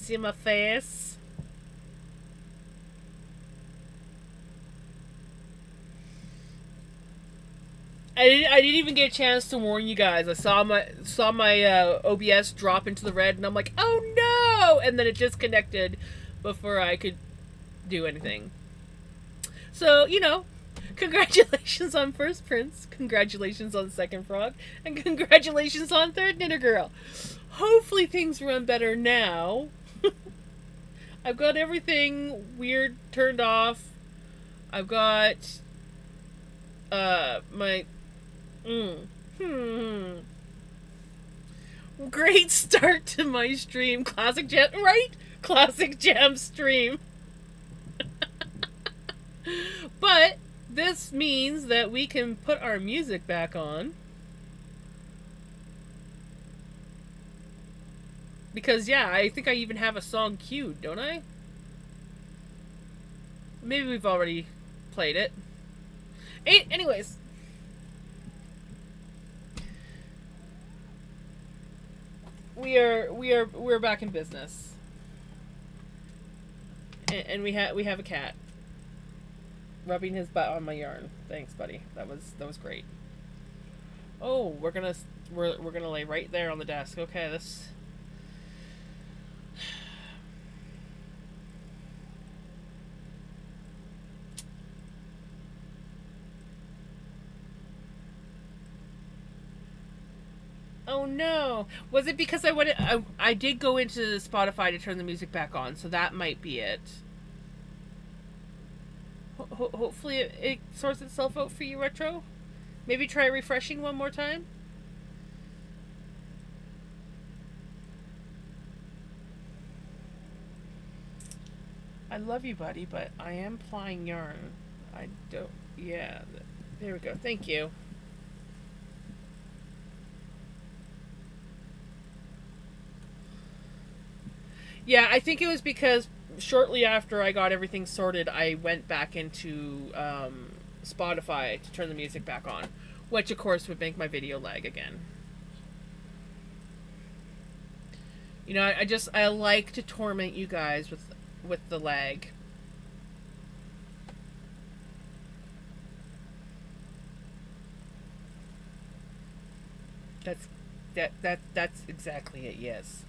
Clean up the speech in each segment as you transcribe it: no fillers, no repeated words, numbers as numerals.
See my face? I didn't even get a chance to warn you guys. I saw my OBS drop into the red, and I'm like, oh no! And then it disconnected before I could do anything. So, congratulations on first prince, congratulations on second frog, and congratulations on third knitter girl. Hopefully things run better now. I've got everything weird turned off. I've got my great start to my stream. Classic Jam, right? Classic Jam stream. But this means that we can put our music back on. Because, yeah, I think I even have a song queued, don't I? Maybe we've already played it. Anyways. We're back in business. And we have a cat rubbing his butt on my yarn. Thanks, buddy. That was great. Oh, we're gonna lay right there on the desk. Okay, this. Oh no! Was it because I did go into Spotify to turn the music back on, so that might be it. Hopefully it sorts itself out for you, Retro. Maybe try refreshing one more time. I love you, buddy, but I am plying yarn. I don't. Yeah, there we go. Thank you. Yeah, I think it was because shortly after I got everything sorted, I went back into Spotify to turn the music back on, which of course would make my video lag again. I like to torment you guys with the lag. That's exactly it. Yes.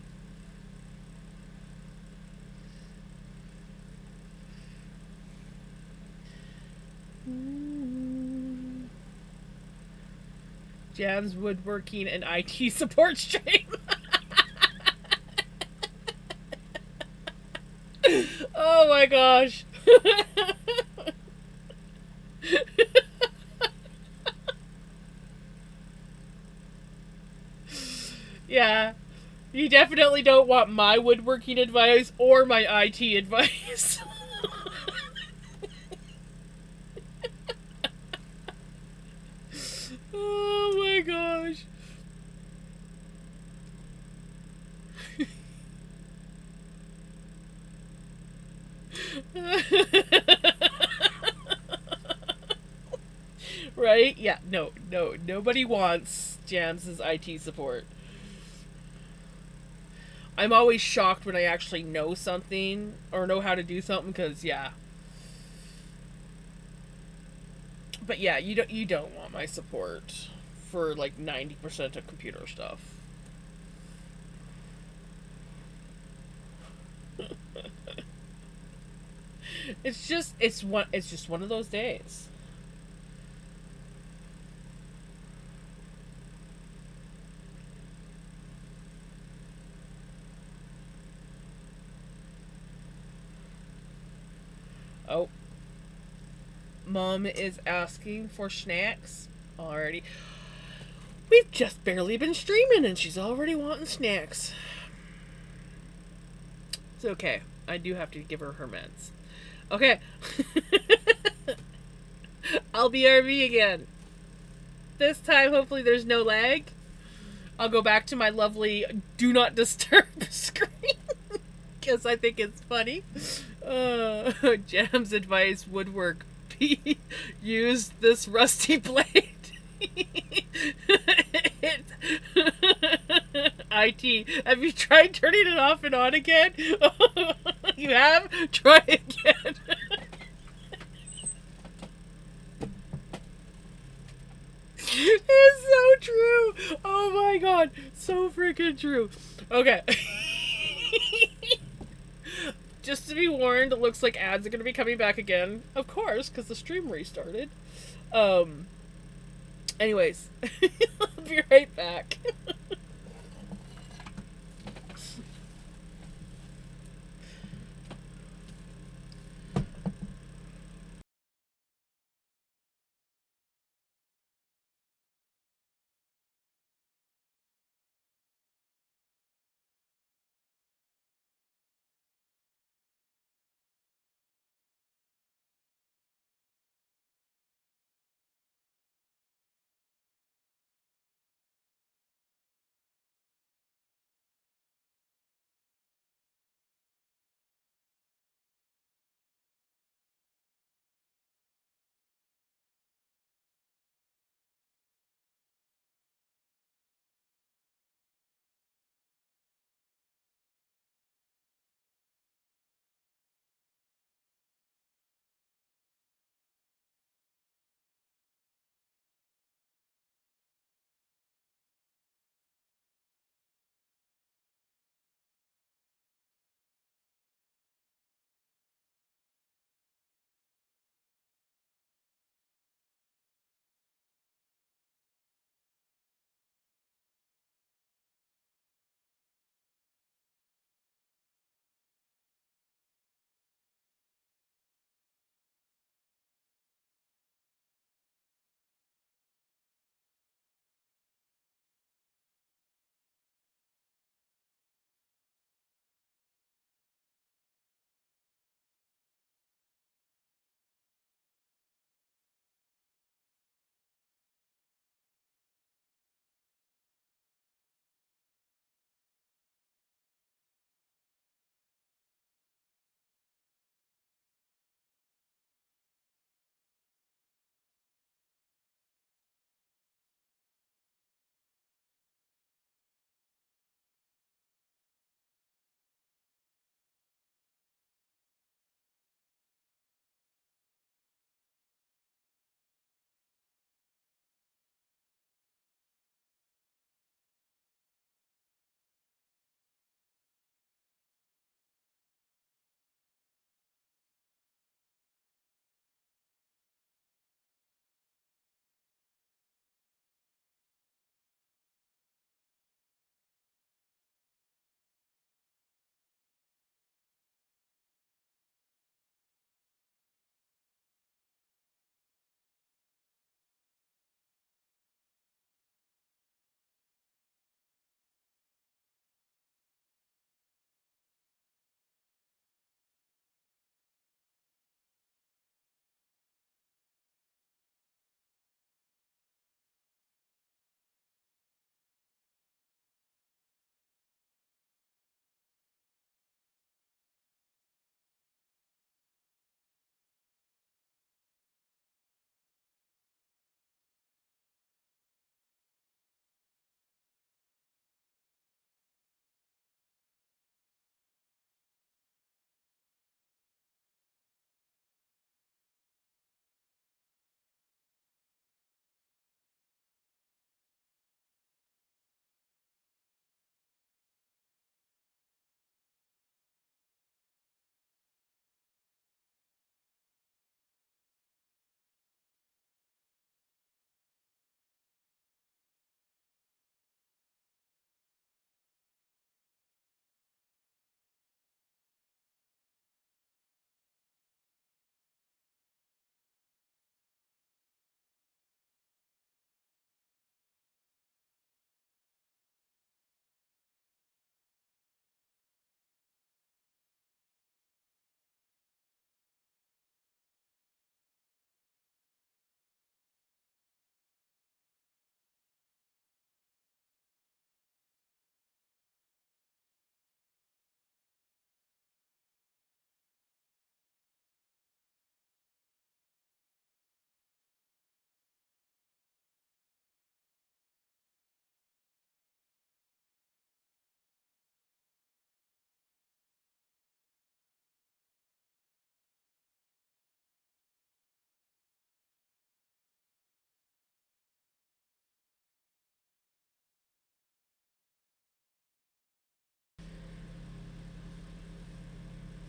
Jam's woodworking and IT support stream. Oh my gosh. Yeah. You definitely don't want my woodworking advice or my IT advice. Oh my gosh. Right? Yeah, no, nobody wants Jams's IT support. I'm always shocked when I actually know something or know how to do something because, yeah. But yeah, you don't want my support for like 90% of computer stuff. It's just one of those days. Oh. Mom is asking for snacks already. We've just barely been streaming and she's already wanting snacks. It's okay. I do have to give her her meds. Okay. I'll be RV again. This time, hopefully there's no lag. I'll go back to my lovely do not disturb screen. Because I think it's funny. Jam's advice, woodwork. Use this rusty blade. IT. Have you tried turning it off and on again? You have? Try again. It's so true. Oh my god. So freaking true. Okay. Just to be warned, it looks like ads are going to be coming back again. Of course, because the stream restarted. Um. Anyways. I'll be right back.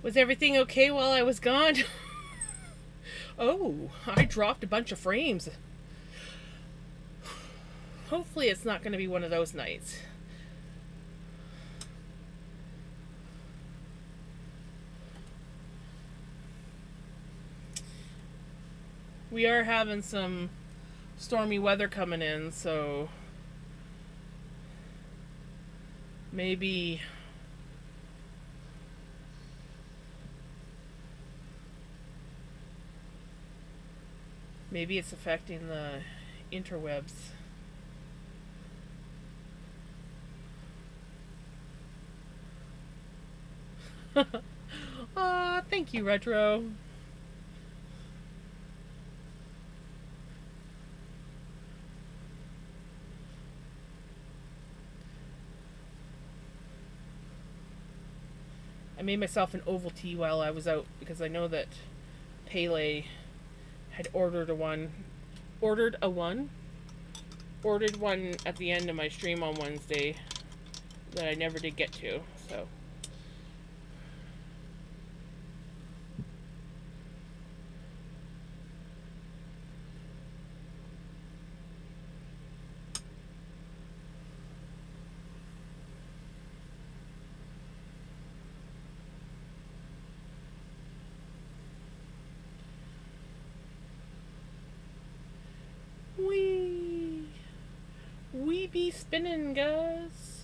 Was everything okay while I was gone? Oh, I dropped a bunch of frames. Hopefully it's not going to be one of those nights. We are having some stormy weather coming in, so maybe it's affecting the interwebs. Aw, thank you, Retro. I made myself an oval tea while I was out because I know that Pele had ordered one at the end of my stream on Wednesday that I never did get to. So we be spinning, guys.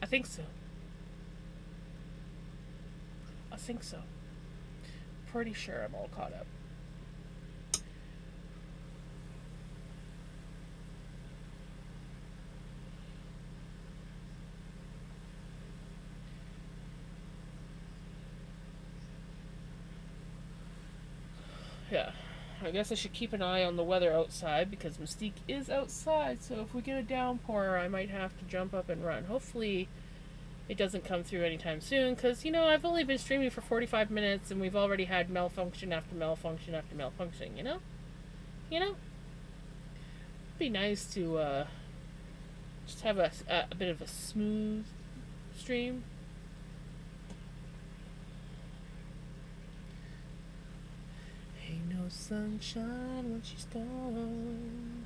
I think so. Pretty sure I'm all caught up. Yeah, I guess I should keep an eye on the weather outside because Mystique is outside, so if we get a downpour, I might have to jump up and run. Hopefully it doesn't come through anytime soon because, I've only been streaming for 45 minutes and we've already had malfunction after malfunction after malfunction, you know? It'd be nice to just have a bit of a smooth stream. Ain't no sunshine when she's gone.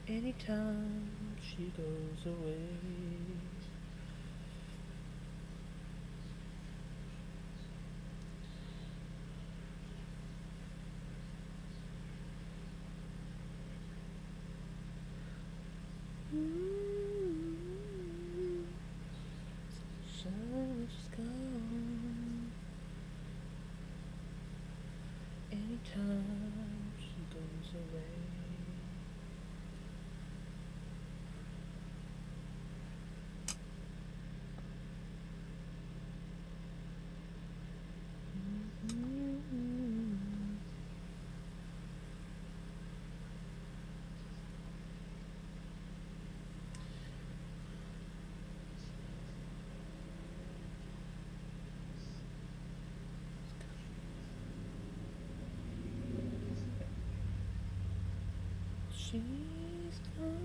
Anytime she goes away. Sunshine when she's gone. Anytime she goes away. She's gone.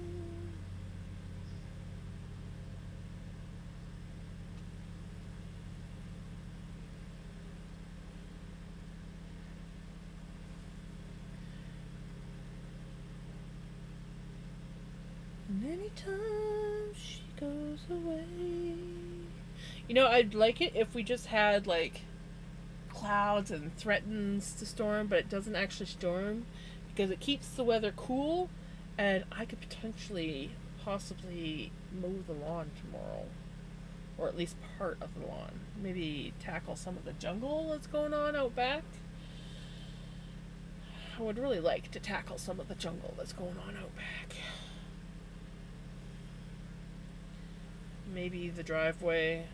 And anytime she goes away. I'd like it if we just had like clouds and threatens to storm, but it doesn't actually storm because it keeps the weather cool, and I could possibly mow the lawn tomorrow, or at least part of the lawn. Maybe tackle some of the jungle that's going on out back. I would really like to tackle some of the jungle that's going on out back. Maybe the driveway.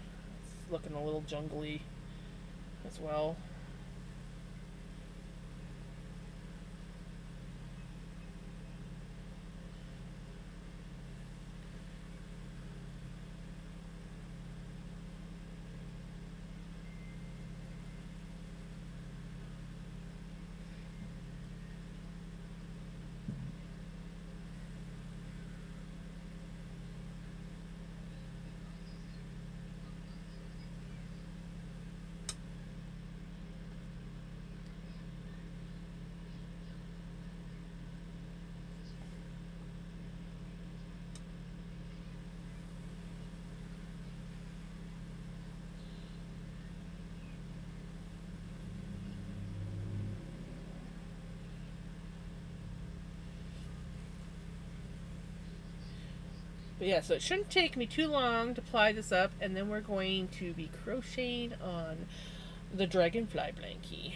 It's looking a little jungly. as well. But yeah, so it shouldn't take me too long to ply this up, and then we're going to be crocheting on the dragonfly blankie.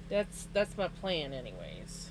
That's my plan anyways.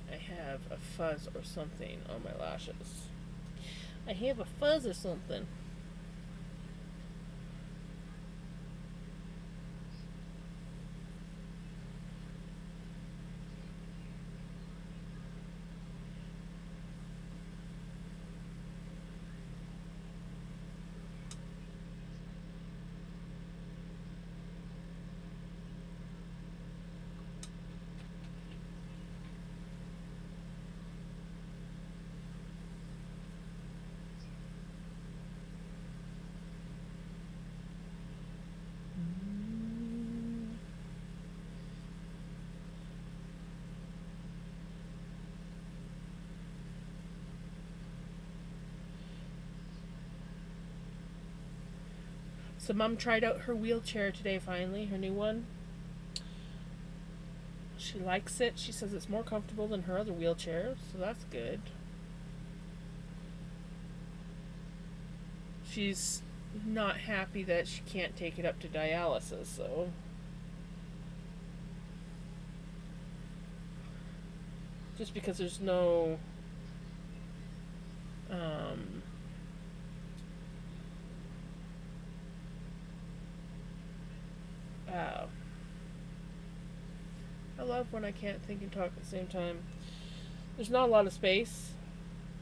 I have a fuzz or something on my lashes. I have a fuzz or something. So Mom tried out her wheelchair today finally, her new one. She likes it. She says it's more comfortable than her other wheelchair, so that's good. She's not happy that she can't take it up to dialysis, so just because there's no um oh, I love when I can't think and talk at the same time. There's not a lot of space,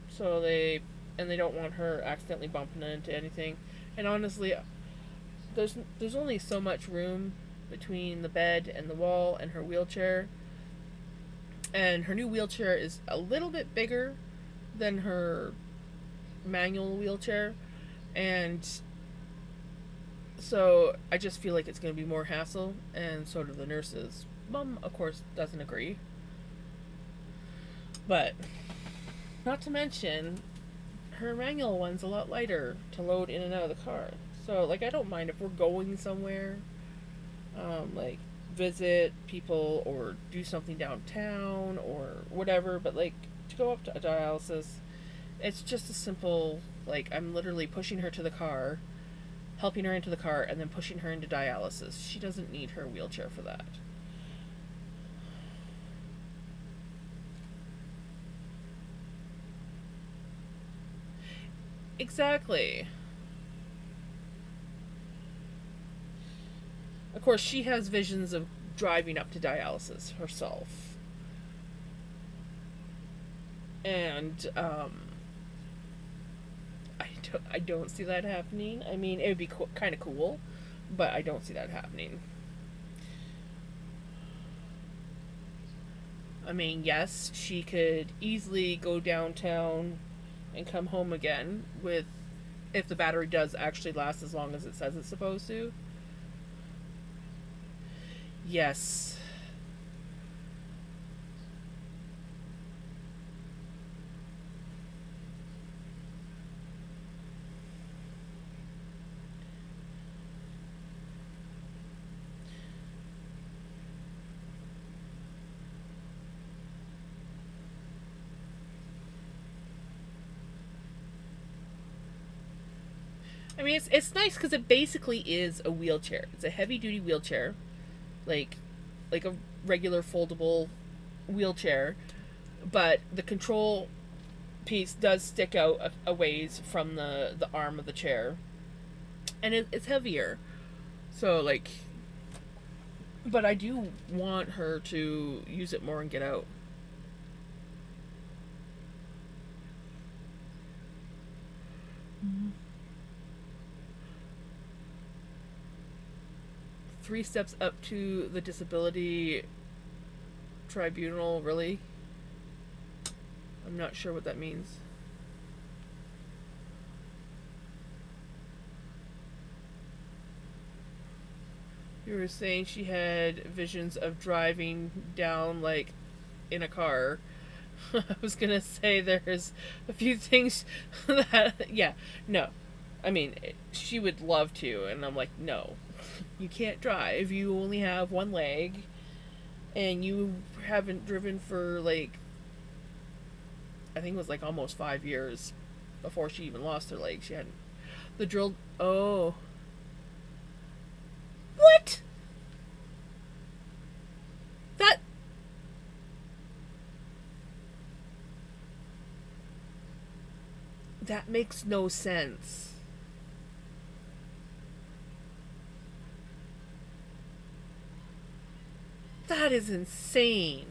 so they don't want her accidentally bumping into anything. And honestly, there's only so much room between the bed and the wall and her wheelchair. And her new wheelchair is a little bit bigger than her manual wheelchair, and so I just feel like it's going to be more hassle, and so do the nurses. Mom, of course, doesn't agree. But, not to mention, her manual one's a lot lighter to load in and out of the car. So, like, I don't mind if we're going somewhere, like, visit people or do something downtown or whatever, but, like, to go up to a dialysis, it's just a simple, like, I'm literally pushing her to the car, helping her into the car, and then pushing her into dialysis. She doesn't need her wheelchair for that. Exactly. Of course, she has visions of driving up to dialysis herself. And I don't see that happening. I mean, it would be kind of cool, but I don't see that happening. I mean, yes, she could easily go downtown and come home again with if the battery does actually last as long as it says it's supposed to. Yes. I mean, it's nice because it basically is a wheelchair. It's a heavy duty wheelchair, like like a regular foldable wheelchair, but the control piece does stick out a ways from the arm of the chair, and it's heavier. So like, but I do want her to use it more and get out. Mm-hmm. 3 steps up to the disability tribunal, really? I'm not sure what that means. You were saying she had visions of driving down, like, in a car. I was gonna say there's a few things that, yeah, no. I mean, she would love to, and I'm like, no. You can't drive. You only have one leg, and you haven't driven for, like, I think it was, like, almost 5 years before she even lost her leg. She hadn't. The drill. Oh. What? That. That makes no sense. That is insane.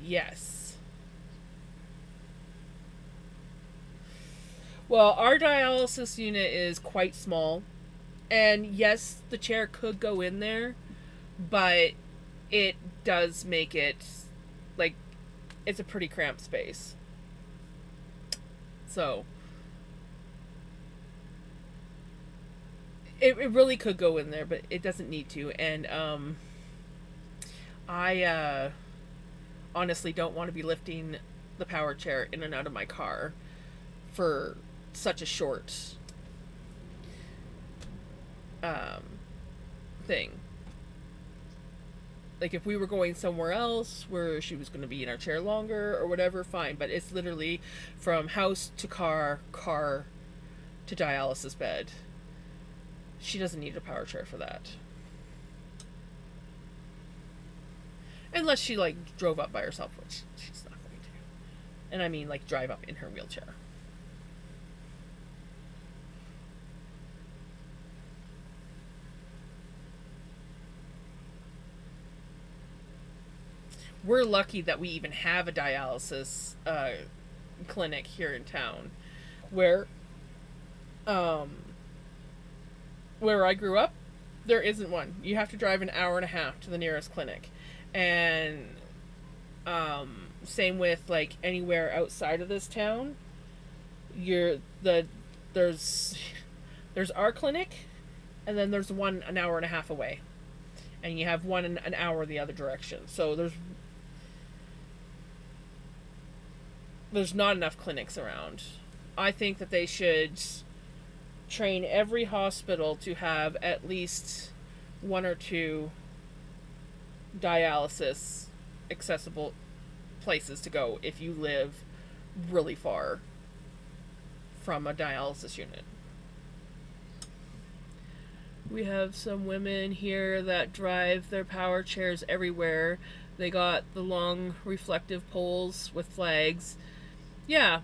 Yes. Well, our dialysis unit is quite small. And yes, the chair could go in there, but it does make it like it's a pretty cramped space. So it really could go in there, but it doesn't need to. And I honestly don't want to be lifting the power chair in and out of my car for such a short um, thing. Like if we were going somewhere else where she was going to be in our chair longer or whatever, fine. But it's literally from house to car, car to dialysis bed. She doesn't need a power chair for that. Unless she like drove up by herself, which she's not going to. And I mean like drive up in her wheelchair. We're lucky that we even have a dialysis clinic here in town, where um, where I grew up, there isn't one. You have to drive an hour and a half to the nearest clinic, and same with like anywhere outside of this town. You're the there's there's our clinic, and then there's one an hour and a half away, and you have one an hour the other direction. So there's not enough clinics around. I think that they should train every hospital to have at least one or two dialysis accessible places to go if you live really far from a dialysis unit. We have some women here that drive their power chairs everywhere. They got the long reflective poles with flags. Yeah,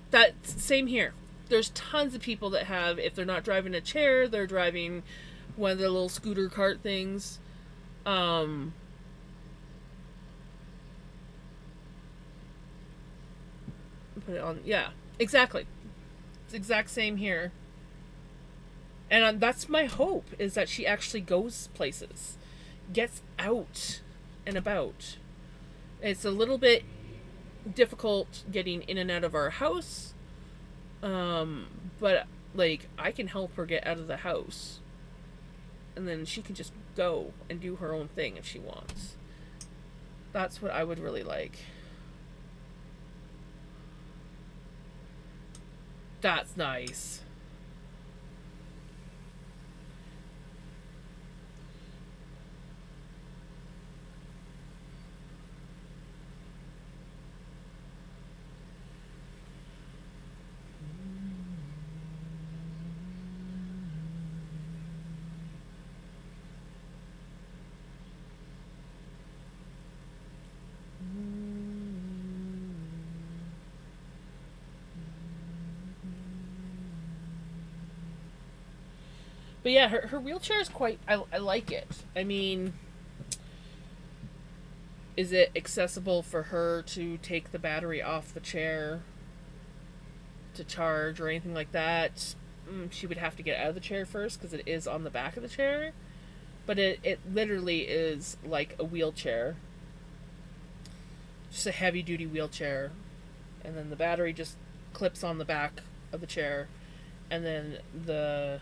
that's same here. There's tons of people that have, if they're not driving a chair, they're driving one of the little scooter cart things. Um, put it on. Yeah, exactly. It's exact same here. And that's my hope, is that she actually goes places, gets out and about. It's a little bit difficult getting in and out of our house, but like I can help her get out of the house, and then she can just go and do her own thing if she wants. That's what I would really like. That's nice. But yeah, her wheelchair is quite. I like it. I mean, is it accessible for her to take the battery off the chair to charge or anything like that? She would have to get out of the chair first because it is on the back of the chair. But it literally is like a wheelchair, just a heavy duty wheelchair, and then the battery just clips on the back of the chair, and then the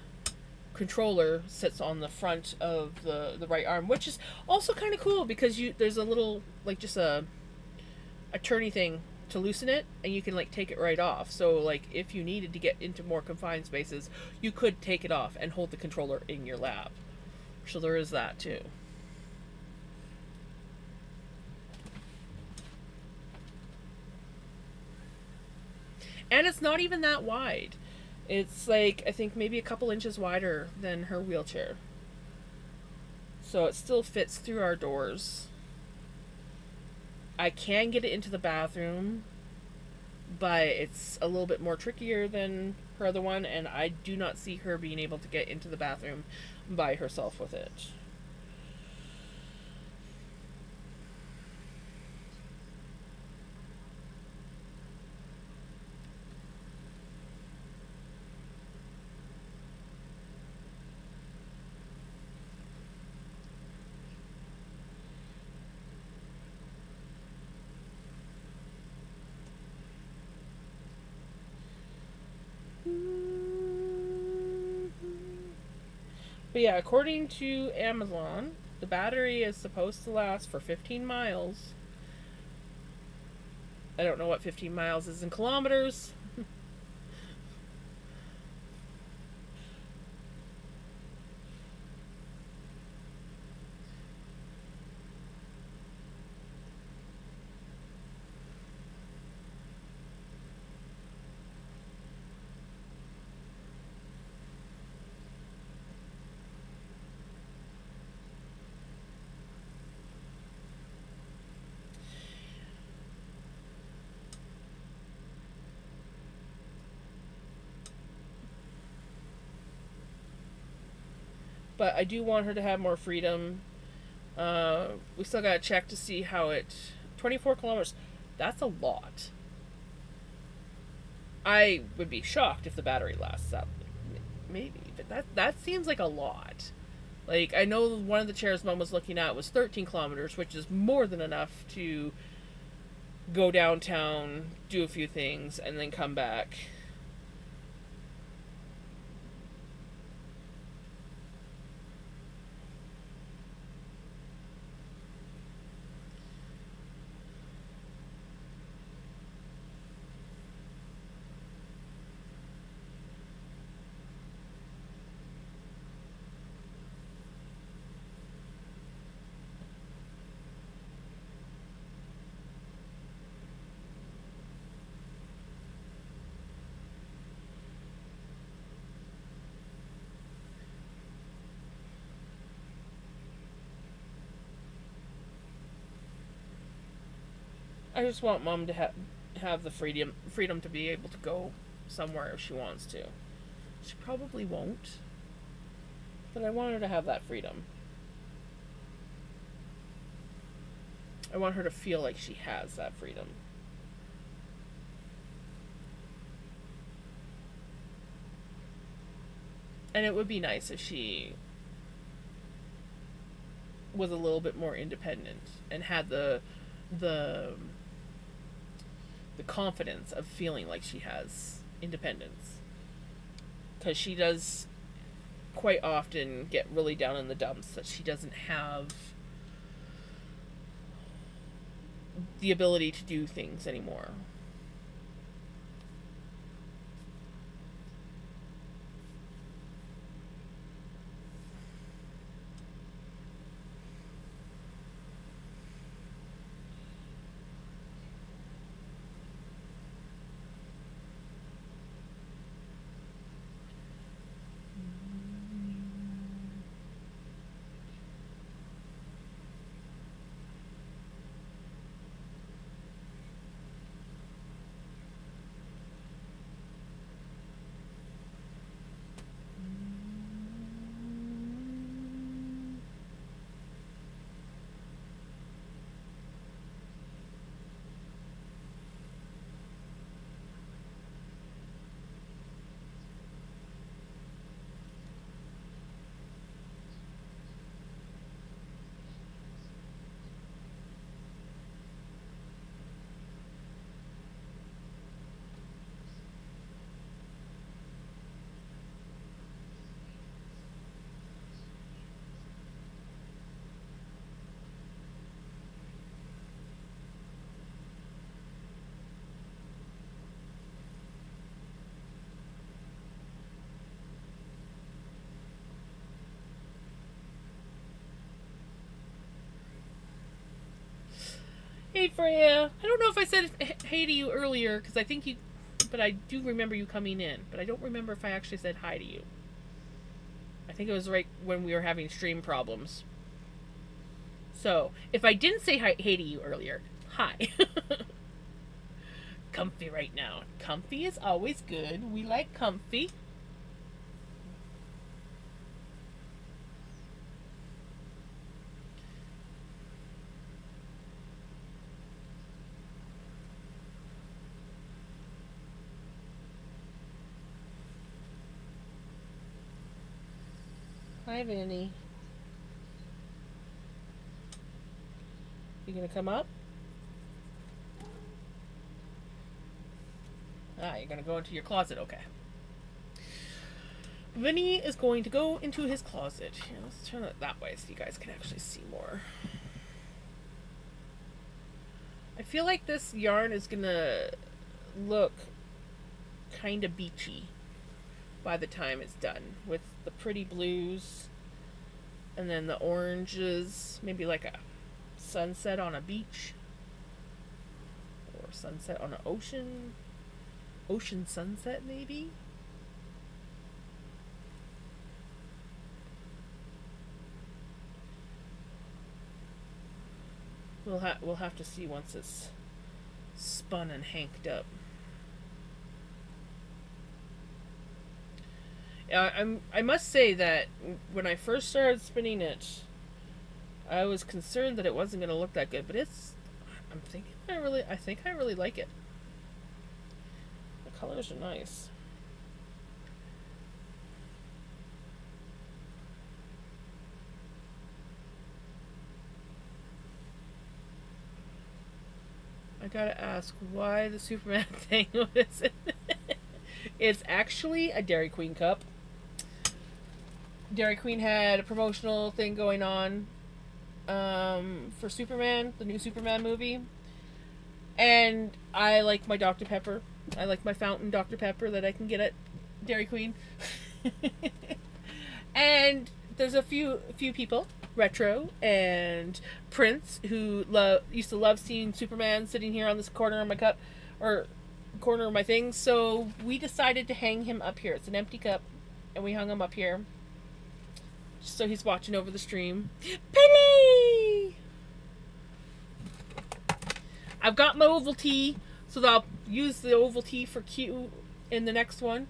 controller sits on the front of the right arm, which is also kind of cool because there's a little like just a turny thing to loosen it, and you can like take it right off. So like if you needed to get into more confined spaces, you could take it off and hold the controller in your lap. So there is that too. And it's not even that wide. It's like I think maybe a couple inches wider than her wheelchair. So it still fits through our doors. I can get it into the bathroom, but it's a little bit more trickier than her other one, and I do not see her being able to get into the bathroom by herself with it. But yeah, according to Amazon, the battery is supposed to last for 15 miles. I don't know what 15 miles is in kilometers. But I do want her to have more freedom. We still gotta check to see how it. 24 kilometers. That's a lot. I would be shocked if the battery lasts that. Maybe, but that seems like a lot. Like I know one of the chairs Mom was looking at was 13 kilometers, which is more than enough to go downtown, do a few things, and then come back. I just want Mom to have the freedom to be able to go somewhere if she wants to. She probably won't. But I want her to have that freedom. I want her to feel like she has that freedom. And it would be nice if she was a little bit more independent and had the confidence of feeling like she has independence. Because she does quite often get really down in the dumps that she doesn't have the ability to do things anymore. Hey Freya, I don't know if I said hey to you earlier because I think you, but I do remember you coming in, but I don't remember if I actually said hi to you. I think it was right when we were having stream problems. So if I didn't say hey to you earlier, hi. Comfy right now. Comfy is always good. We like comfy. Hi, Vinny. You gonna come up? Ah, you're gonna go into your closet, okay. Vinny is going to go into his closet. Here, let's turn it that way so you guys can actually see more. I feel like this yarn is gonna look kind of beachy by the time it's done, with the pretty blues and then the oranges, maybe like a sunset on a beach or sunset on an ocean sunset maybe. We'll have to see once it's spun and hanked up. I must say that when I first started spinning it, I was concerned that it wasn't going to look that good, but I think I really like it. The colors are nice. I gotta ask why the Superman thing was. It's actually a Dairy Queen cup. Dairy Queen had a promotional thing going on for Superman, the new Superman movie. And I like my Dr. Pepper. I like my fountain Dr. Pepper that I can get at Dairy Queen. And there's a few people, Retro and Prince, who used to love seeing Superman sitting here on this corner of my cup, or corner of my thing. So we decided to hang him up here. It's an empty cup, and we hung him up here. So he's watching over the stream. Penny! I've got my ovaltine, so I'll use the ovaltine for Q in the next one.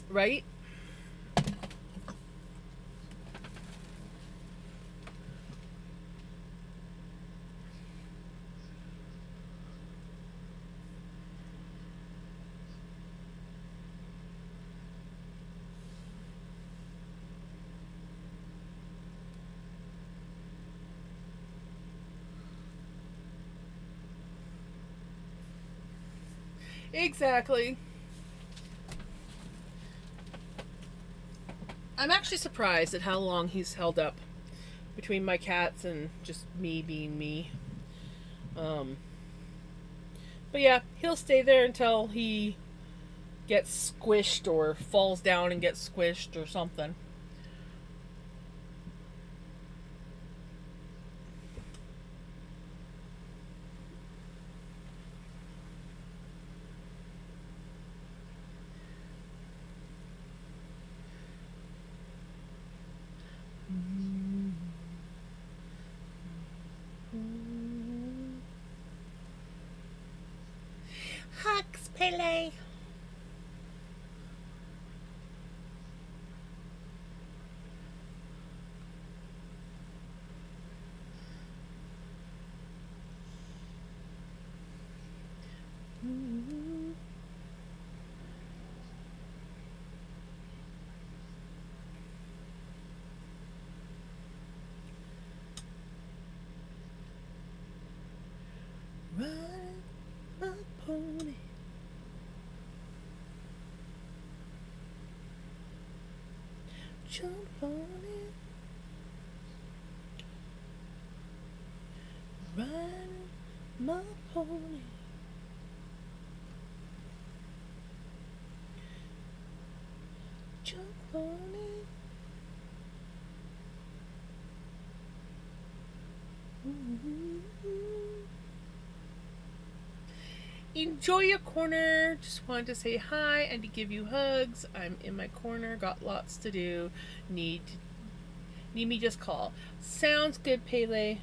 Right? Exactly. I'm actually surprised at how long he's held up between my cats and just me being me. Um, but yeah, he'll stay there until he gets squished or falls down and gets squished or something. Hugs, Pele. Ride my pony. Jump on it. Ride my pony. Jump on it. Enjoy your corner. Just wanted to say hi and to give you hugs. I'm in my corner. Got lots to do. Need me? Just call. Sounds good, Pele.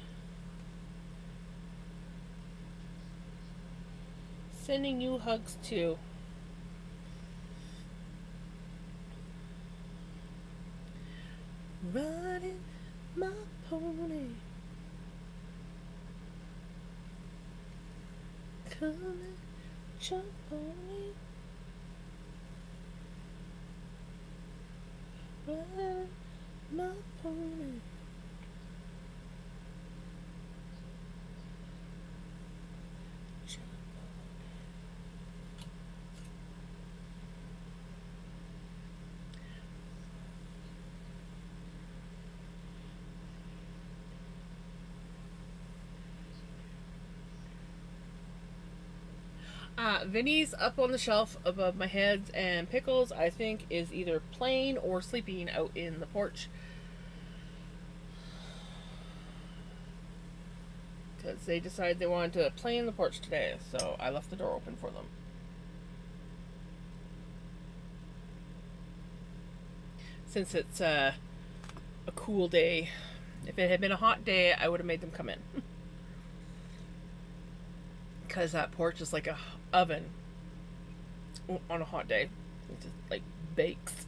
Sending you hugs too. Riding my pony. Come and jump on me. Riding my pony. Vinny's up on the shelf above my head, and Pickles, I think, is either playing or sleeping out in the porch. Because they decided they wanted to play in the porch today, so I left the door open for them. Since it's a cool day. If it had been a hot day, I would have made them come in. Because that porch is like a oven on a hot day. It just like bakes.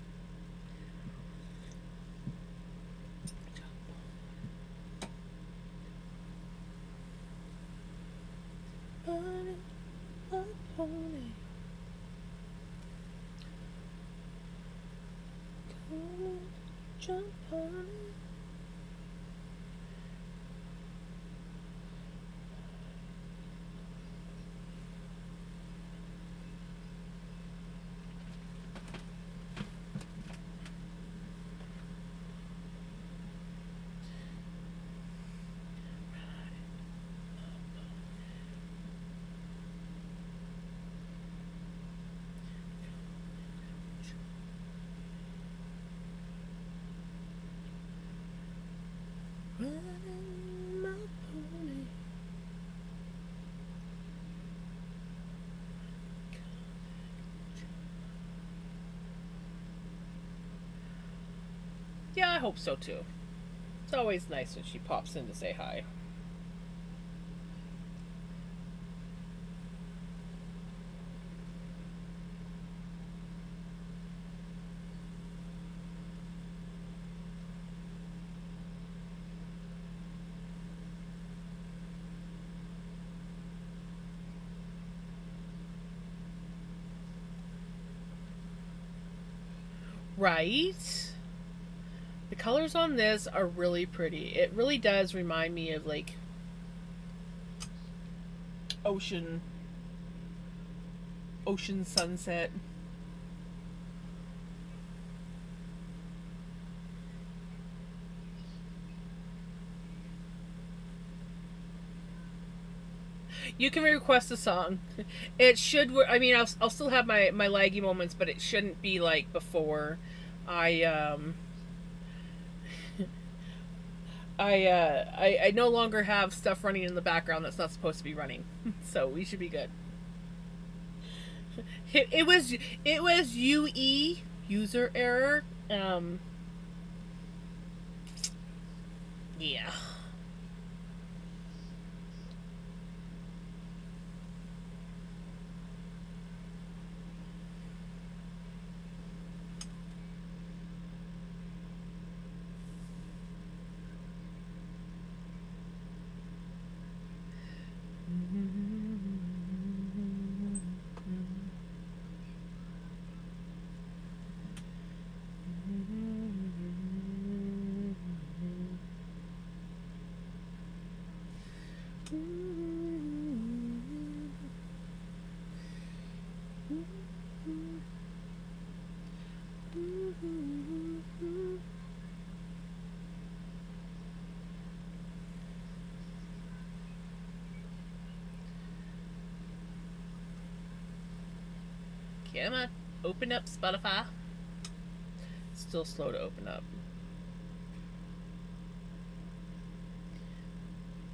Pony, a pony. Come on, jump on it. Riding my pony. Yeah, I hope so too. It's always nice when she pops in to say hi. Right? The colors on this are really pretty. It really does remind me of like ocean sunset. You can request a song. It should. I mean, I'll still have my laggy moments, but it shouldn't be like before. I I no longer have stuff running in the background that's not supposed to be running, so we should be good. It was UE user error. Yeah. Come on, open up Spotify. Still slow to open up.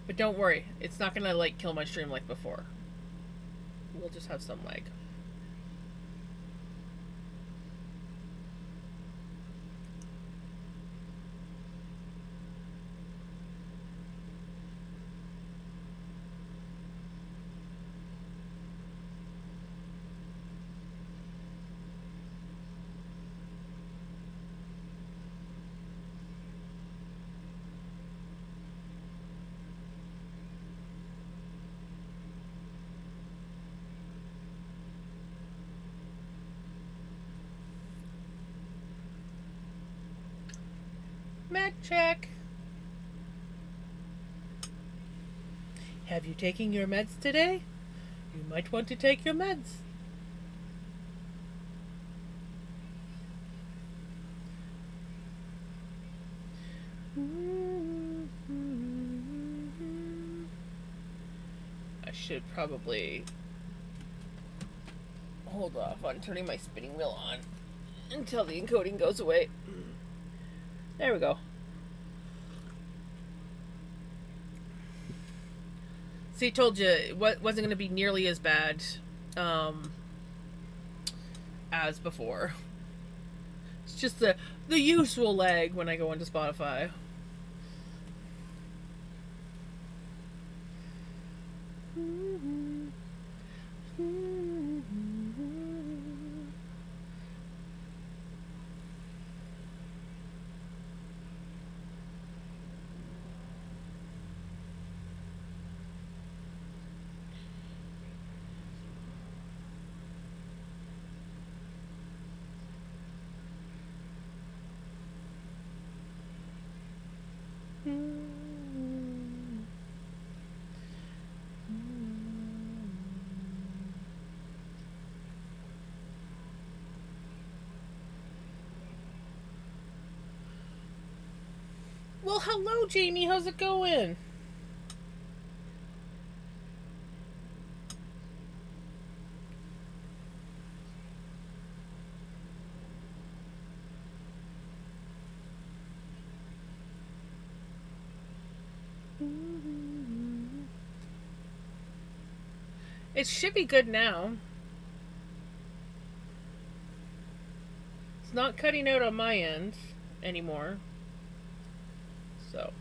But don't worry, it's not gonna like kill my stream like before. We'll just have some lag. Med check. Have you taken your meds today? You might want to take your meds. I should probably hold off on turning my spinning wheel on until the encoding goes away. There we go. See, told you it wasn't going to be nearly as bad as before. It's just the usual lag when I go into Spotify. Well, hello, Jamie. How's it going? It should be good now. It's not cutting out on my end anymore. So.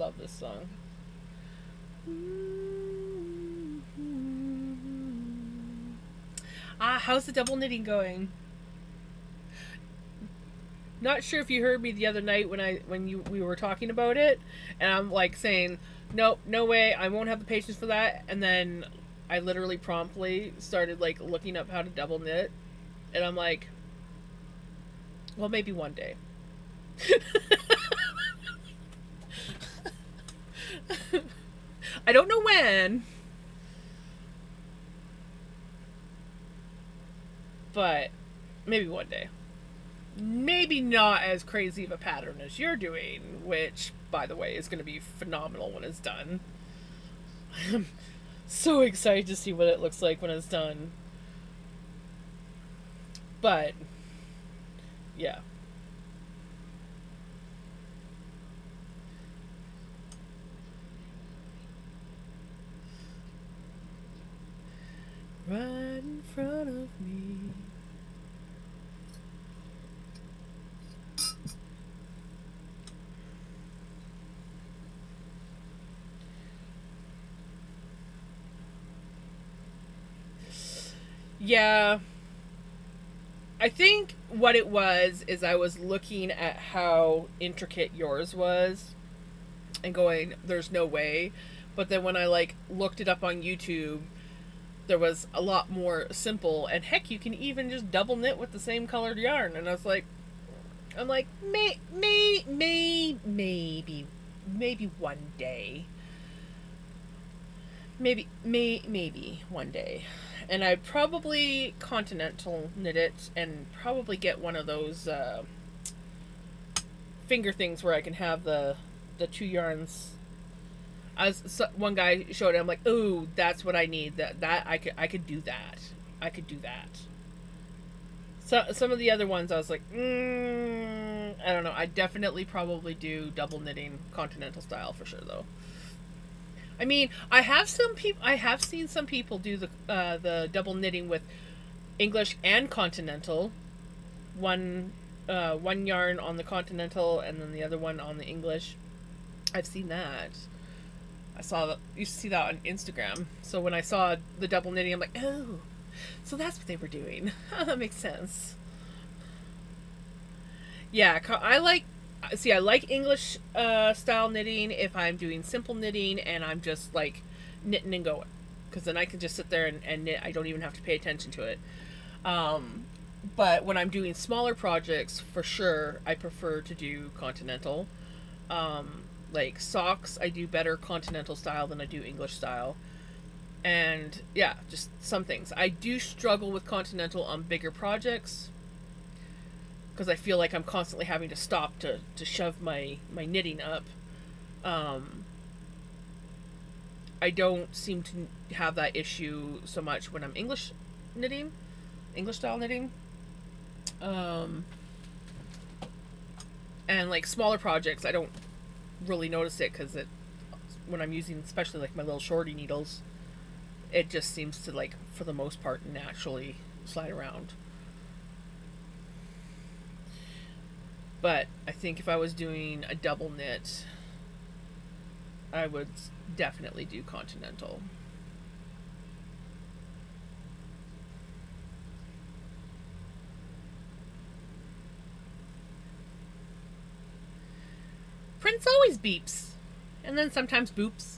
love this song. Ah, how's the double knitting going? Not sure if you heard me the other night when we were talking about it, and I'm like saying, nope, no way, I won't have the patience for that. And then I literally promptly started like looking up how to double knit, and I'm like, well, maybe one day. I don't know when, but maybe one day. Maybe not as crazy of a pattern as you're doing, which, by the way, is going to be phenomenal when it's done. I'm so excited to see what it looks like when it's done. But, yeah. Right in front of me. Yeah. I think what it was is I was looking at how intricate yours was and going, there's no way. But then when I like looked it up on YouTube, there was a lot more simple, and heck, you can even just double knit with the same colored yarn. And I was like, I'm like, maybe one day, maybe one day. And I'd probably continental knit it and probably get one of those finger things where I can have the two yarns. As one guy showed it, I'm like, oh, that's what I need. That I could do that. I could do that. So some of the other ones, I was like, I don't know. I definitely probably do double knitting continental style for sure, though. I mean, I have some people. I have seen some people do the double knitting with English and continental. One one yarn on the continental and then the other one on the English. I've seen that. I saw that. You see that on Instagram. So when I saw the double knitting, I'm like, oh, so that's what they were doing. That makes sense. Yeah, I like. See, I like English style knitting if I'm doing simple knitting and I'm just like knitting and going, because then I can just sit there and knit. I don't even have to pay attention to it. Um, but when I'm doing smaller projects, for sure, I prefer to do continental. Like socks, I do better continental style than I do English style. And yeah, just some things. I do struggle with continental on bigger projects because I feel like I'm constantly having to stop to shove my knitting up. Um, I don't seem to have that issue so much when I'm English knitting, English style knitting. Um, and like smaller projects, I don't really notice it because it when I'm using especially like my little shorty needles, it just seems to like for the most part naturally slide around. But I think if I was doing a double knit, I would definitely do continental. Prince always beeps, and then sometimes boops.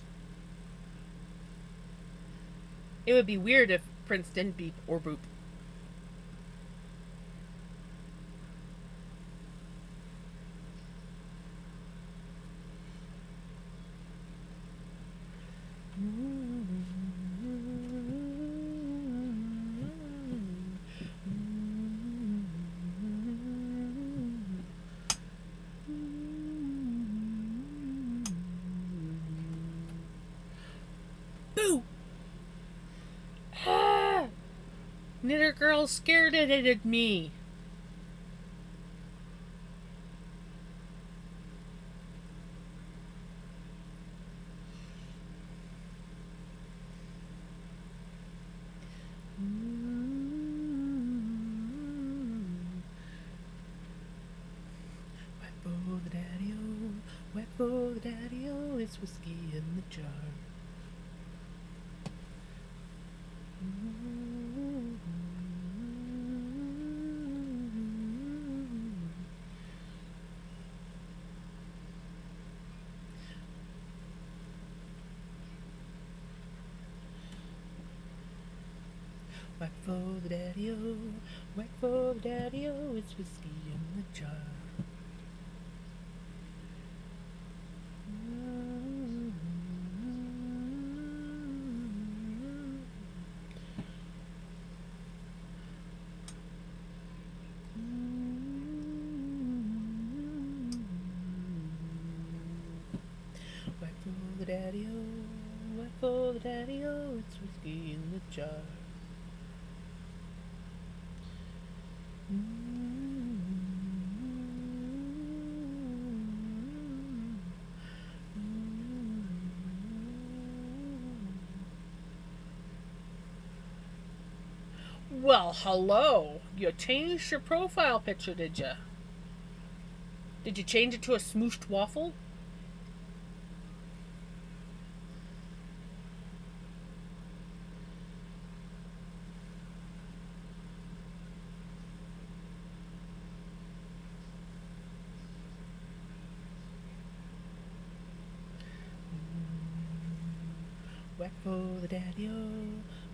It would be weird if Prince didn't beep or boop. Boo! Ah! Knitter girl scared it at me. Wet for the daddy-o, wet for the daddy-o, it's whiskey in the jar. Whack for the daddy-o, whack for the daddy-o, it's whiskey in the jar. Whack for the daddy-o, whack for the daddy-o, it's whiskey in the jar. Well, hello. You changed your profile picture, did you? Did you change it to a smooshed waffle? Whack for the daddy-o,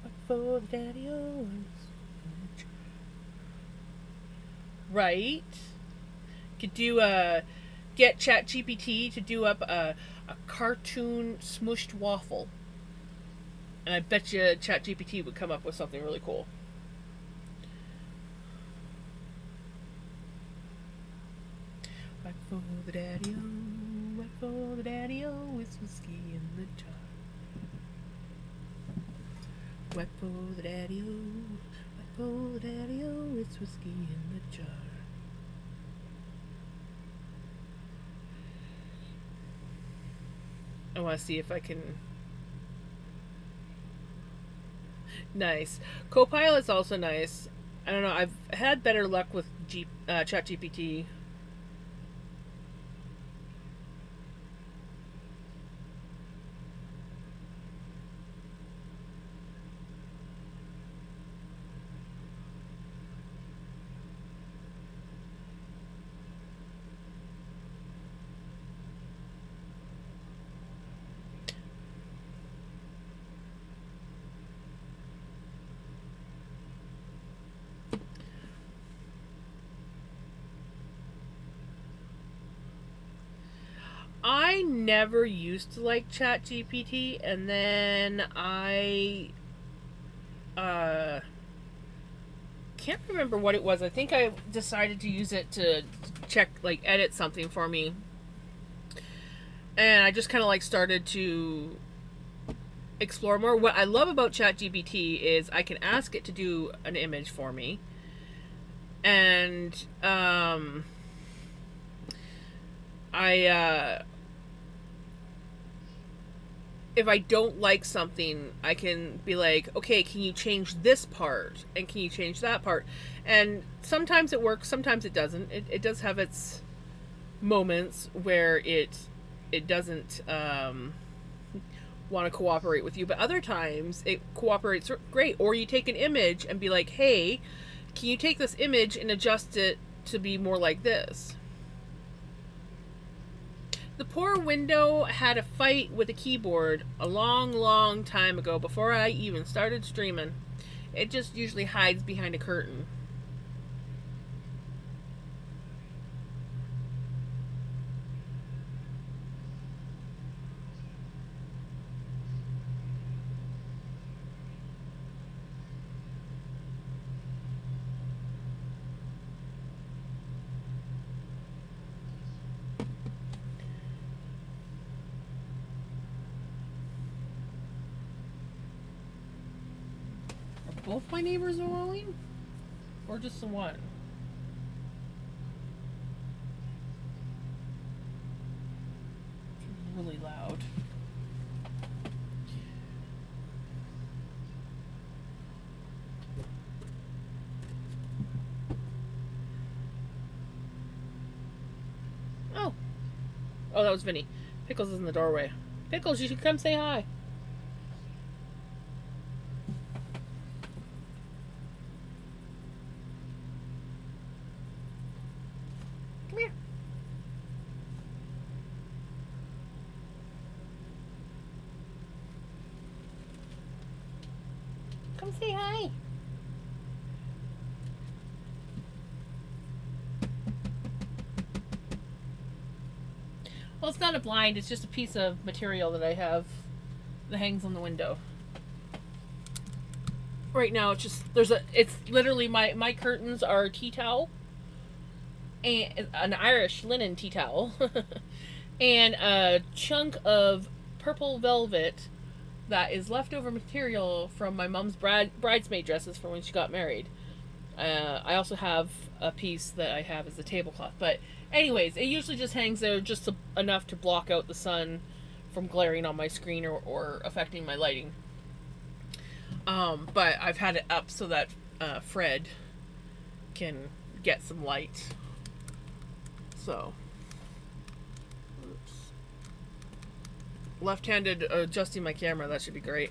whack for the daddy-o. Right? Could do get ChatGPT to do up a cartoon smooshed waffle. And I bet you ChatGPT would come up with something really cool. Whack for the daddy-o, whack for the daddy-o, it's whiskey in the jar. Whack for the daddy-o, whack for the daddy-o, it's whiskey in the jar. I want to see if I can... Nice. Copilot's also nice. I don't know, I've had better luck with ChatGPT. I never used to like ChatGPT, and then I can't remember what it was. I think I decided to use it to check, like, edit something for me, and I just kind of like started to explore more. What I love about ChatGPT is I can ask it to do an image for me, and if I don't like something, I can be like, okay, can you change this part? And can you change that part? And sometimes it works, sometimes it doesn't. It does have its moments where it doesn't want to cooperate with you, but other times it cooperates great. Or you take an image and be like, hey, can you take this image and adjust it to be more like this? The poor window had a fight with a keyboard a long time ago, before I even started streaming. It just usually hides behind a curtain. Both my neighbors are mowing? Or just the one? It's really loud. Oh, that was Vinny. Pickles is in the doorway. Pickles, you should come say hi. Come here. Come say hi. Well, it's not a blind, it's just a piece of material that I have that hangs on the window. Right now it's just it's literally my curtains are tea towel and an Irish linen tea towel and a chunk of purple velvet that is leftover material from my mom's bridesmaid dresses from when she got married. I also have a piece that I have as a tablecloth. But anyways, it usually just hangs there just enough to block out the sun from glaring on my screen or affecting my lighting. But I've had it up so that Fred can get some light. So, oops. Left-handed adjusting my camera, that should be great.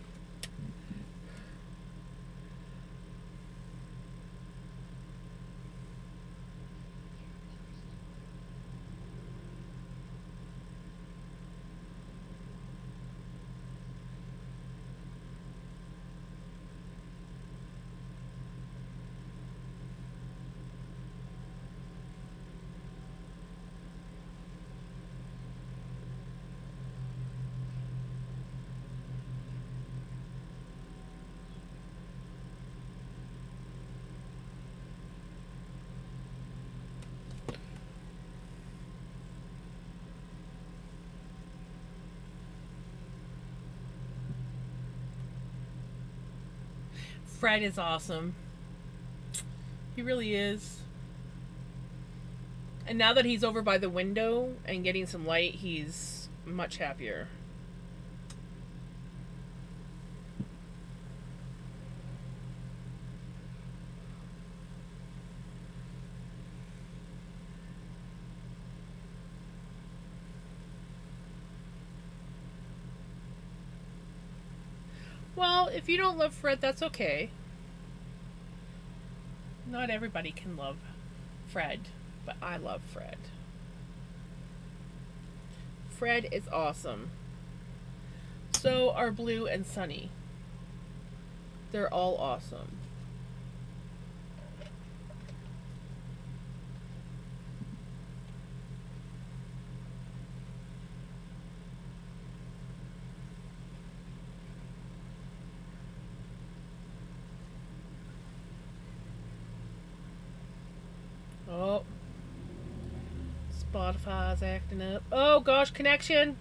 Fred is awesome. He really is. And now that he's over by the window and getting some light, he's much happier. Well, if you don't love Fred, that's okay. Not everybody can love Fred, but I love Fred. Fred is awesome. So are Blue and Sunny. They're all awesome. Oh. Spotify's acting up. Oh gosh, connection.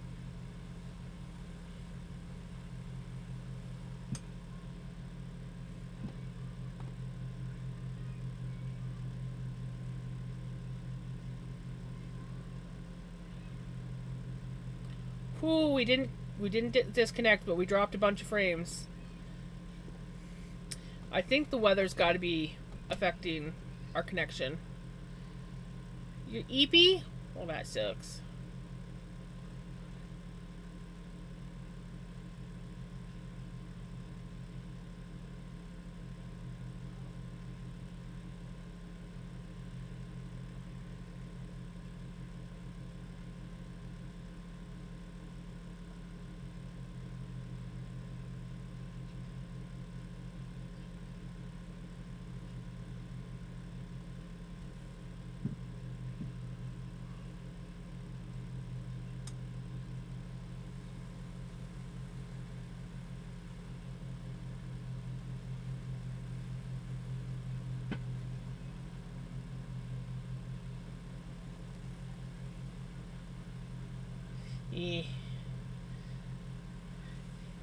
Ooh, we didn't disconnect, but we dropped a bunch of frames. I think the weather's got to be affecting our connection. You're eepy? Well, that sucks.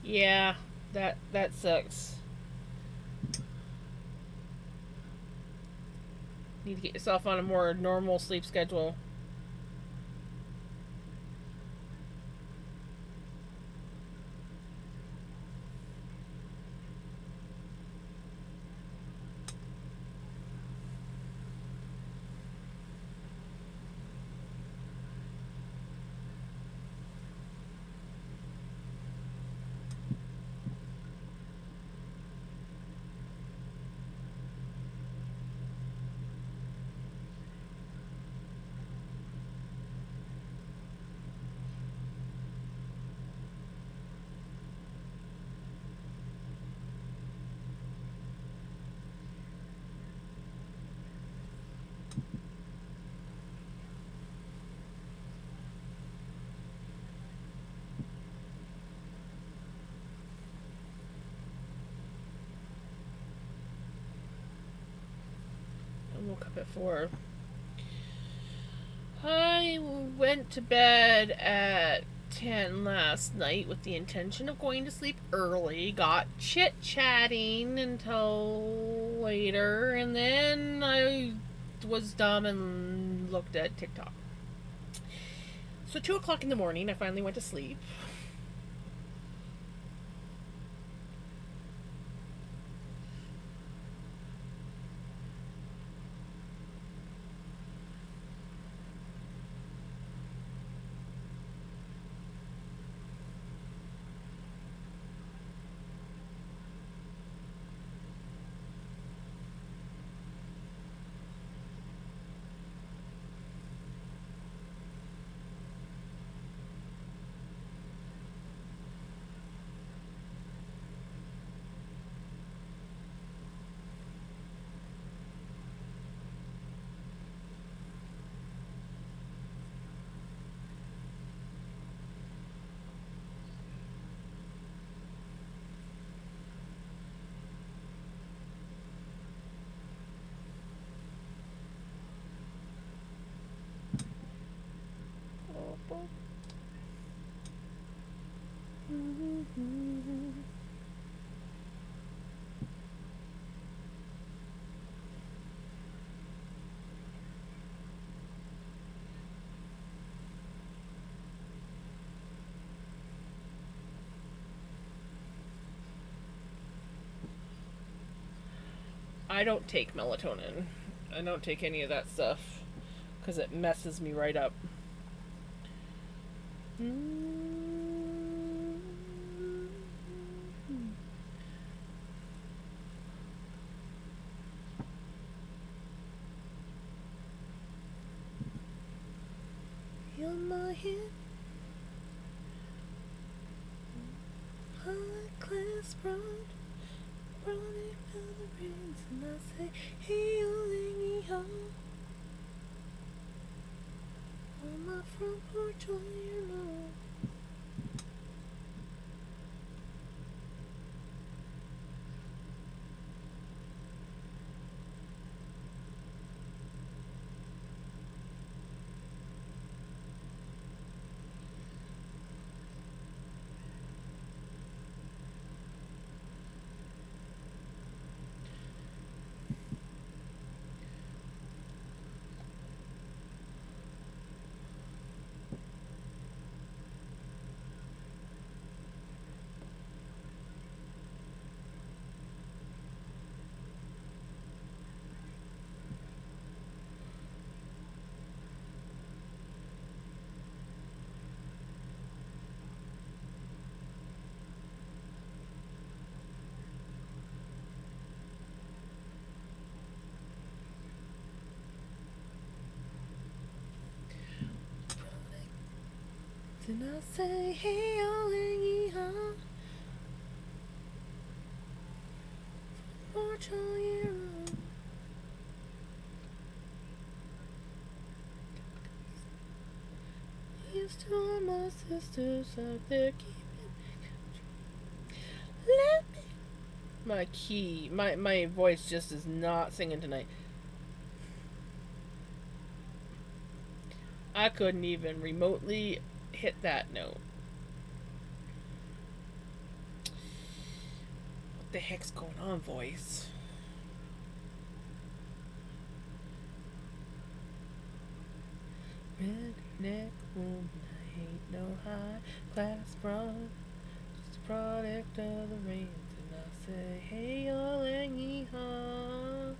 Yeah, that sucks. Need to get yourself on a more normal sleep schedule. I woke up at 4. I went to bed at 10 last night with the intention of going to sleep early. Got chit-chatting until later, and then I was dumb and looked at TikTok. So 2 o'clock in the morning, I finally went to sleep. I don't take melatonin. I don't take any of that stuff because it messes me right up. Feel my hand, high class broad, brought it to the rings, and I say, hey, only home. On my front porch all year long. Then I say, hey, all in yeehaw. March all year long. Used to all my sisters out there keeping let me. My key, my voice just is not singing tonight. I couldn't even remotely hit that note. What the heck's going on, voice? Redneck woman, I ain't no high class broad, just a product of the rains. And I say, hey, y'all, and yeehaw.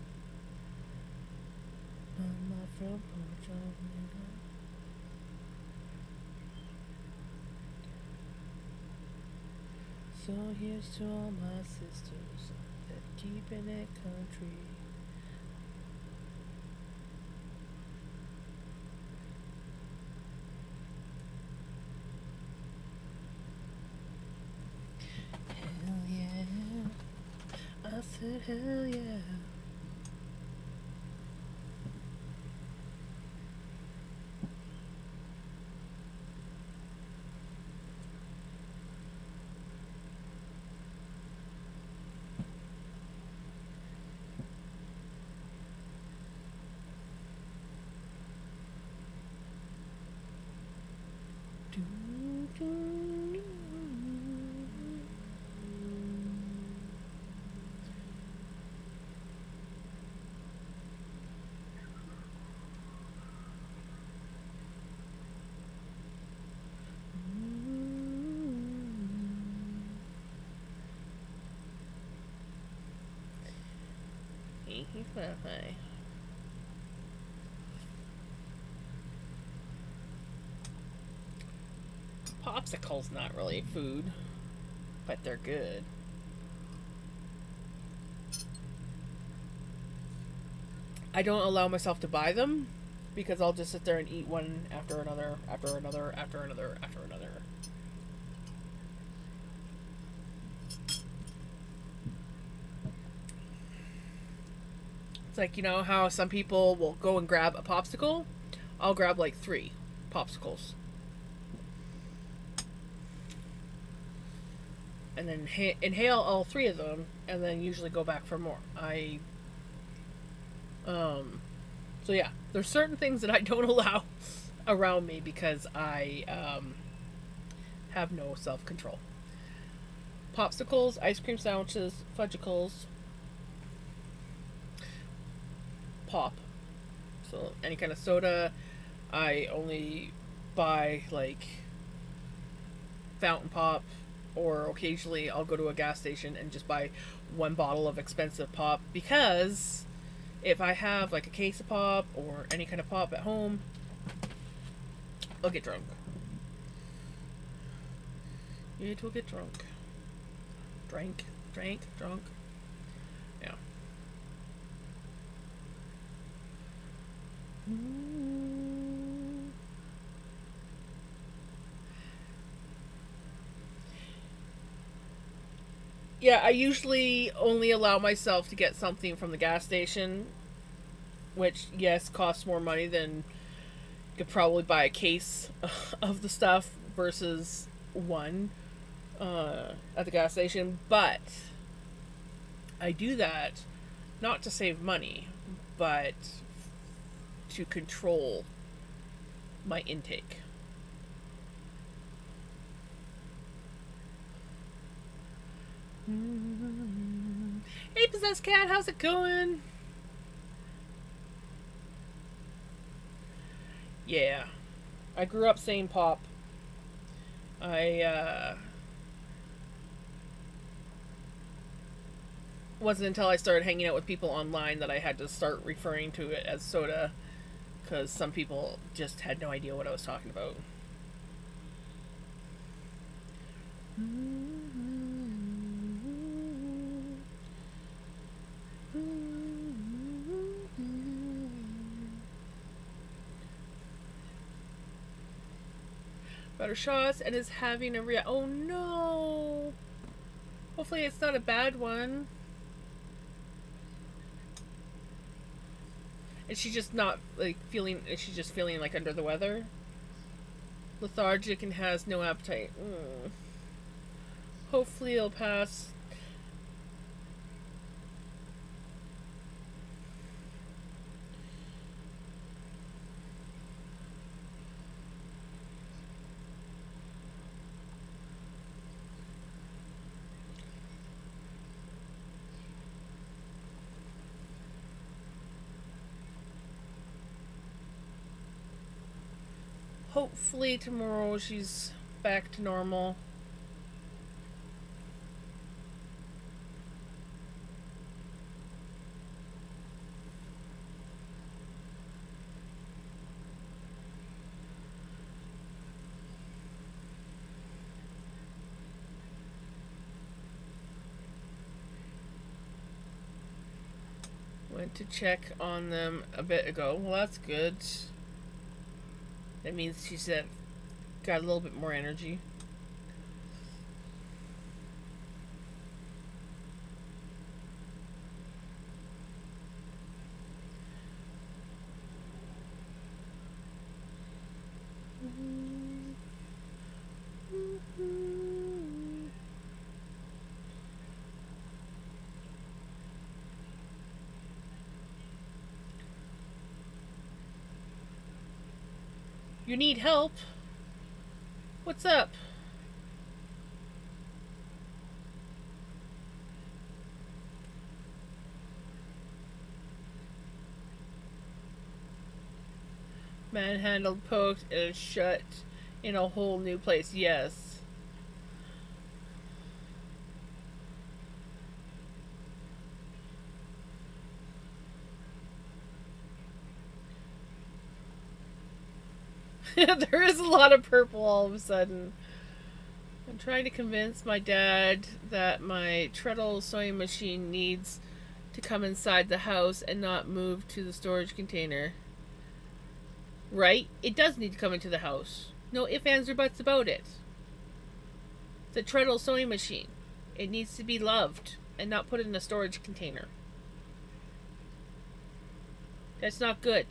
On my front porch, all year long. So here's to all my sisters that keeping it country. Hell yeah, I said hell yeah. funny. He's kind of funny. Popsicles not really food, but they're good. I don't allow myself to buy them because I'll just sit there and eat one after another, after another, after another, after another. It's like, you know how some people will go and grab a popsicle? I'll grab like 3 popsicles. And then inhale all 3 of them, and then usually go back for more. So yeah, there's certain things that I don't allow around me because I have no self-control. Popsicles, ice cream sandwiches, fudgicles, pop. So any kind of soda, I only buy like fountain pop, or occasionally I'll go to a gas station and just buy 1 bottle of expensive pop, because if I have like a case of pop or any kind of pop at home, I'll get drunk. It will get drunk. Drunk. Yeah. Yeah, I usually only allow myself to get something from the gas station, which, yes, costs more money than you could probably buy a case of the stuff versus one at the gas station. But I do that not to save money, but to control my intake. Hey, Possessed Cat, how's it going? Yeah, I grew up saying pop. I wasn't until I started hanging out with people online that I had to start referring to it as soda, because some people just had no idea what I was talking about. Better shots and is having a oh no! Hopefully it's not a bad one. Is she just not like feeling? Is she just feeling like under the weather? Lethargic and has no appetite. Hopefully it'll pass. Hopefully tomorrow she's back to normal. Went to check on them a bit ago. Well, that's good. That means she's got a little bit more energy. You need help? What's up? Manhandled, poked, and shut in a whole new place. Yes. There is a lot of purple all of a sudden. I'm trying to convince my dad that my treadle sewing machine needs to come inside the house and not move to the storage container. Right? It does need to come into the house. No ifs, ands, or buts about it. It's a treadle sewing machine. It needs to be loved and not put in a storage container. That's not good.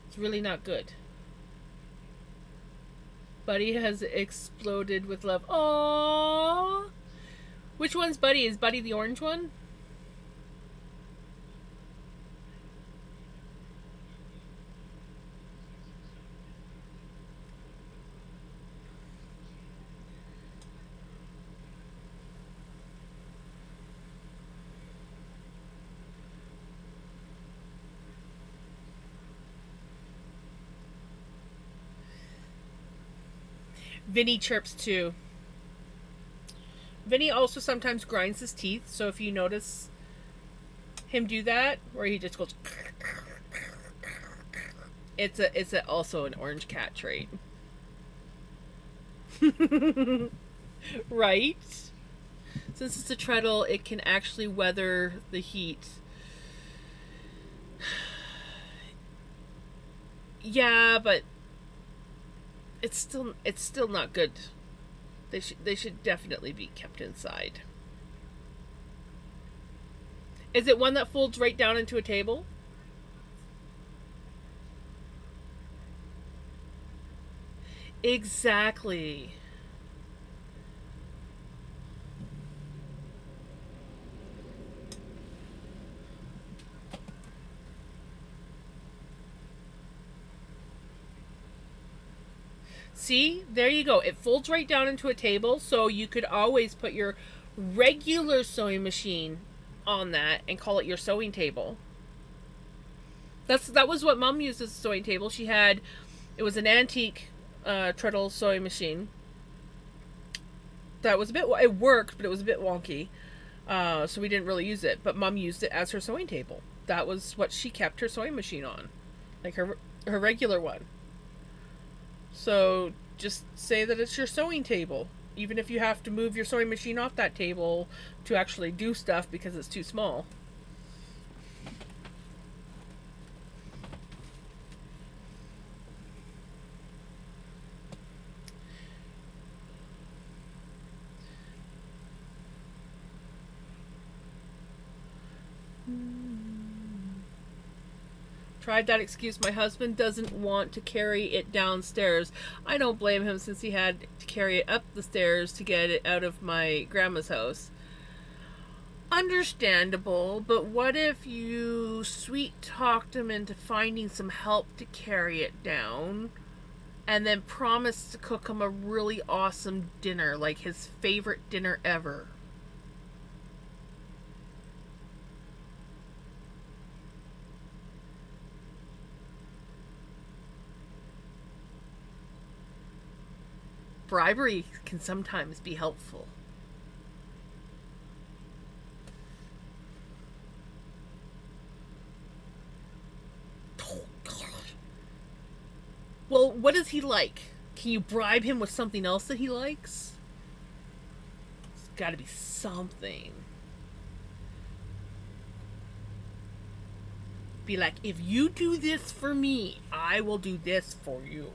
It's really not good. Buddy has exploded with love. Aww. Which one's Buddy? Is Buddy the orange one? Vinny chirps too. Vinny also sometimes grinds his teeth, so if you notice him do that, where he just goes, it's also an orange cat trait. Right? Since it's a treadle, it can actually weather the heat. Yeah, but it's still not good. They should definitely be kept inside. Is it one that folds right down into a table? Exactly. See, there you go. It folds right down into a table, so you could always put your regular sewing machine on that and call it your sewing table. That was what Mom used as a sewing table. It was an antique treadle sewing machine. That was it worked, but it was a bit wonky. So we didn't really use it. But Mom used it as her sewing table. That was what she kept her sewing machine on, like her regular one. So just say that it's your sewing table, even if you have to move your sewing machine off that table to actually do stuff because it's too small. Tried that excuse. My husband doesn't want to carry it downstairs. I don't blame him since he had to carry it up the stairs to get it out of my grandma's house. Understandable, but what if you sweet talked him into finding some help to carry it down and then promised to cook him a really awesome dinner, like his favorite dinner ever? Bribery can sometimes be helpful. Well, what does he like? Can you bribe him with something else that he likes? It's got to be something. Be like, if you do this for me, I will do this for you.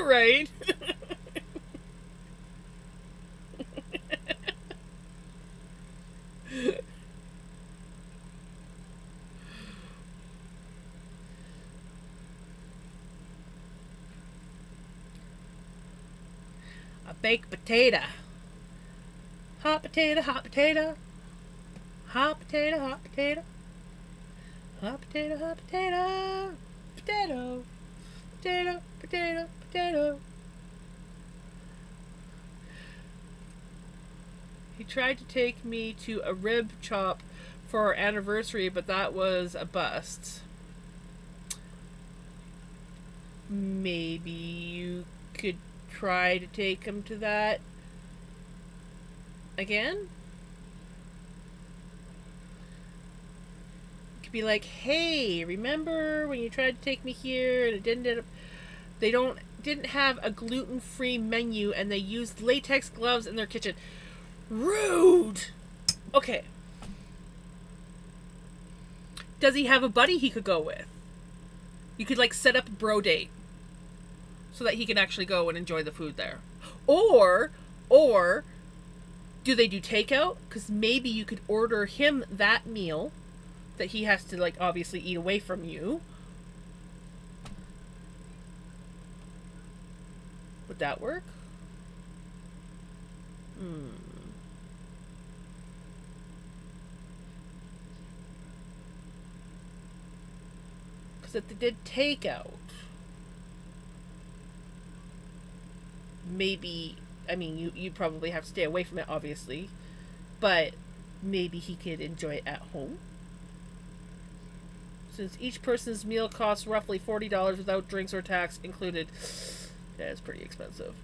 Right? A baked potato. Hot potato, hot potato. Hot potato, hot potato. Hot potato, hot potato. Potato. Potato, potato, potato. He tried to take me to a rib chop for our anniversary, but that was a bust. maybe you could try to take him to that again. You could be like, hey, remember when you tried to take me here and it didn't end up. They didn't have a gluten-free menu and they used latex gloves in their kitchen. Rude. Okay. Does he have a buddy he could go with? You could like set up a bro date so that he can actually go and enjoy the food there. Or do they do takeout? Because maybe you could order him that meal that he has to like obviously eat away from you. Would that work? Because if they did takeout, maybe, I mean, you'd probably have to stay away from it, obviously, but maybe he could enjoy it at home. Since each person's meal costs roughly $40 without drinks or tax included, that is pretty expensive.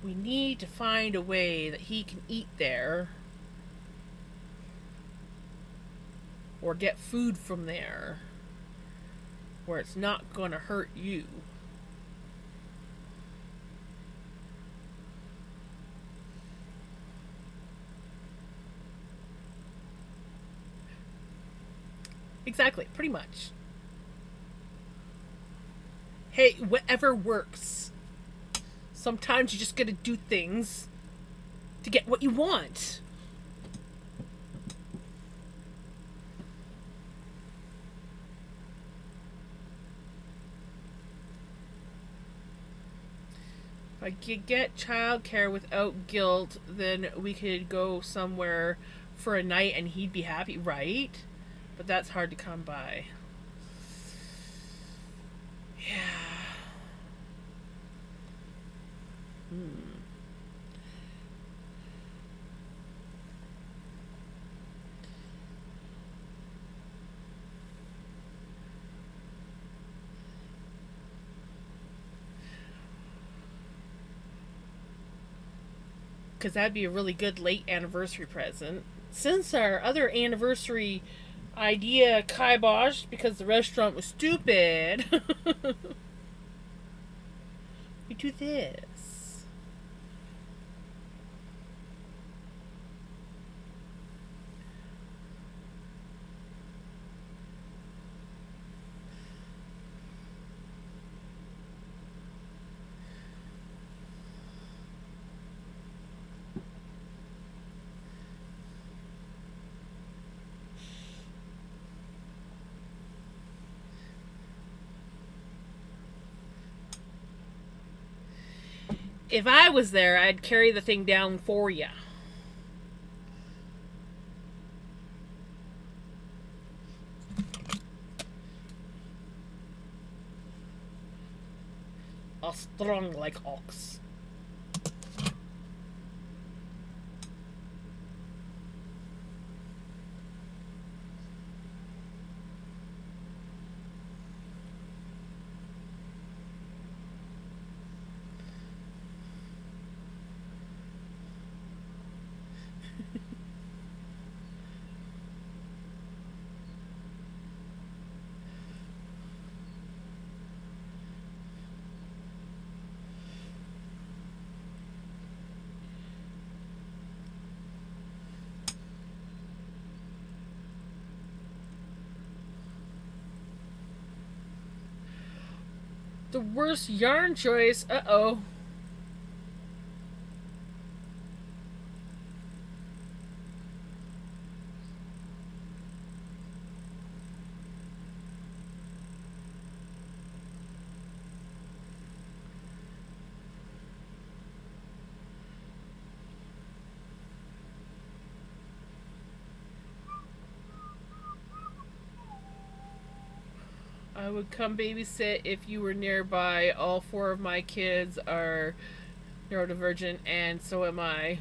We need to find a way that he can eat there or get food from there where it's not going to hurt you. Exactly, pretty much. Hey, whatever works. Sometimes you just gotta do things to get what you want. If I could get childcare without guilt, then we could go somewhere for a night and he'd be happy, right? But that's hard to come by. Yeah. Because that'd be a really good late anniversary present. Since our other anniversary idea kiboshed because the restaurant was stupid, we do this. If I was there, I'd carry the thing down for you. All strong like ox. The worst yarn choice. Uh-oh. I would come babysit if you were nearby. All four of my kids are neurodivergent, and so am I.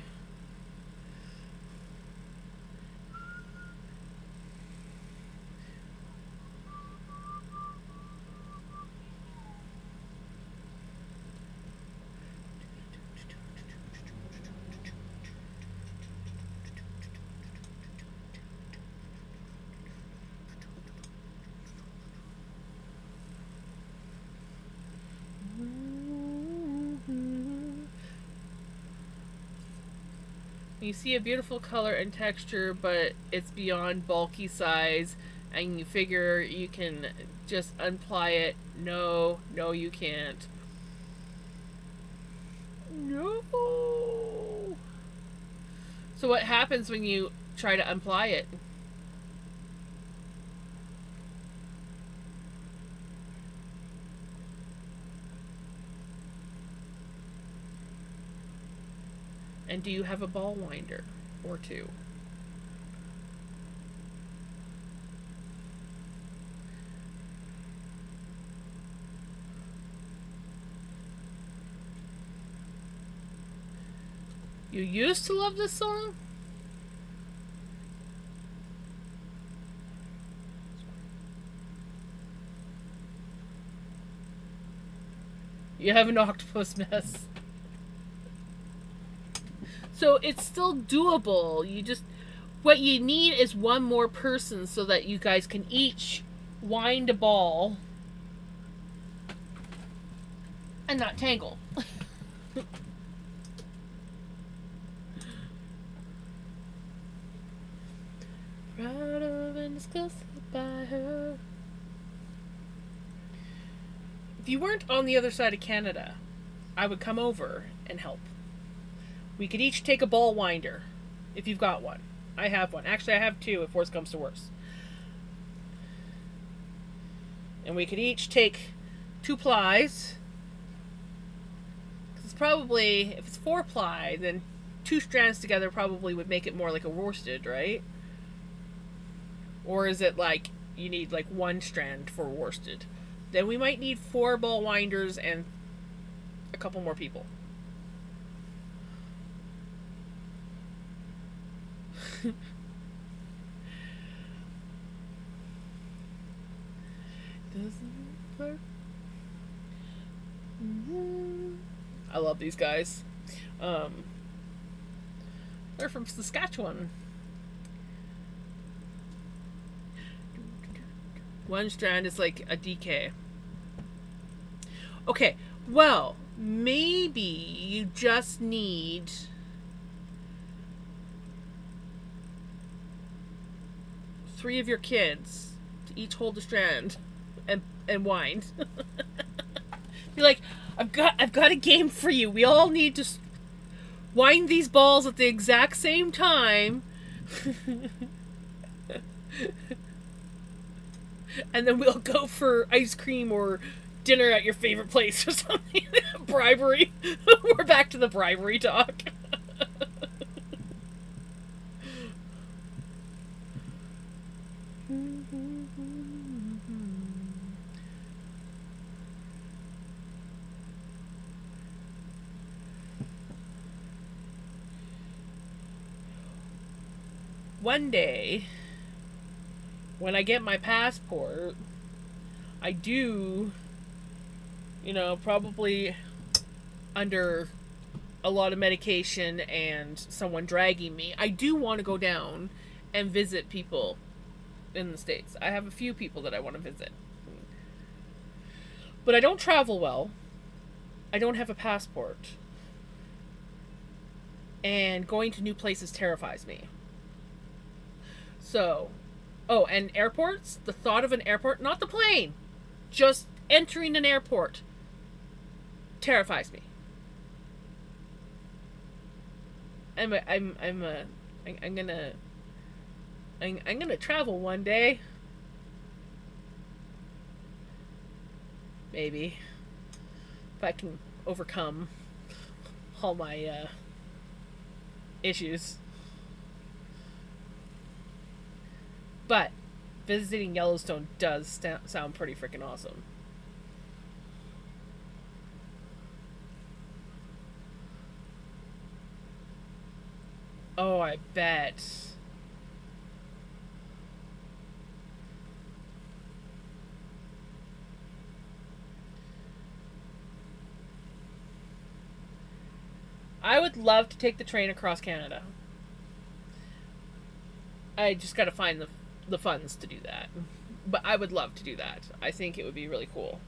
You see a beautiful color and texture, but it's beyond bulky size, and you figure you can just unply it. No, no, you can't. No. So what happens when you try to unply it? And do you have a ball winder or two? You used to love this song? You have an octopus mess. So it's still doable. You just, what you need is one more person so that you guys can each wind a ball and not tangle. Proud of and disgusted by her. If you weren't on the other side of Canada, I would come over and help. We could each take a ball winder, if you've got one. I have one. Actually, I have two, if worse comes to worse. And we could each take 2 plies. It's probably, if it's 4 ply, then 2 strands together probably would make it more like a worsted, right? Or is it like you need like 1 strand for worsted? Then we might need 4 ball winders and a couple more people. I love these guys. They're from Saskatchewan. 1 strand is like a DK. Okay, well, maybe you just need three of your kids to each hold a strand and wind. Be like, I've got a game for you. We all need to wind these balls at the exact same time. And then we'll go for ice cream or dinner at your favorite place or something. Bribery. We're back to the bribery talk. One day, when I get my passport, I do, probably under a lot of medication and someone dragging me, I do want to go down and visit people in the States. I have a few people that I want to visit. But I don't travel well. I don't have a passport. And going to new places terrifies me. So, and airports, the thought of an airport, not the plane, just entering an airport terrifies me. I'm gonna travel one day. Maybe. If I can overcome all my issues. But visiting Yellowstone does sound pretty freaking awesome. Oh, I bet. I would love to take the train across Canada. I just got to find the funds to do that. But I would love to do that. I think it would be really cool.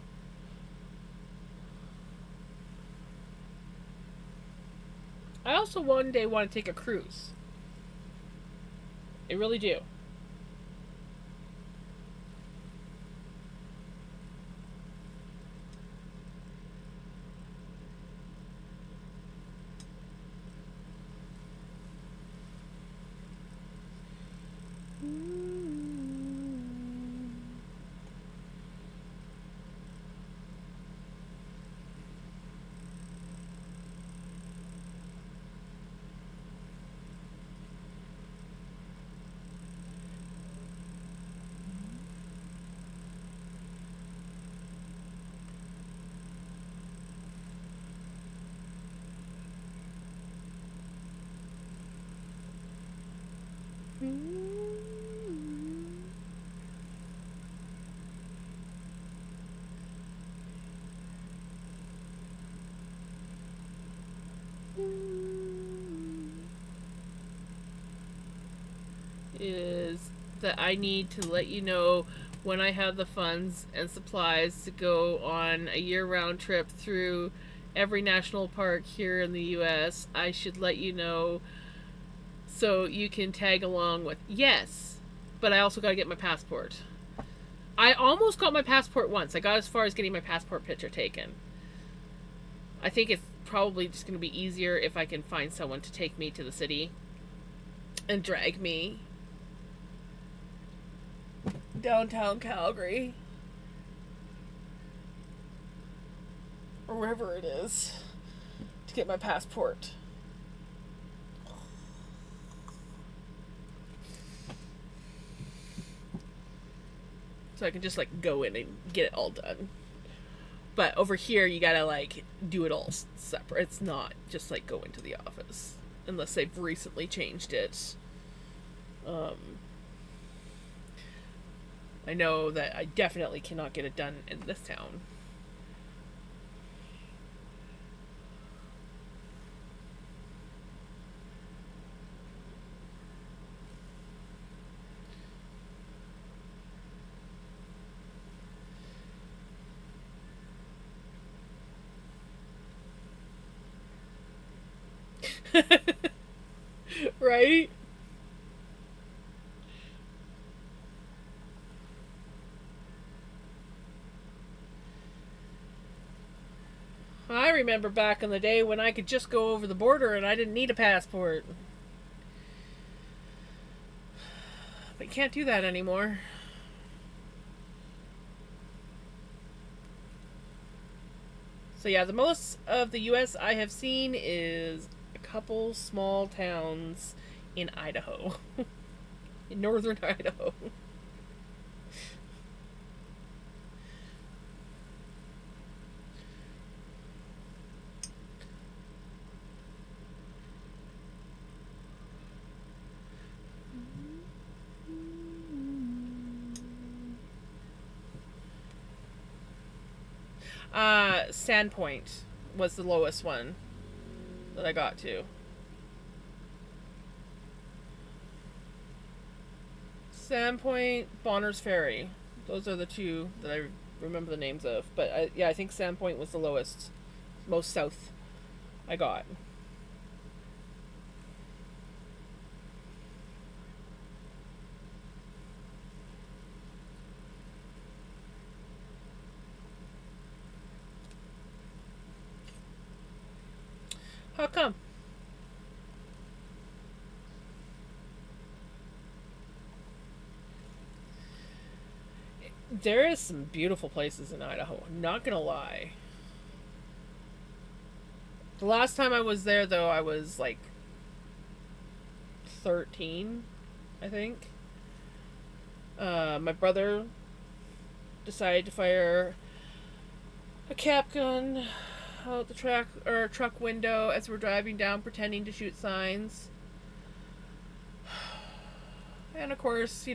I also one day want to take a cruise. I really do. Is that I need to let you know when I have the funds and supplies to go on a year-round trip through every national park here in the US. I should let you know so you can tag along with. Yes, but I also got to get my passport. I almost got my passport once. I got as far as getting my passport picture taken. I think it's probably just going to be easier if I can find someone to take me to the city and drag me downtown Calgary or wherever it is to get my passport. So I can just like go in and get it all done. But over here you gotta like do it all separate. It's not just like go into the office unless they've recently changed it. I know that I definitely cannot get it done in this town. Right? I remember back in the day when I could just go over the border and I didn't need a passport. But you can't do that anymore. So yeah, the most of the US I have seen is a couple small towns in Idaho. In northern Idaho. Sandpoint was the lowest one that I got to. Sandpoint, Bonner's Ferry. Those are the two that I remember the names of. But I think Sandpoint was the lowest, most south I got. How come? There is some beautiful places in Idaho. Not gonna lie. The last time I was there, though, I was like 13, I think. My brother decided to fire a cap gun out the truck window as we're driving down, pretending to shoot signs. And of course,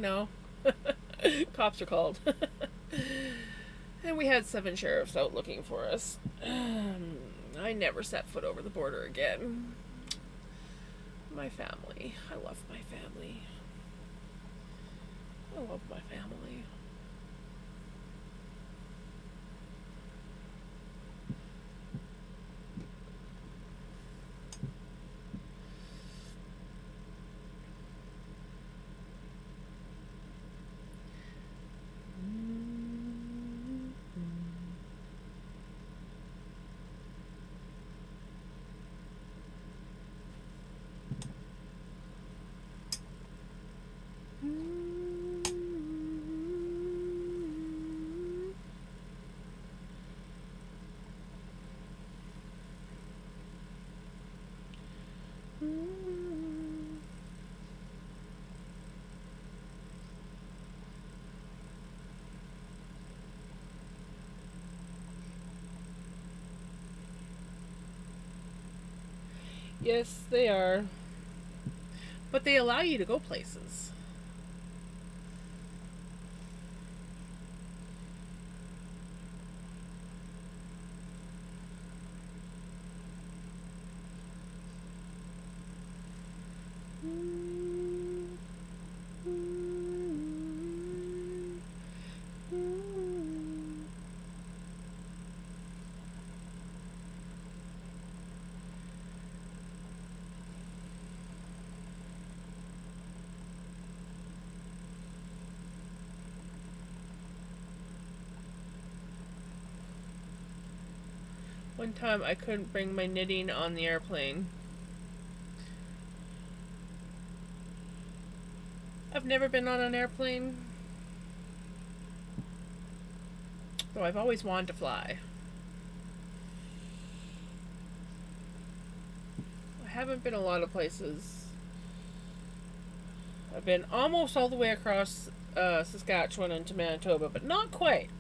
cops are called. And we had 7 sheriffs out looking for us. I never set foot over the border again. My family. I love my family. I love my family. Yes, they are. But they allow you to go places. One time I couldn't bring my knitting on the airplane. I've never been on an airplane, though I've always wanted to fly. I haven't been a lot of places. I've been almost all the way across Saskatchewan into Manitoba, but not quite.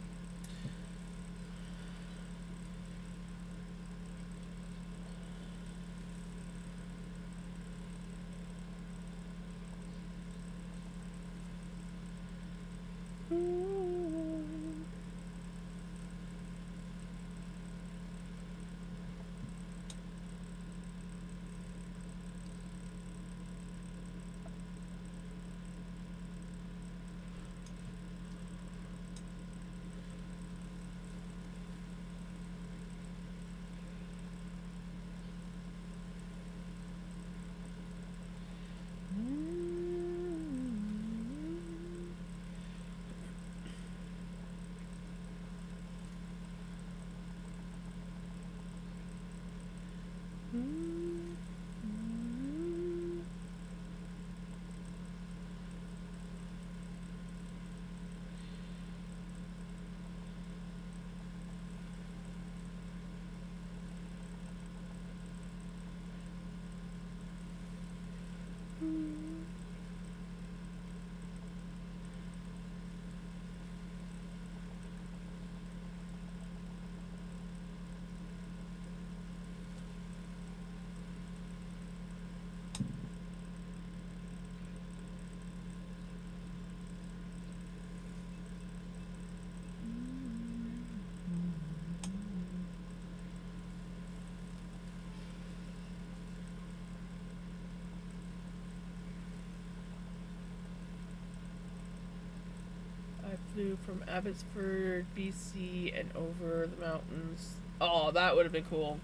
I flew from Abbotsford, BC, and over the mountains. Oh, that would have been cool.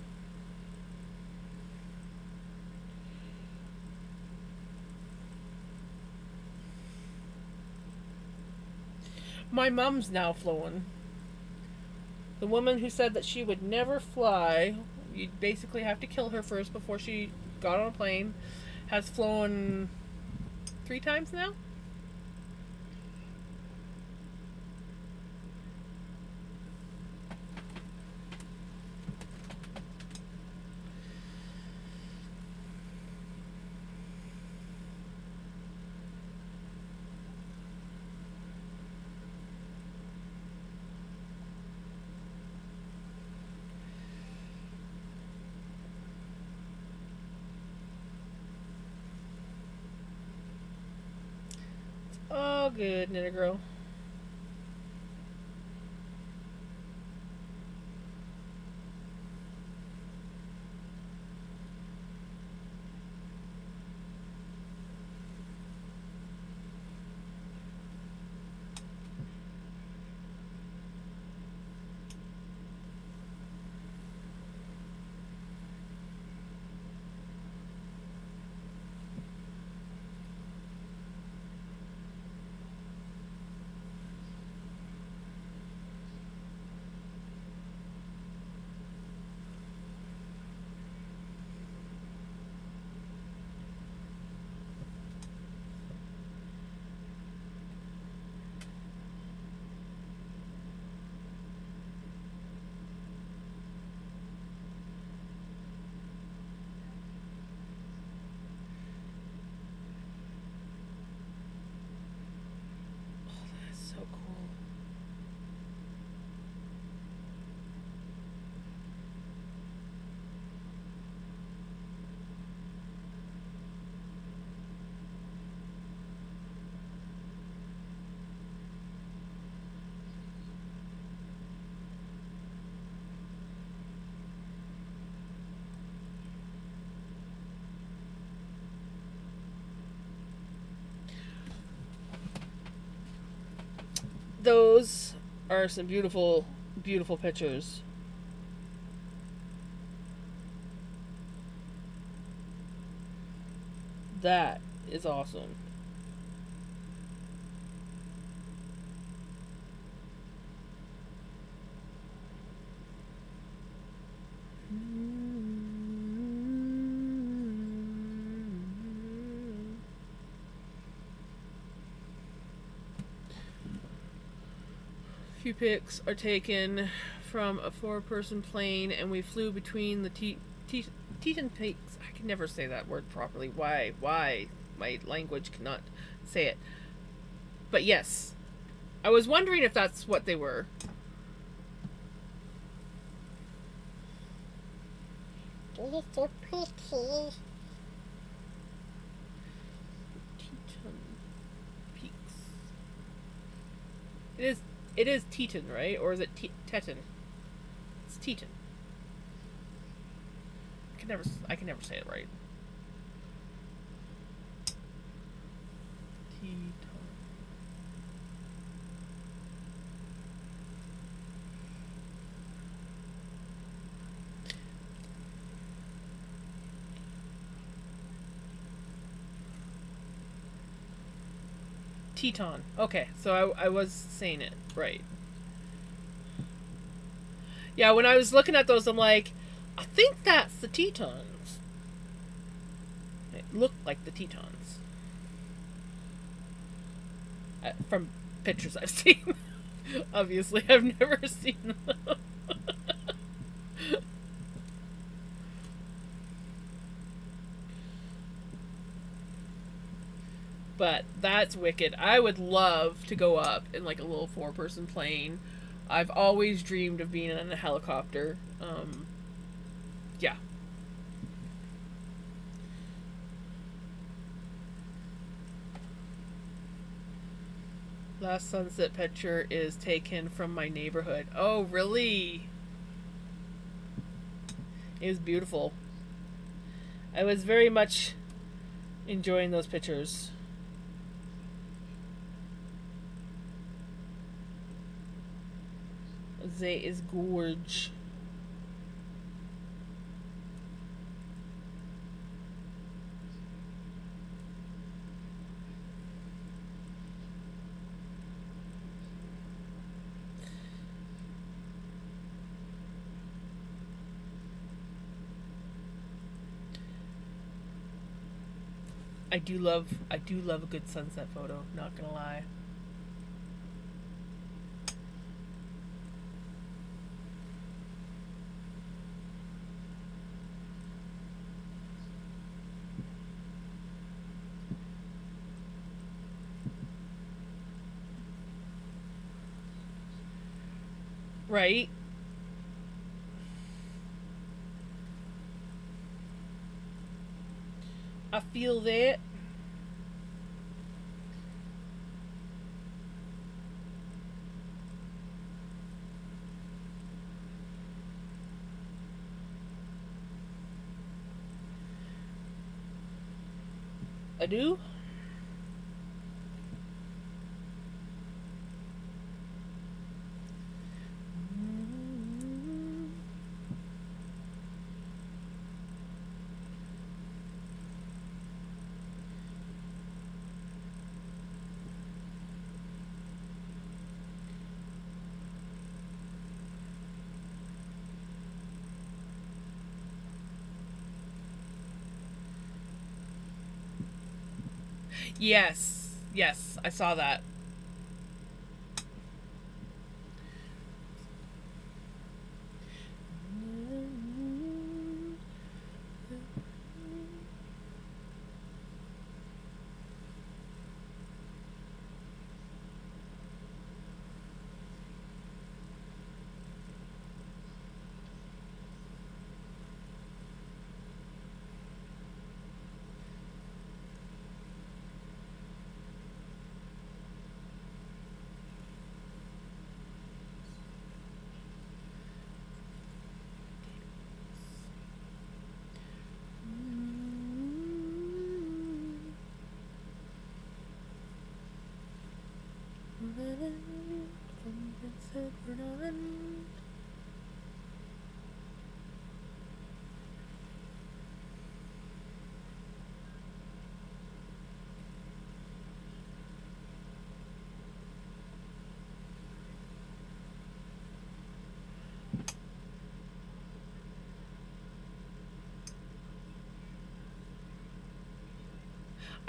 My mom's now flown. The woman who said that she would never fly, you'd basically have to kill her first before she got on a plane, has flown 3 times now. all good, Knitter Girl. So cool. Those are some beautiful, beautiful pictures. That is awesome. Few pics are taken from a 4-person plane, and we flew between the Teton Peaks. I can never say that word properly. Why? Why? My language cannot say it. But yes, I was wondering if that's what they were. You're so pretty. Teton Peaks. It is. It is Teton, right? Or is it Teton? It's Teton. I can never say it right. Teton. Teton. Okay, so I was saying it right. Yeah, when I was looking at those, I'm like, I think that's the Tetons. It looked like the Tetons. From pictures I've seen. Obviously, I've never seen them. But that's wicked. I would love to go up in like a little 4-person plane. I've always dreamed of being in a helicopter. Yeah. Last sunset picture is taken from my neighborhood. Oh, really? It was beautiful. I was very much enjoying those pictures. They is gorge. I do love a good sunset photo, not gonna lie. Right? I feel that. Adieu. Yes. Yes, I saw that.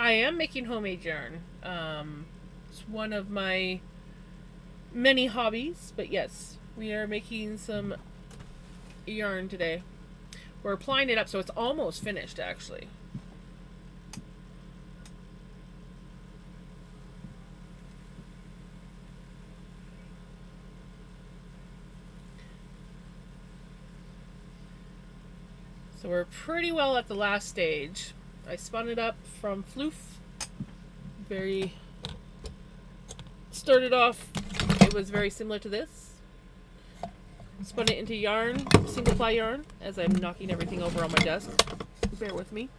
I am making homemade yarn. It's one of my many hobbies, but yes, we are making some yarn today. We're applying it up, so it's almost finished actually. So we're pretty well at the last stage. I spun it up from floof. Very started off, it was very similar to this. Spun it into yarn, single ply yarn, as I'm knocking everything over on my desk. Bear with me.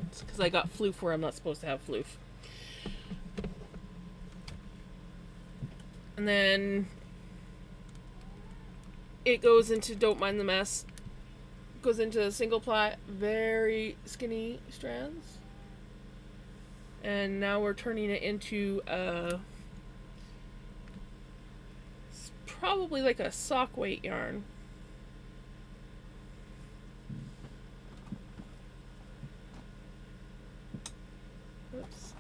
It's because I got floof where I'm not supposed to have floof. And then it goes into Don't Mind the Mess. Goes into single ply, very skinny strands. And now we're turning it into it's probably like a sock weight yarn. Oops.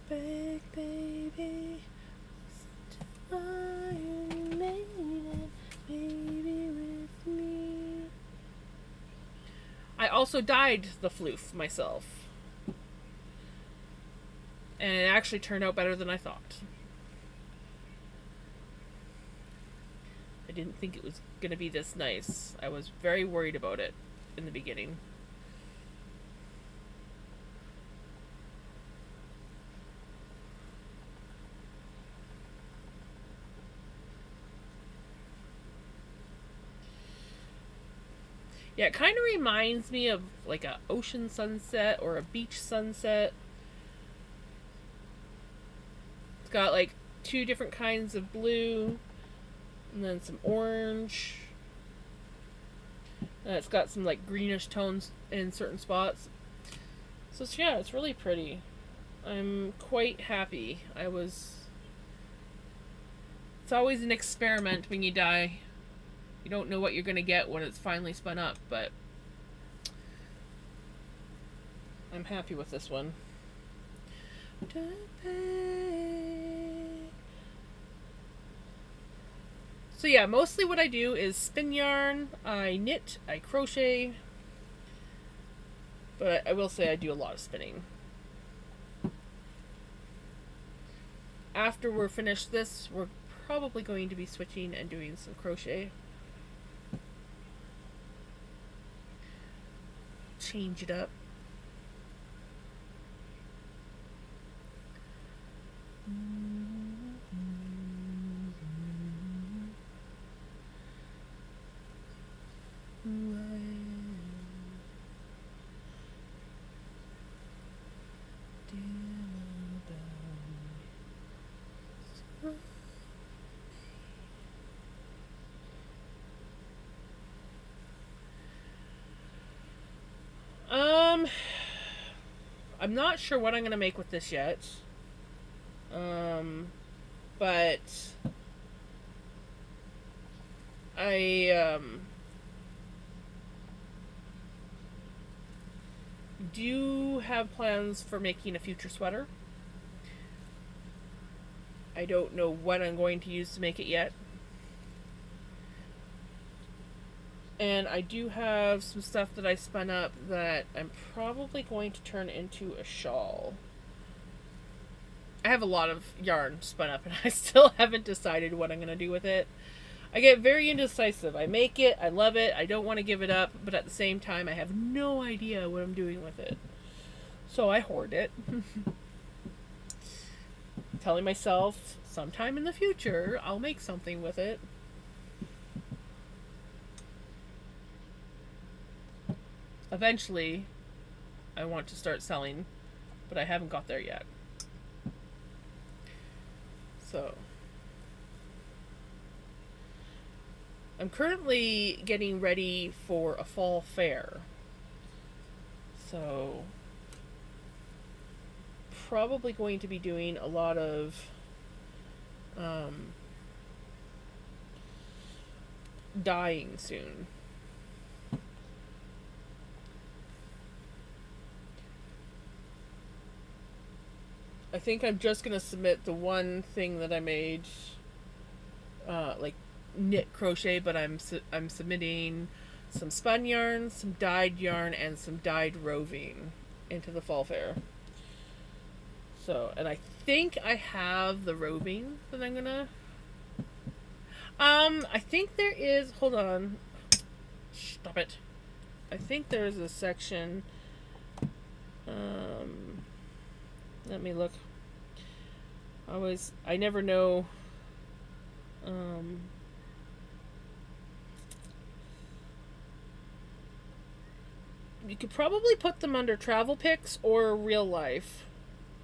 Big baby, listen to Iron Maiden, baby with me. I also dyed the floof myself. And it actually turned out better than I thought. I didn't think it was going to be this nice. I was very worried about it in the beginning. Yeah, it kind of reminds me of like a ocean sunset or a beach sunset. It's got like two different kinds of blue and then some orange. And it's got some like greenish tones in certain spots. So yeah, it's really pretty. I'm quite happy. It's always an experiment when you dye. You don't know what you're going to get when it's finally spun up, but I'm happy with this one. So yeah, mostly what I do is spin yarn, I knit, I crochet, but I will say I do a lot of spinning. After we're finished this, we're probably going to be switching and doing some crochet. Change it up. I'm not sure what I'm going to make with this yet. But I do have plans for making a future sweater. I don't know what I'm going to use to make it yet. And I do have some stuff that I spun up that I'm probably going to turn into a shawl. I have a lot of yarn spun up and I still haven't decided what I'm going to do with it. I get very indecisive. I make it, I love it, I don't want to give it up, but at the same time I have no idea what I'm doing with it. So I hoard it. Telling myself sometime in the future I'll make something with it. Eventually, I want to start selling, but I haven't got there yet. So, I'm currently getting ready for a fall fair. So, probably going to be doing a lot of dyeing soon. I think I'm just gonna submit the one thing that I made, like knit crochet, but I'm submitting some spun yarn, some dyed yarn, and some dyed roving into the fall fair. So, and I think I have the roving that I'm gonna. I think there is. Hold on. Stop it. I think there's a section. Let me look. I never know. You could probably put them under travel pics or real life,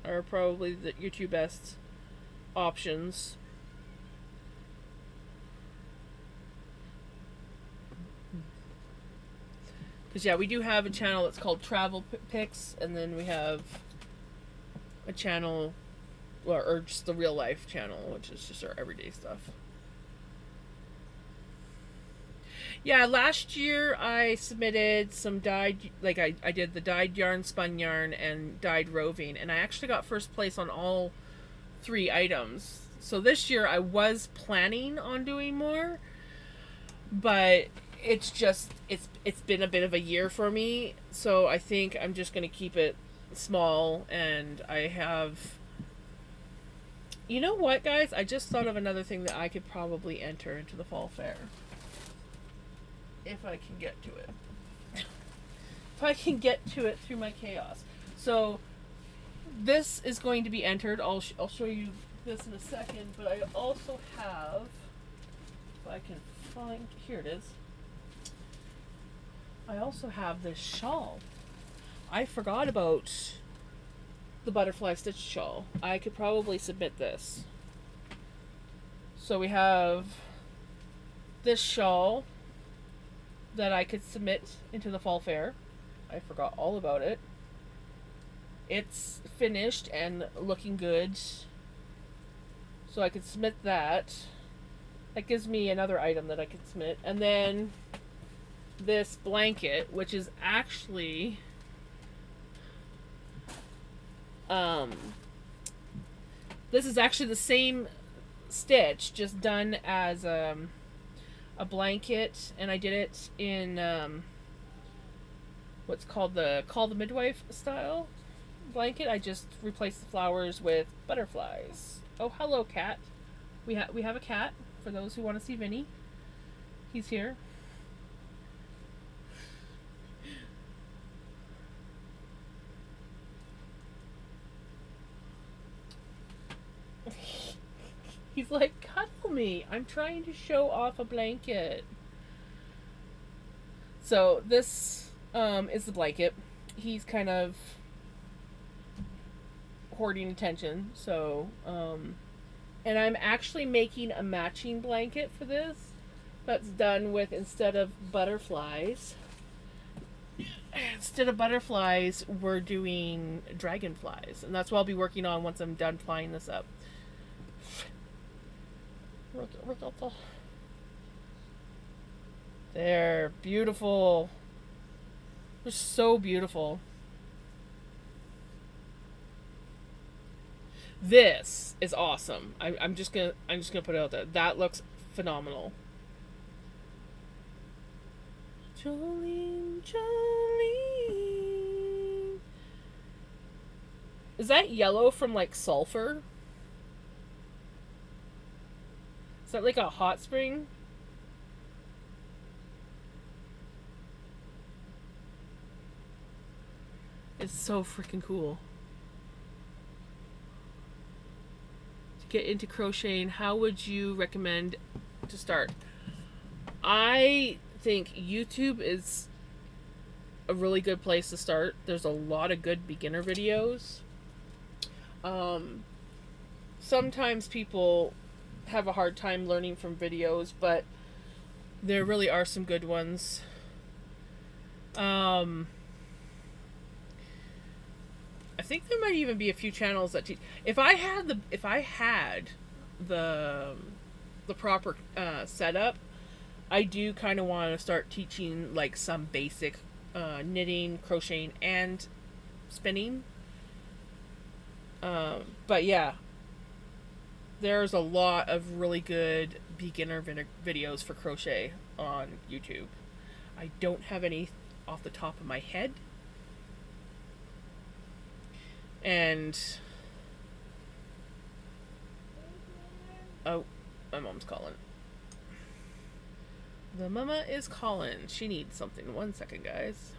are probably your two best options. Because yeah, we do have a channel that's called Travel Pics, and then we have a channel, or just the real life channel, which is just our everyday stuff. Yeah, last year I submitted some dyed, like I did the dyed yarn, spun yarn, and dyed roving, and I actually got first place on all 3 items. So this year I was planning on doing more, but it's just, it's been a bit of a year for me, so I think I'm just going to keep it small. And I have, you know what, guys, I just thought of another thing that I could probably enter into the fall fair if I can get to it. If I can get to it through my chaos. So this is going to be entered. I'll show you this in a second, but I also have, if I can find, here it is. I also have this shawl. I forgot about the butterfly stitch shawl. I could probably submit this. So we have this shawl that I could submit into the fall fair. I forgot all about it. It's finished and looking good, so I could submit that. That gives me another item that I could submit. And then this blanket, which is actually this is actually the same stitch, just done as a blanket, and I did it in what's called the Call the Midwife style blanket. I just replaced the flowers with butterflies. Oh, hello, cat. We have a cat, for those who want to see Vinny. He's here. He's like, cuddle me. I'm trying to show off a blanket. So this is the blanket. He's kind of hoarding attention. So, and I'm actually making a matching blanket for this. That's done with, instead of butterflies, instead of butterflies, we're doing dragonflies. And that's what I'll be working on once I'm done flying this up. They're beautiful. They're so beautiful. This is awesome. I'm just gonna put it out there. That looks phenomenal. Jolene, Jolene. Is that yellow from like sulfur? Is that like a hot spring? It's so freaking cool. To get into crocheting, how would you recommend to start? I think YouTube is a really good place to start. There's a lot of good beginner videos. Sometimes people have a hard time learning from videos, but there really are some good ones. I think there might even be a few channels that teach. If I had the proper setup, I do kind of want to start teaching like some basic knitting, crocheting, and spinning. But yeah, there's a lot of really good beginner videos for crochet on YouTube. I don't have any off the top of my head. And oh, my mom's calling. The mama is calling. She needs something. 1 second, guys.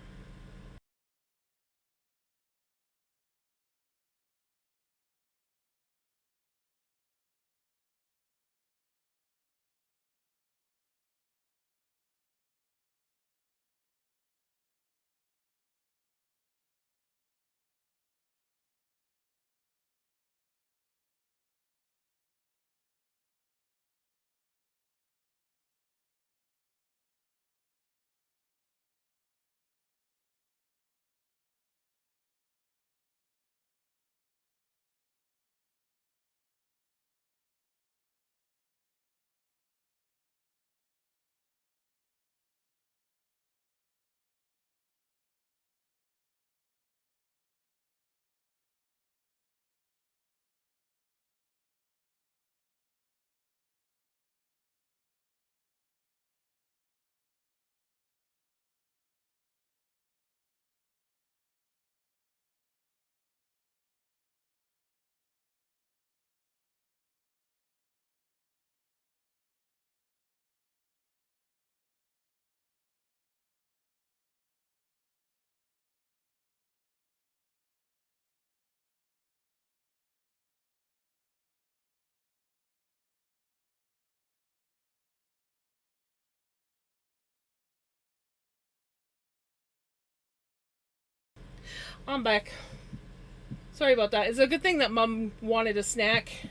I'm back. Sorry about that. It's a good thing that Mom wanted a snack.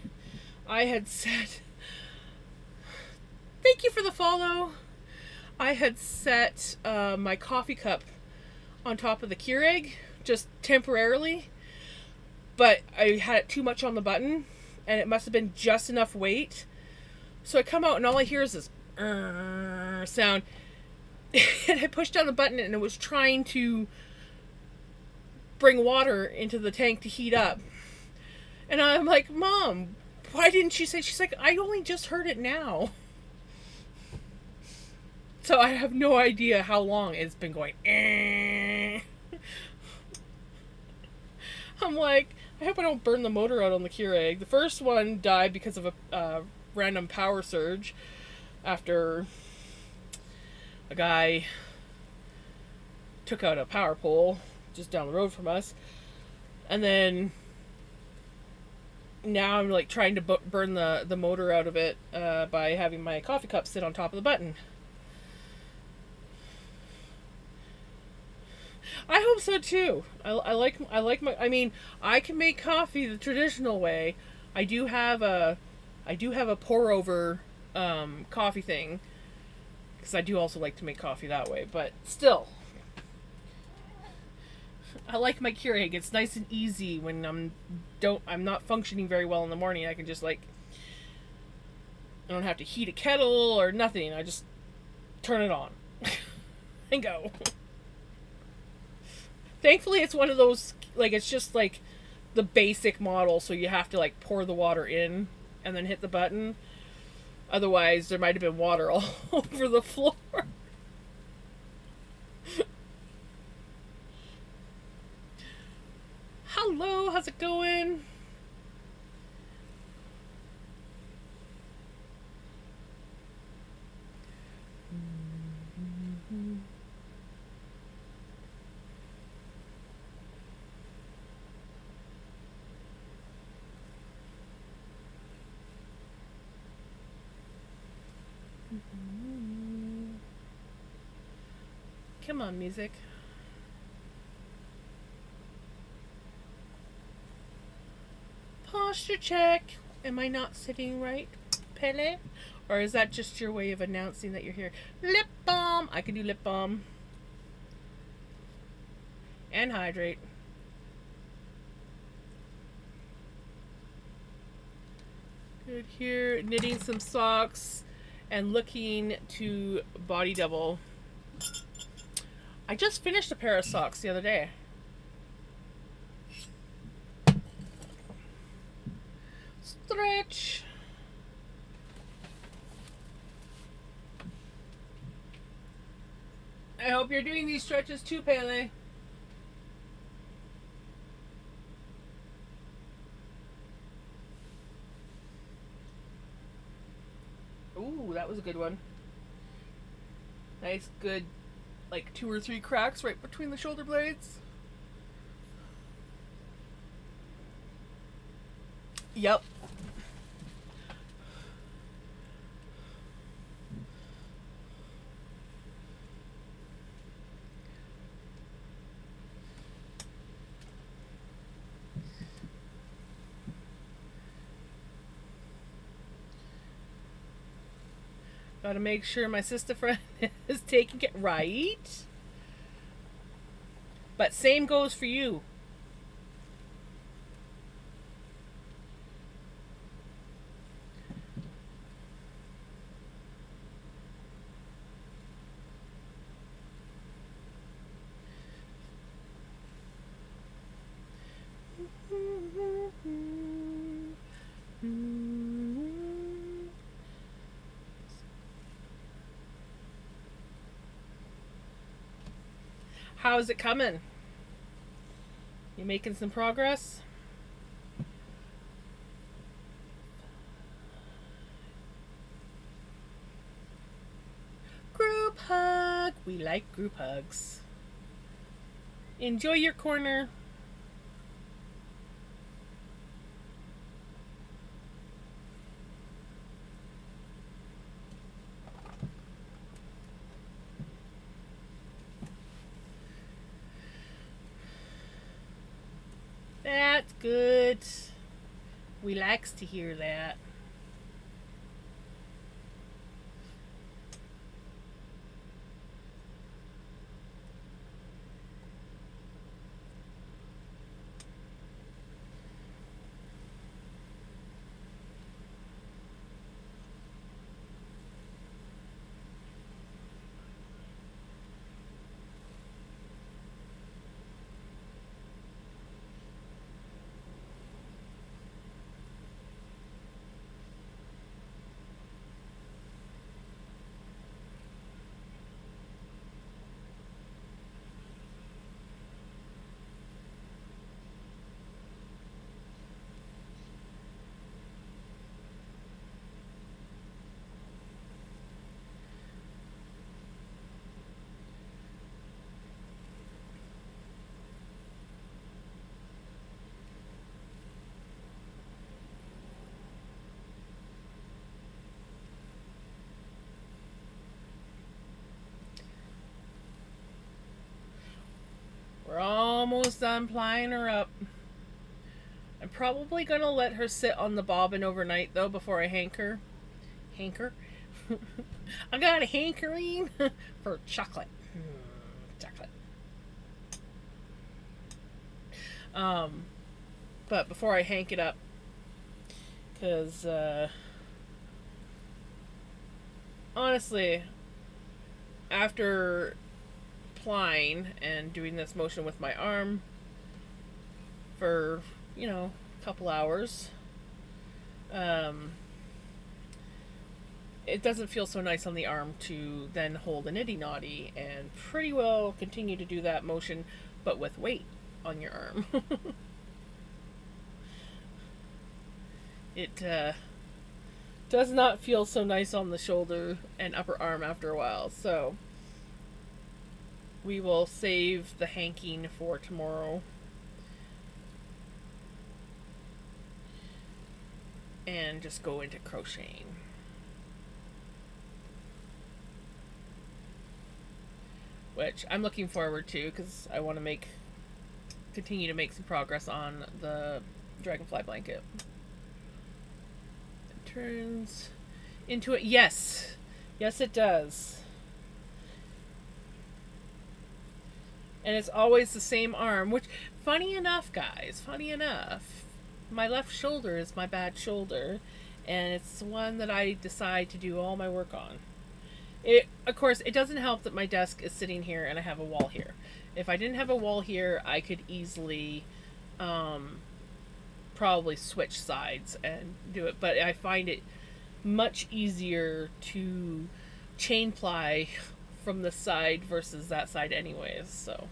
I had said, thank you for the follow. I had set my coffee cup on top of the Keurig, just temporarily, but I had it too much on the button, and it must have been just enough weight. So I come out, and all I hear is this sound, and I pushed down the button, and it was trying to bring water into the tank to heat up. And I'm like, Mom, why didn't you say? She's like, I only just heard it now. So I have no idea how long it's been going. I'm like, I hope I don't burn the motor out on the Keurig. The first one died because of a random power surge after a guy took out a power pole just down the road from us. And then now I'm like trying to burn the motor out of it by having my coffee cup sit on top of the button. I hope so too. I like my. I mean, I can make coffee the traditional way. I do have a pour over coffee thing because I do also like to make coffee that way. But still, I like my Keurig. It's nice and easy when I'm not functioning very well in the morning. I can just like I don't have to heat a kettle or nothing. I just turn it on and go. Thankfully, it's one of those like it's just like the basic model, so you have to like pour the water in and then hit the button. Otherwise, there might have been water all over the floor. Hello, how's it going? Come on, music. Posture check. Am I not sitting right, Pele? Or is that just your way of announcing that you're here? Lip balm. I can do lip balm. And hydrate. Good here. Knitting some socks and looking to body double. I just finished a pair of socks the other day. Stretch. I hope you're doing these stretches too, Pele. Ooh, that was a good one. Nice, good, like 2 or 3 cracks right between the shoulder blades. Yep. Gotta make sure my sister friend is taking it right. But same goes for you. How's it coming? You making some progress? Group hug. We like group hugs. Enjoy your corner. That's good. We likes to hear that. We're almost done plying her up. I'm probably gonna let her sit on the bobbin overnight though before I hanker. Hanker? I got a hankering for chocolate. Chocolate. But before I hank it up, because honestly, after plying and doing this motion with my arm for, a couple hours, it doesn't feel so nice on the arm to then hold a nitty knotty and pretty well continue to do that motion, but with weight on your arm. It does not feel so nice on the shoulder and upper arm after a while, so we will save the hanking for tomorrow. And just go into crocheting. Which I'm looking forward to because I want to continue to make some progress on the dragonfly blanket. It turns into it. Yes, it does. And it's always the same arm, which, funny enough, guys, my left shoulder is my bad shoulder, and it's the one that I decide to do all my work on. Of course, it doesn't help that my desk is sitting here and I have a wall here. If I didn't have a wall here, I could easily probably switch sides and do it, but I find it much easier to chain ply from this side versus that side anyways, so.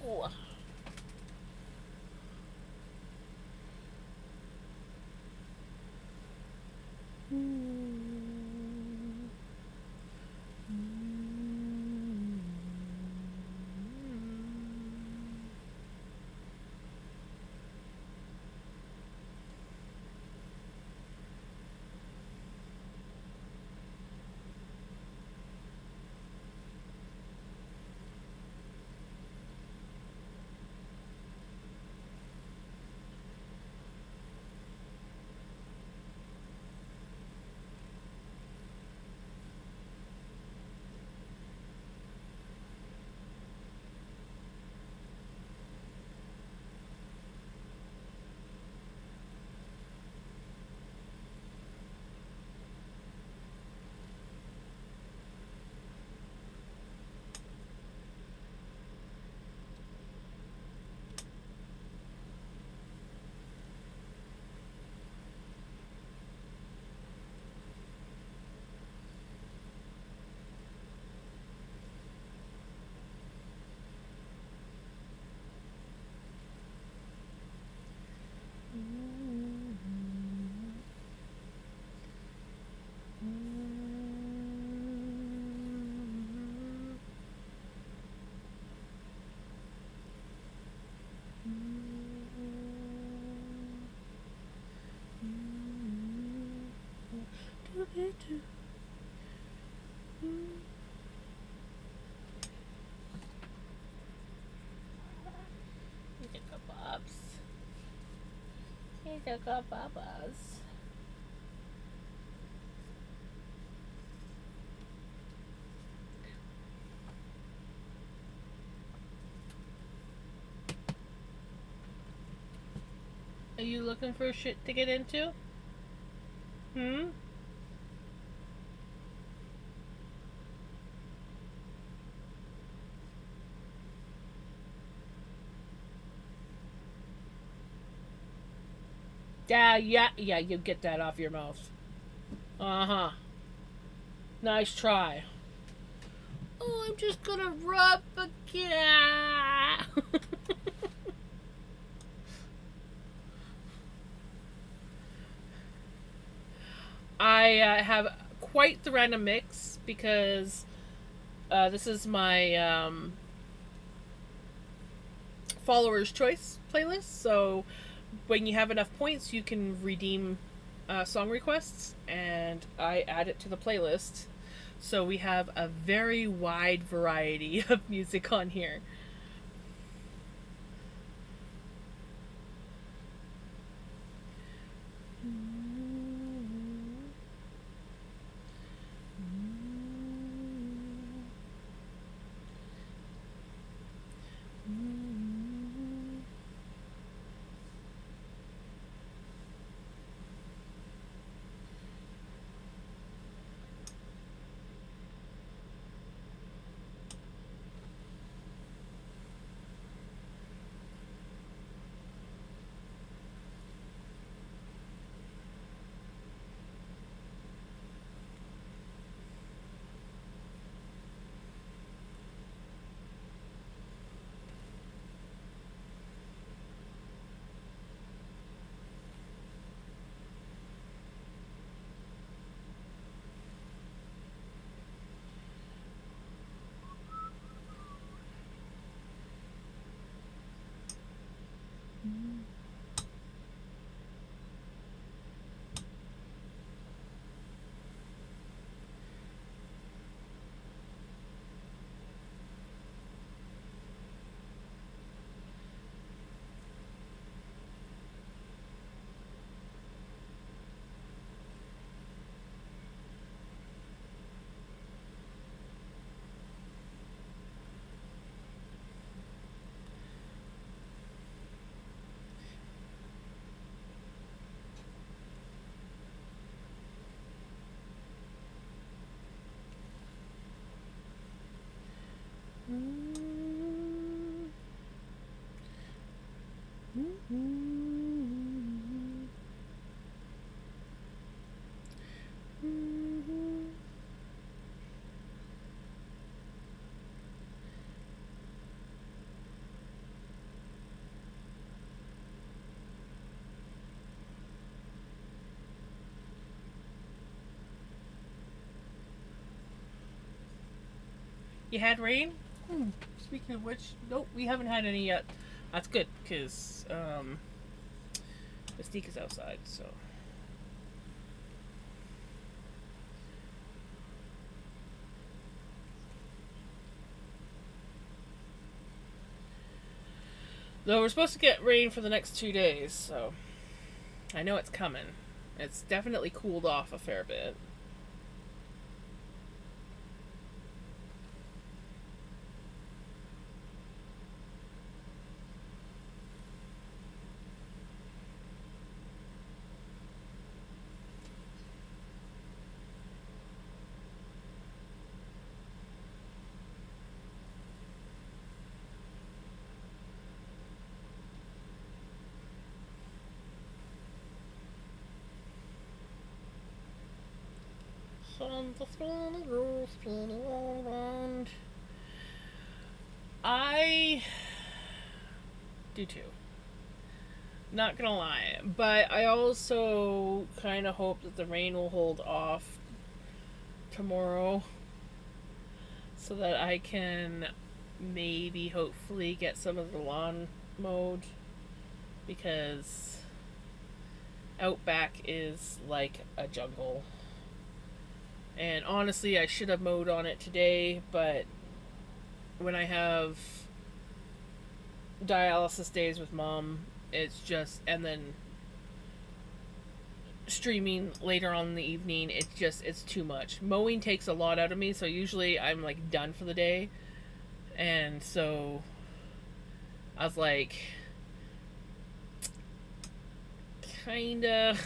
Ooh. Here's a couple bubbles. Are you looking for shit to get into? Hmm? Yeah, you get that off your mouth. Uh-huh. Nice try. Oh, I'm just gonna rub again. I have quite the random mix because this is my followers' choice playlist. So when you have enough points, you can redeem song requests, and I add it to the playlist. So we have a very wide variety of music on here. You had rain? Speaking of which, nope, we haven't had any yet. That's good, because Mystique is outside, so. Though we're supposed to get rain for the next 2 days, so I know it's coming. It's definitely cooled off a fair bit. I do too. Not gonna lie. But I also kind of hope that the rain will hold off tomorrow so that I can maybe, hopefully, get some of the lawn mowed, because Outback is like a jungle. And honestly, I should have mowed on it today, but when I have dialysis days with mom, it's just, and then streaming later on in the evening, it's too much. Mowing takes a lot out of me, so usually I'm like done for the day. And so I was like, kinda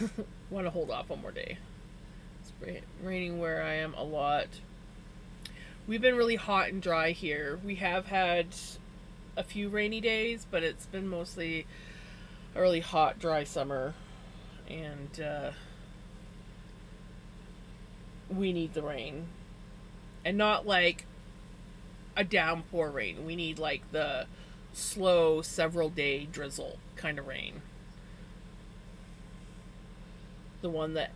want to hold off one more day. It's raining where I am a lot. We've been really hot and dry here. We have had a few rainy days, but it's been mostly a really hot, dry summer. And we need the rain. And not like a downpour rain. We need like the slow, several day drizzle kind of rain. The one that,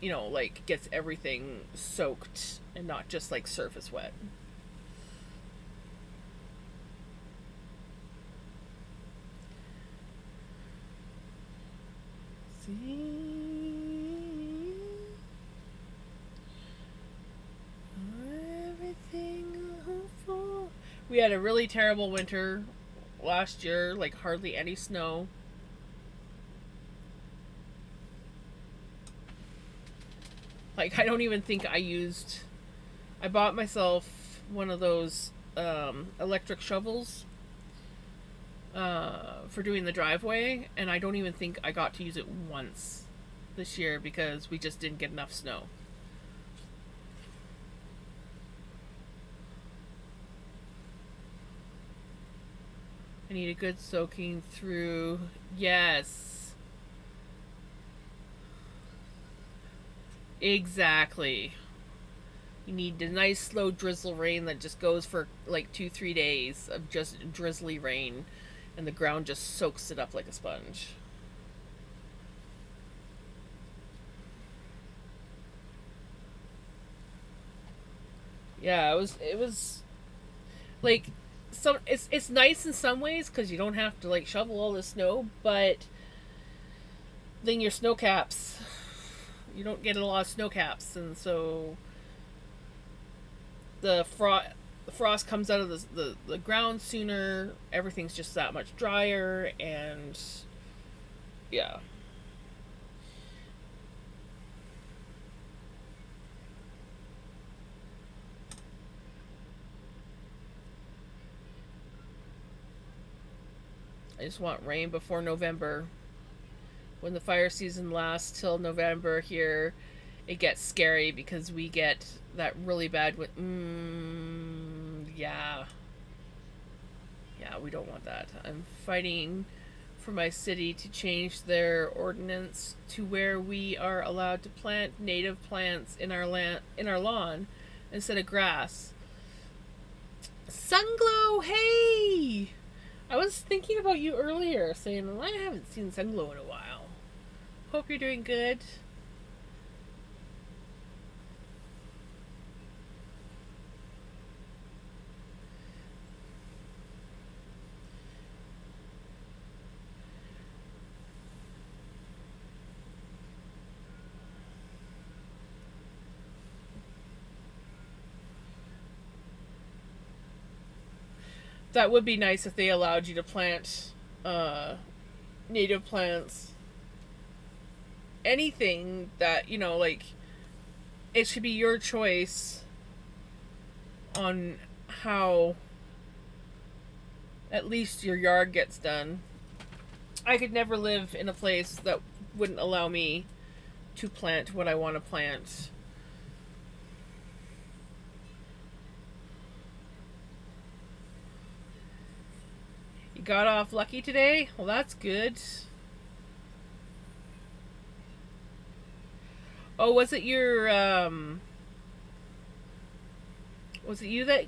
like gets everything soaked and not just like surface wet. See, everything hopeful. We had a really terrible winter last year, like hardly any snow. Like, I don't even think I bought myself one of those electric shovels for doing the driveway, and I don't even think I got to use it once this year because we just didn't get enough snow. I need a good soaking through. Yes. Exactly. You need a nice slow drizzle rain that just goes for like 2-3 days of just drizzly rain, and the ground just soaks it up like a sponge. Yeah, it was like it's nice in some ways because you don't have to like shovel all the snow, but then your snow caps, you don't get a lot of snow caps, and so the frost comes out of the ground sooner. Everything's just that much drier, and yeah. I just want rain before November. When the fire season lasts till November here, it gets scary because we get that really bad with yeah. Yeah, we don't want that. I'm fighting for my city to change their ordinance to where we are allowed to plant native plants in our lawn instead of grass. Sunglow, hey! I was thinking about you earlier, saying I haven't seen Sunglow in a while. Hope you're doing good. That would be nice if they allowed you to plant native plants. Anything that, like, it should be your choice on how at least your yard gets done. I could never live in a place that wouldn't allow me to plant what I want to plant. You got off lucky today? Well, that's good. Oh, was it was it you that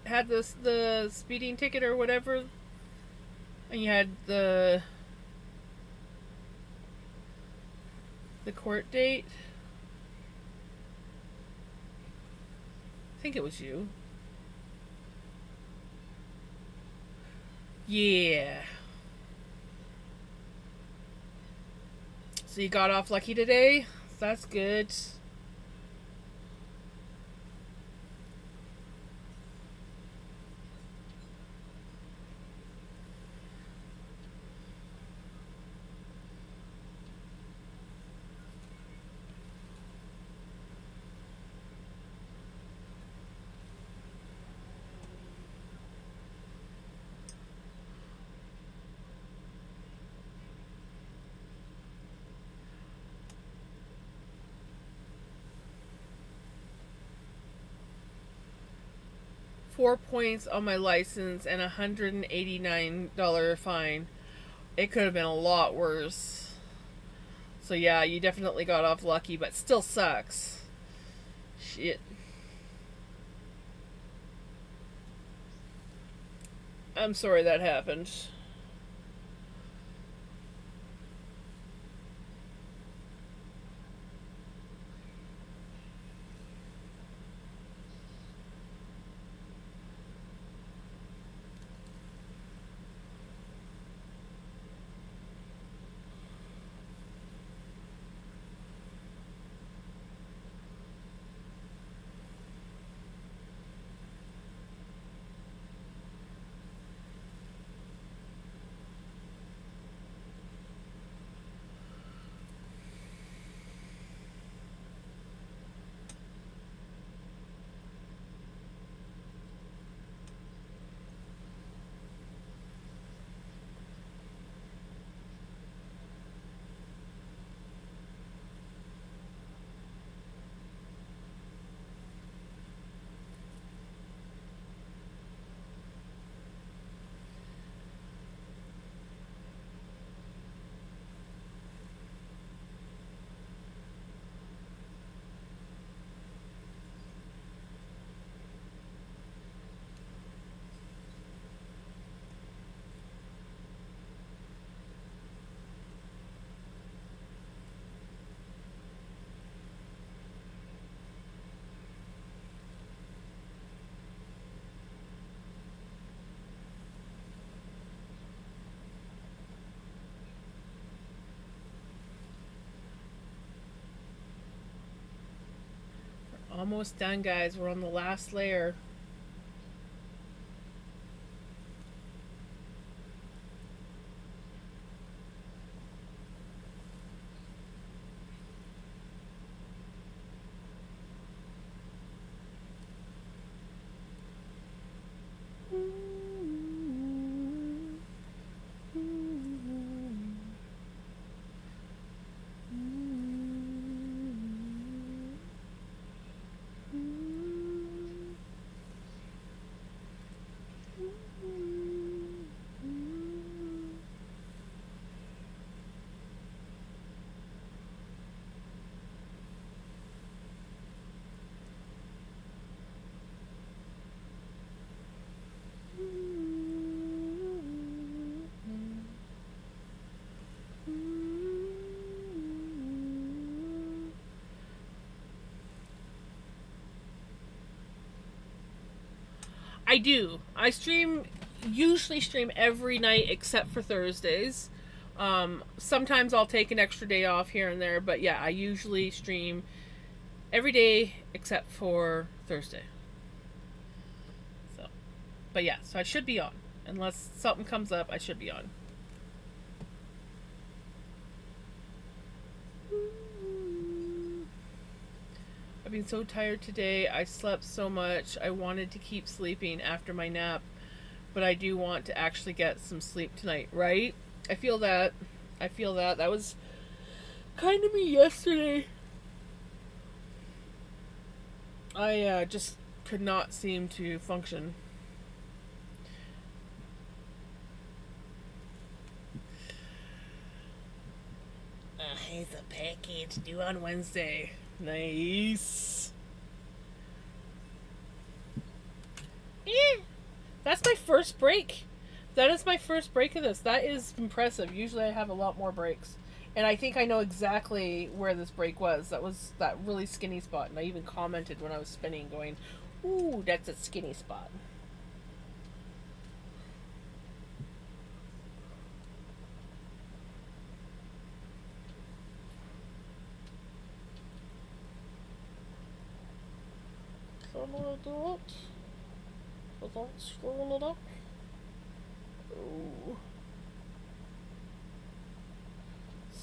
had the speeding ticket or whatever? And you had the court date? I think it was you. Yeah. So you got off lucky today? That's good. Four points on my license and $189 fine. It could have been a lot worse. So yeah, you definitely got off lucky, but still sucks. Shit. I'm sorry that happened. Almost done, guys. We're on the last layer. I do. I usually stream every night except for Thursdays. Sometimes I'll take an extra day off here and there, but yeah, I usually stream every day except for Thursday. So, but yeah, so I should be on. Unless something comes up, I should be on. I've been so tired today. I slept so much. I wanted to keep sleeping after my nap, but I do want to actually get some sleep tonight, right? I feel that. I feel that. That was kind of me yesterday. I just could not seem to function. Here's a package due on Wednesday. Nice. Eh, that's my first break. That is my first break of this. That is impressive. Usually I have a lot more breaks. And I think I know exactly where this break was. That was that really skinny spot. And I even commented when I was spinning going, ooh, that's a skinny spot. So I'm gonna do it without screwing it up. Ooh.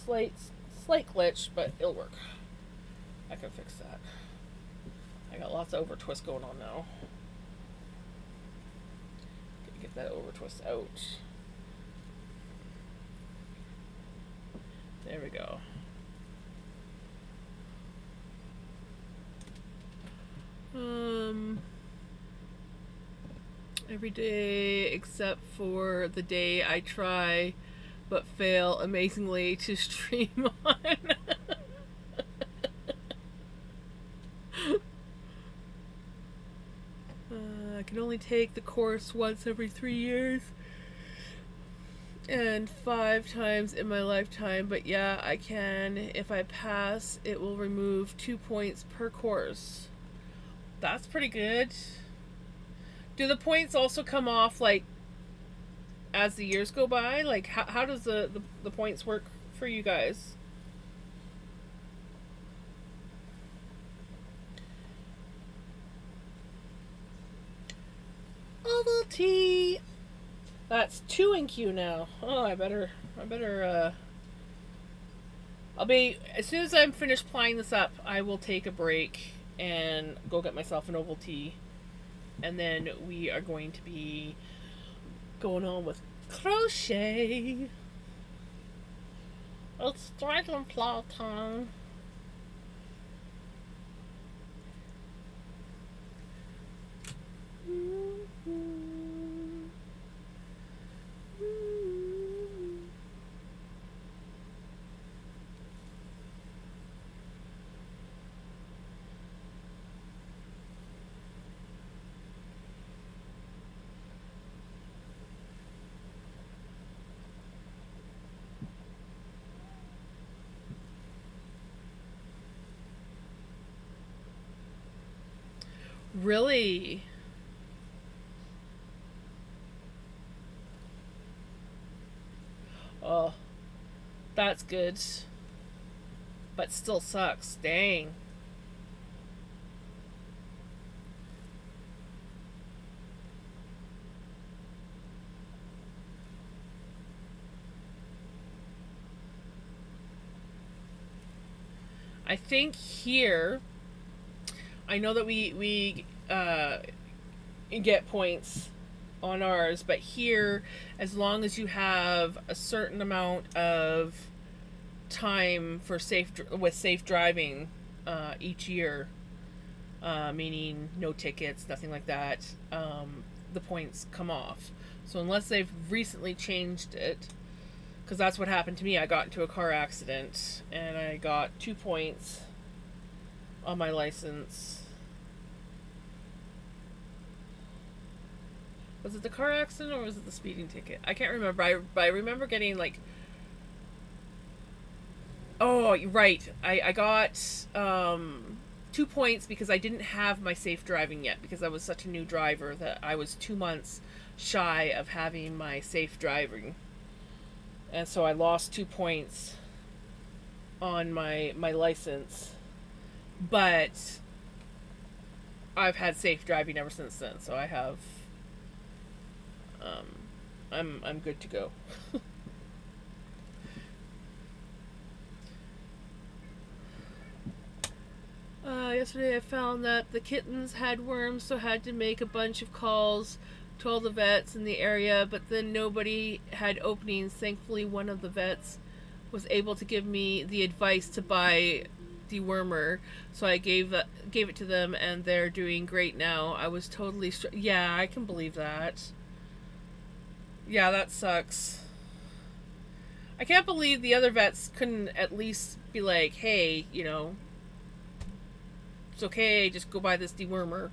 Slight glitch, but it'll work. I can fix that. I got lots of over twist going on now. Gotta get that over twist out. There we go. Every day except for the day I try but fail amazingly to stream on. can only take the course once every 3 years and 5 times in my lifetime, but yeah, I can. If I pass, it will remove 2 points per course. That's pretty good. Do the points also come off, like, as the years go by? Like, how does the points work for you guys? Oval T. That's 2 in queue now. Oh, I better, I'll be, as soon as I'm finished plying this up, I will take a break and go get myself an oval T. And then we are going to be going on with crochet. It's dragonfly time. Really? Oh, that's good. But still sucks. Dang. I think here, I know that we get points on ours, but here, as long as you have a certain amount of time for safe driving each year, meaning no tickets, nothing like that, the points come off. So unless they've recently changed it, because that's what happened to me. I got into a car accident and I got 2 points on my license. Was it the car accident or was it the speeding ticket? I can't remember. I remember getting like... Oh, right. I got 2 points because I didn't have my safe driving yet, because I was such a new driver that I was 2 months shy of having my safe driving. And so I lost 2 points on my license. But I've had safe driving ever since then, so I have... I'm good to go. Yesterday I found that the kittens had worms, so had to make a bunch of calls to all the vets in the area, but then nobody had openings. Thankfully, one of the vets was able to give me the advice to buy dewormer, so I gave it to them, and they're doing great now. I was totally yeah, I can believe that. Yeah, that sucks. I can't believe the other vets couldn't at least be like, hey, you know, it's okay, just go buy this dewormer.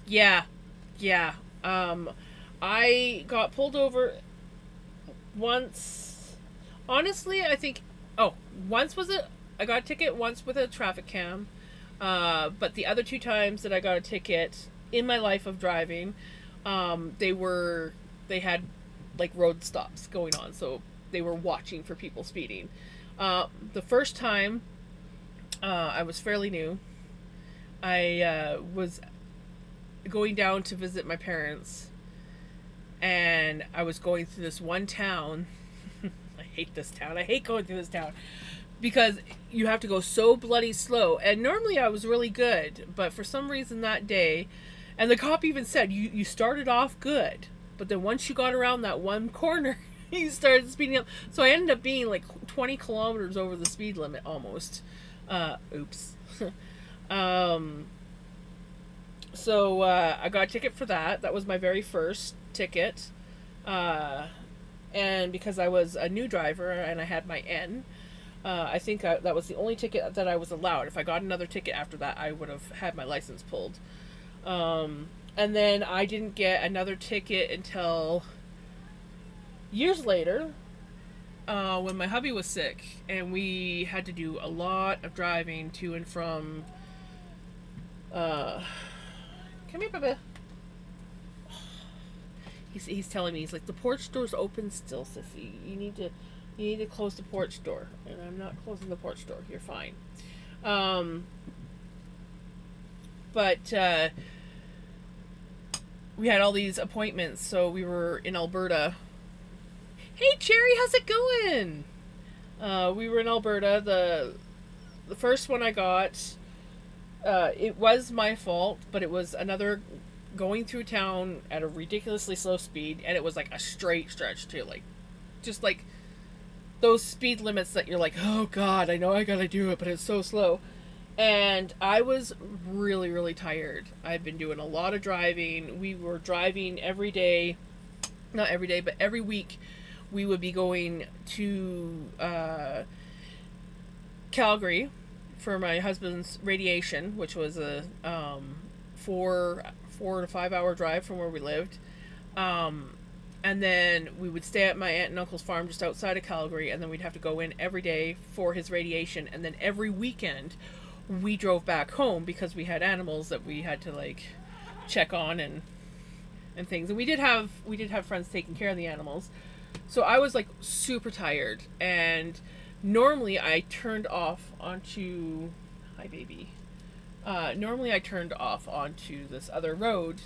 Yeah. I got pulled over once. Honestly, I think... Oh, once was it... I got a ticket once with a traffic cam. But the other 2 times that I got a ticket in my life of driving, they had like road stops going on, so they were watching for people speeding. The first time, I was fairly new. I was going down to visit my parents, and I was going through this one town. I hate this town. I hate going through this town because you have to go so bloody slow. And normally I was really good, but for some reason that day, and the cop even said, you started off good, but then once you got around that one corner, you started speeding up. So I ended up being like 20 kilometers over the speed limit almost. Oops. So I got a ticket for that. That was my very first ticket. And because I was a new driver and I had my N, I think that was the only ticket that I was allowed. If I got another ticket after that, I would have had my license pulled. And then I didn't get another ticket until years later, when my hubby was sick, and we had to do a lot of driving to and from. Come here, Bubba. He's telling me, he's like, the porch door's open still, sissy. You need to close the porch door. And I'm not closing the porch door. You're fine. But we had all these appointments, so we were in Alberta. Hey, Cherry, how's it going? We were in Alberta. The first one I got, it was my fault, but it was another going through town at a ridiculously slow speed, and it was like a straight stretch too, like just like those speed limits that you're like, oh god, I know I gotta do it, but it's so slow. And I was really, really tired. I'd been doing a lot of driving. We were driving every day, not every day, but every week. We would be going to Calgary for my husband's radiation, which was a 4 to 5 hour drive from where we lived. And then we would stay at my aunt and uncle's farm just outside of Calgary, and then we'd have to go in every day for his radiation. And then every weekend we drove back home because we had animals that we had to like check on and things. And we did have friends taking care of the animals. So I was like super tired, and normally I turned off onto hi baby. Normally I turned off onto this other road,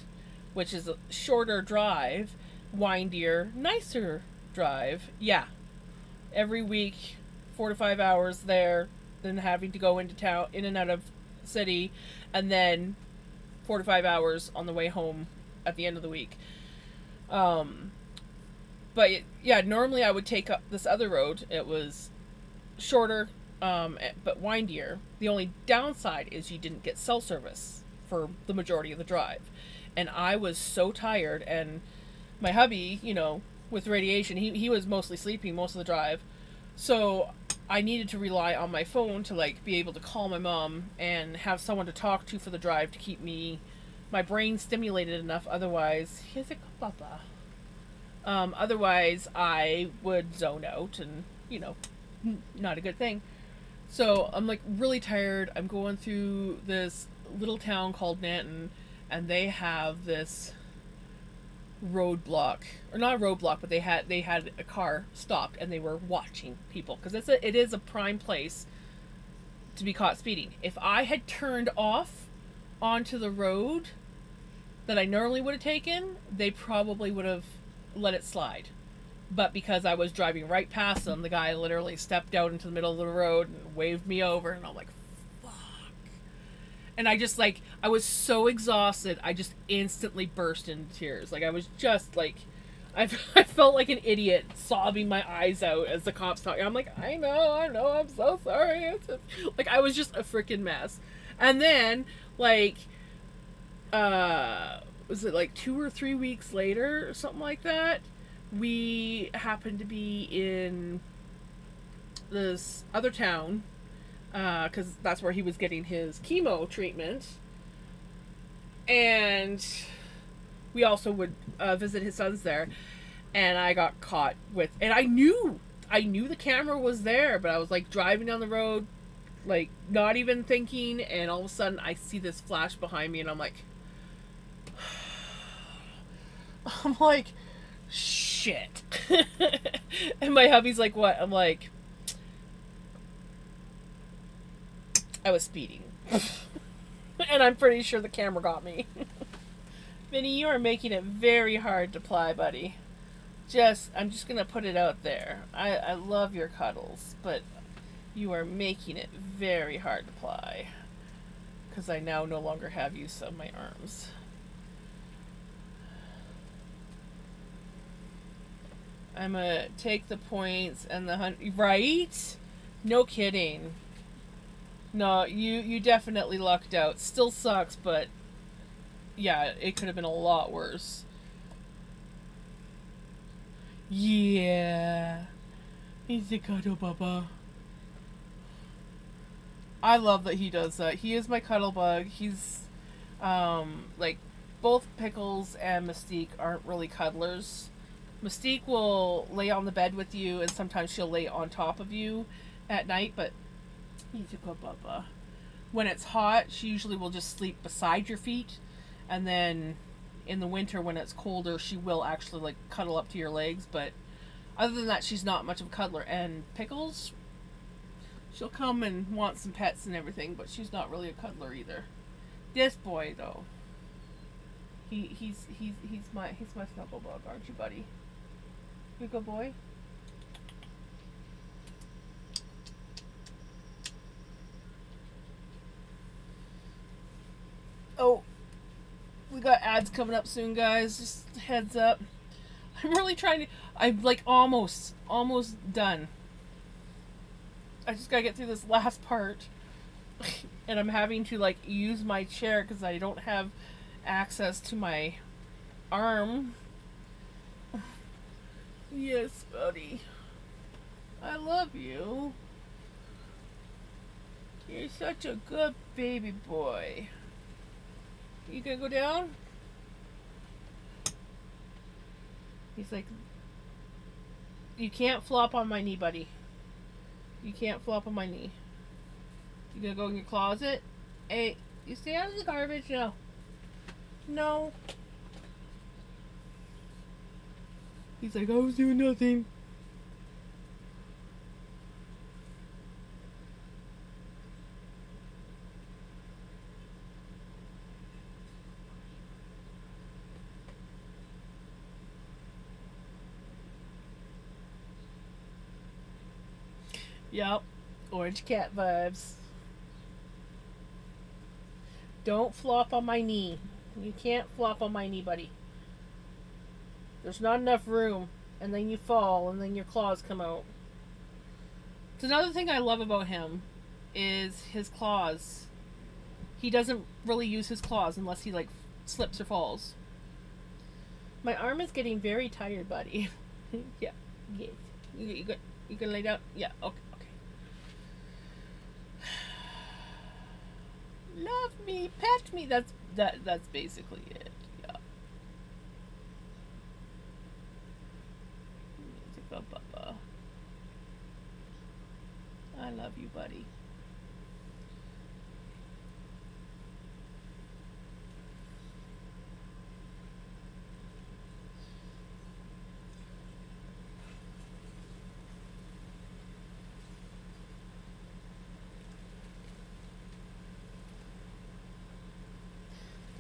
which is a shorter drive, windier, nicer drive. Yeah. Every week, 4 to 5 hours there, then having to go into town, in and out of city, and then 4 to 5 hours on the way home at the end of the week. But yeah, normally I would take up this other road. It was shorter, but windier. The only downside is you didn't get cell service for the majority of the drive. And I was so tired, and my hubby, you know, with radiation, he was mostly sleeping most of the drive. So I needed to rely on my phone to like be able to call my mom and have someone to talk to for the drive to keep my brain stimulated enough. Otherwise, here's a papa. Otherwise I would zone out, and you know, not a good thing. So I'm like really tired. I'm going through this little town called Nanton, and they have this roadblock, or not a roadblock, but they had a car stopped, and they were watching people because it is a prime place to be caught speeding. If I had turned off onto the road that I normally would have taken, they probably would have let it slide. But because I was driving right past them, the guy literally stepped out into the middle of the road and waved me over, and I'm like, fuck. And I was so exhausted, I just instantly burst into tears. Like, I was just like, I felt like an idiot, sobbing my eyes out as the cops talking. I'm like, I know, I'm so sorry. Like, I was just a freaking mess. And then, like, was it like 2 or 3 weeks later or something like that, we happened to be in this other town, because that's where he was getting his chemo treatment, and we also would visit his sons there. And I got caught with, and I knew the camera was there, but I was like driving down the road, like not even thinking, and all of a sudden I see this flash behind me, and I'm like shit. And my hubby's like, what? I'm like, I was speeding. And I'm pretty sure the camera got me. Vinny, you are making it very hard to ply, buddy. I'm just gonna put it out there. I love your cuddles, but you are making it very hard to ply, because I now no longer have use of my arms. I'm gonna take the points and the hunt. Right? No kidding. No, you definitely lucked out. Still sucks, but yeah, it could have been a lot worse. Yeah. He's a cuddle baba. I love that he does that. He is my cuddle bug. He's like both Pickles and Mystique aren't really cuddlers. Mystique will lay on the bed with you, and sometimes she'll lay on top of you at night. But you need to go, Bubba. When it's hot, she usually will just sleep beside your feet, and then in the winter when it's colder, she will actually like cuddle up to your legs. But other than that, she's not much of a cuddler. And Pickles, she'll come and want some pets and everything, but she's not really a cuddler either. This boy though, he's my snuggle bug, aren't you, buddy? You good boy? Oh, we got ads coming up soon, guys. Just heads up. I'm really trying to. I'm like almost done. I just gotta get through this last part, and I'm having to like use my chair because I don't have access to my arm. Yes, buddy. I love you. You're such a good baby boy. You gonna go down? He's like, you can't flop on my knee, buddy. You can't flop on my knee. You gonna go in your closet? Hey, you stay out of the garbage? No. No. He's like, I was doing nothing. Yep. Orange cat vibes. Don't flop on my knee. You can't flop on my knee, buddy. There's not enough room. And then you fall, and then your claws come out. It's another thing I love about him is his claws. He doesn't really use his claws unless he, like, slips or falls. My arm is getting very tired, buddy. Yeah. Yes. You gonna lay down? Yeah, okay. Love me, pet me. That's basically it. Yeah. Music, Bubba. I love you, buddy.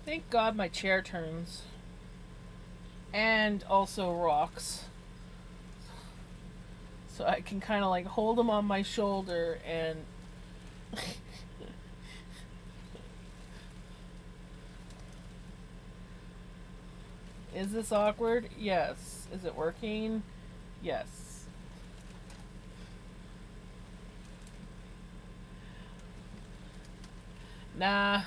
Thank God my chair turns. And also rocks. So I can kind of like hold him on my shoulder and... Is this awkward? Yes. Is it working? Yes. Nah.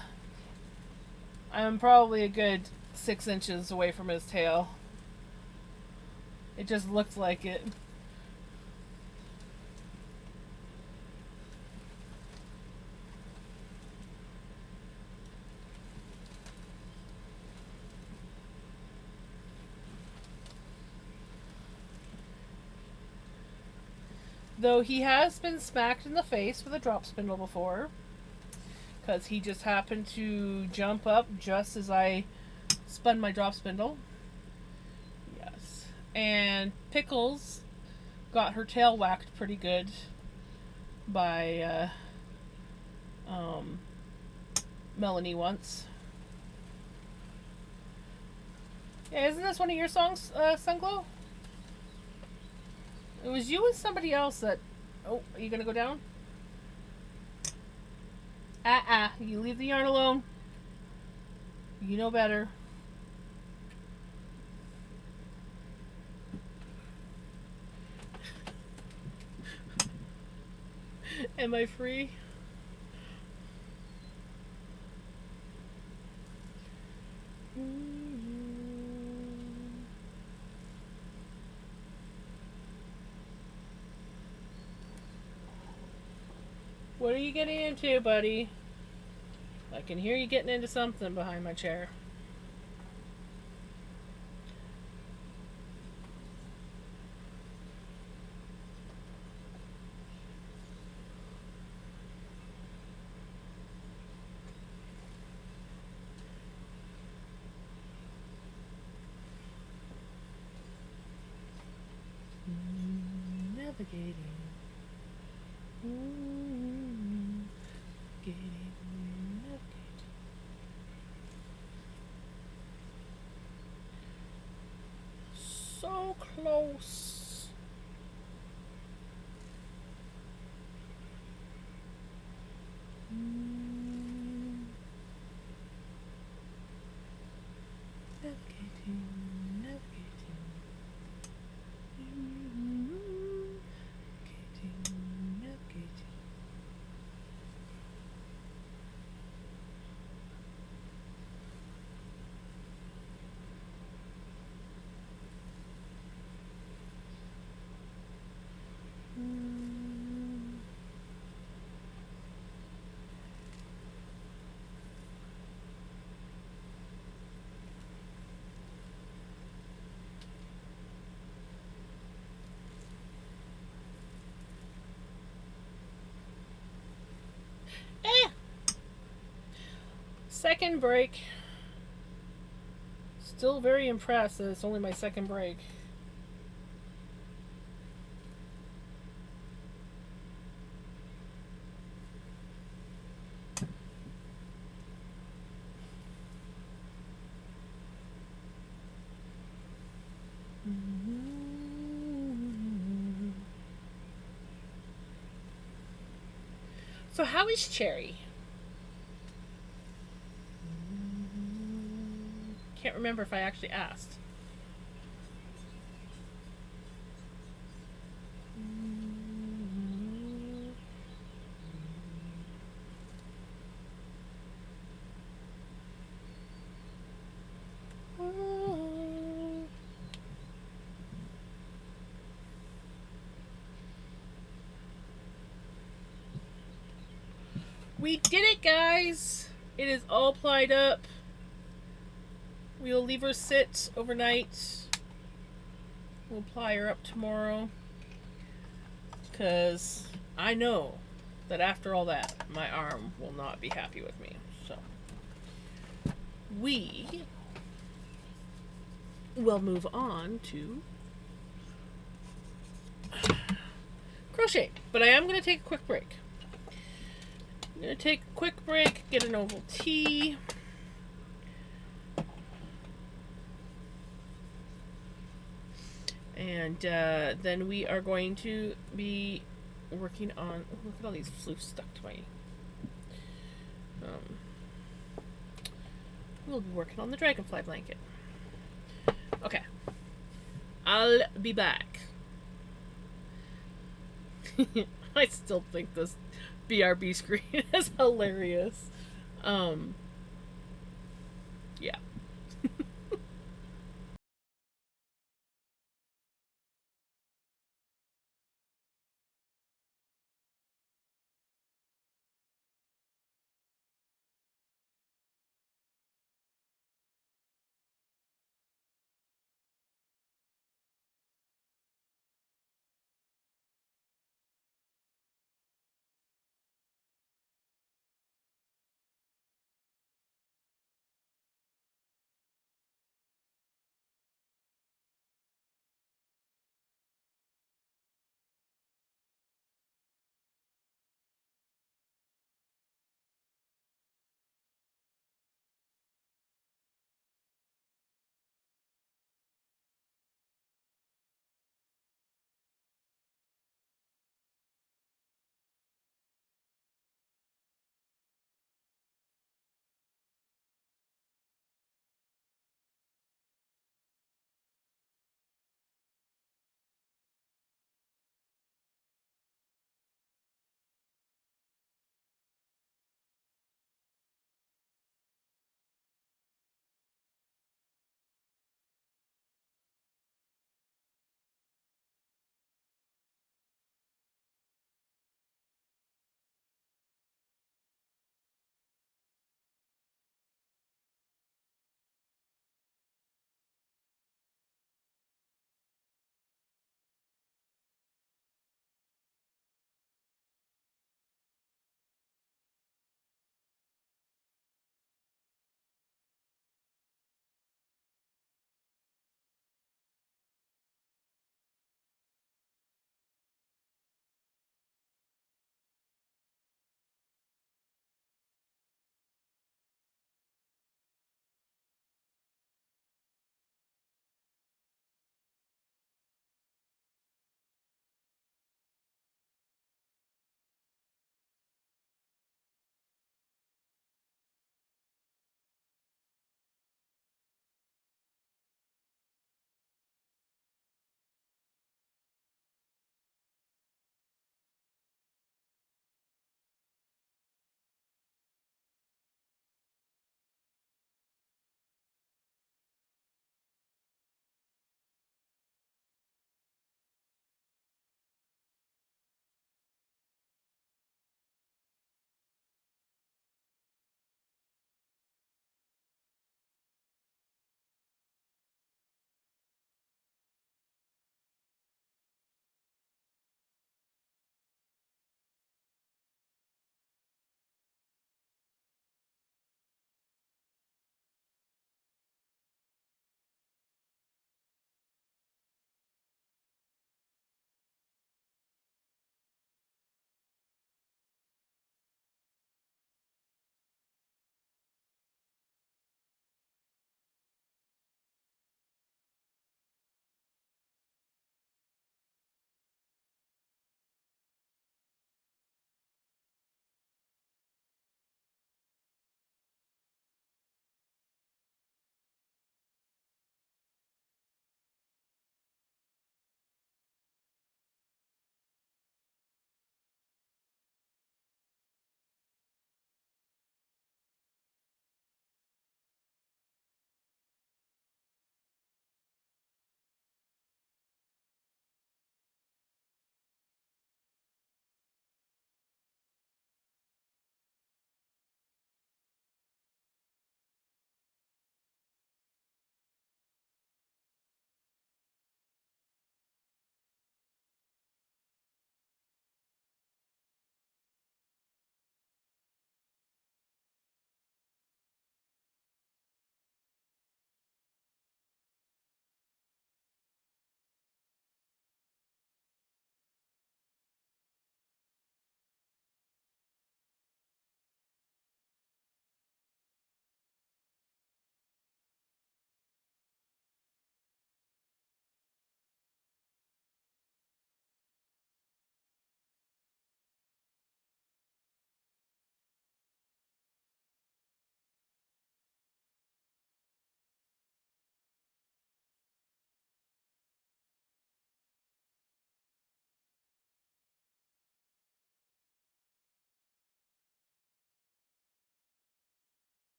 I'm probably a good 6 inches away from his tail. It just looked like it. Though he has been smacked in the face with a drop spindle before. Because he just happened to jump up just as I spun my drop spindle. Yes. And Pickles got her tail whacked pretty good by Melanie once. Yeah, isn't this one of your songs, Sunglow? It was you and somebody else that... Oh, are you going to go down? You leave the yarn alone. You know better. Am I free? What are you getting into, buddy? I can hear you getting into something behind my chair. Navigating. Navigating. So close. Navigating, navigating. Navigating, navigating. Eh! Second break. Still very impressed that it's only my second break. So how is Cherry? Can't remember if I actually asked. We did it, guys! It is all plied up. We'll leave her sit overnight. We'll ply her up tomorrow. Because I know that after all that, my arm will not be happy with me. So, we will move on to crochet. But I am going to take a quick break. I'm going to take a quick break, get an oval tee. And then we are going to be working on. Oh, look at all these floofs stuck to my. We'll be working on the dragonfly blanket. Okay. I'll be back. I still think this BRB screen is hilarious. Yeah.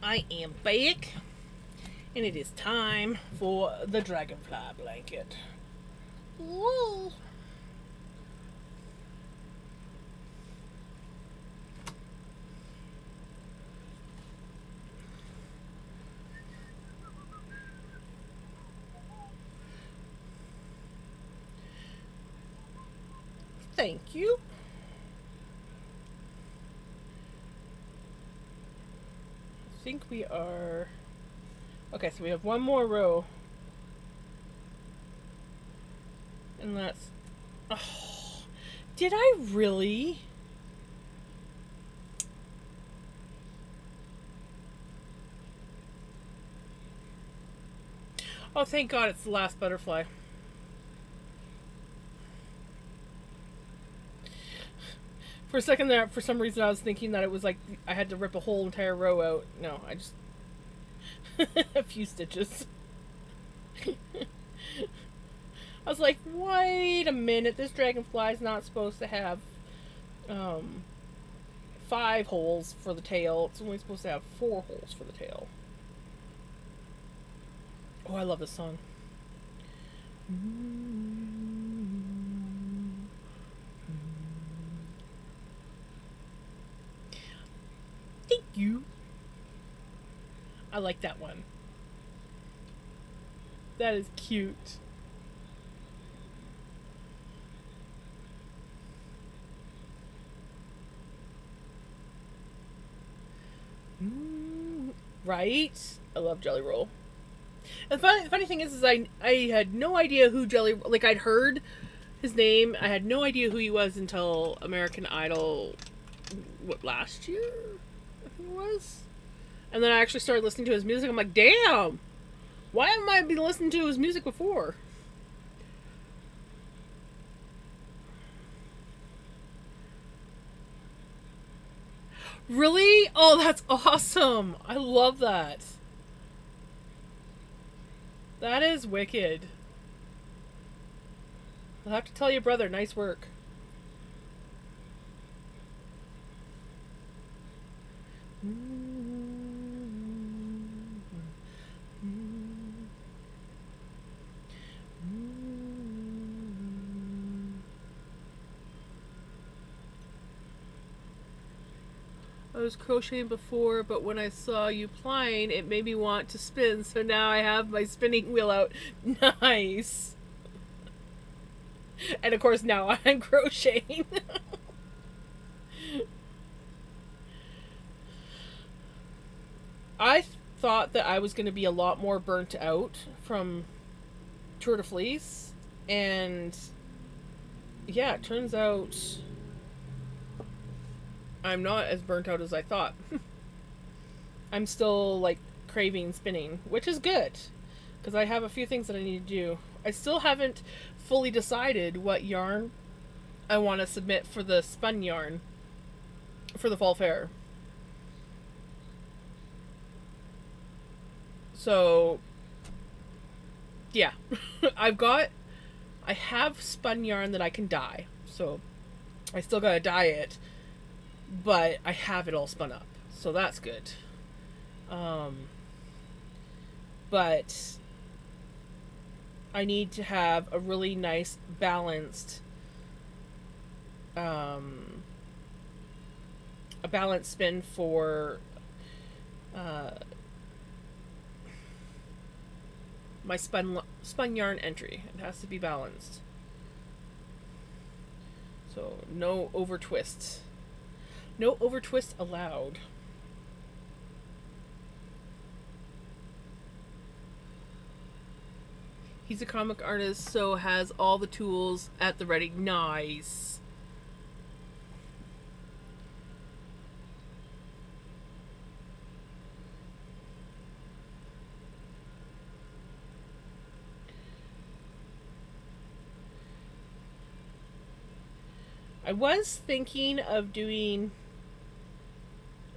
I am back, and it is time for the dragonfly blanket. Yay. Thank you. I think we are... Okay, so we have one more row. And that's... Oh, did I really? Oh, thank God it's the last butterfly. For a second there, for some reason, I was thinking that it was like I had to rip a whole entire row out. No, I just... a few stitches. I was like, wait a minute, this dragonfly's not supposed to have 5 holes for the tail. It's only supposed to have 4 holes for the tail. Oh, I love this song. Thank you. I like that one. That is cute. Right? I love Jelly Roll. And the funny thing is I had no idea who like I'd heard his name. I had no idea who he was until American Idol, what, last year? I think it was. And then I actually started listening to his music. I'm like, damn! Why haven't I been listening to his music before? Really? Oh, that's awesome! I love that. That is wicked. I'll have to tell your brother, nice work. I was crocheting before, but when I saw you plying, it made me want to spin, so now I have my spinning wheel out. Nice! And of course now I'm crocheting. I thought that I was going to be a lot more burnt out from Tour de Fleece, and yeah, it turns out I'm not as burnt out as I thought. I'm still like craving spinning, which is good because I have a few things that I need to do. I still haven't fully decided what yarn I want to submit for the spun yarn for the fall fair. So yeah, I have spun yarn that I can dye, so I still gotta dye it, but I have it all spun up, so that's good. But I need to have a really nice balanced a balanced spin for my spun yarn entry. It has to be balanced, so no over twists. No over twist allowed. He's a comic artist, so has all the tools at the ready. Nice. I was thinking of doing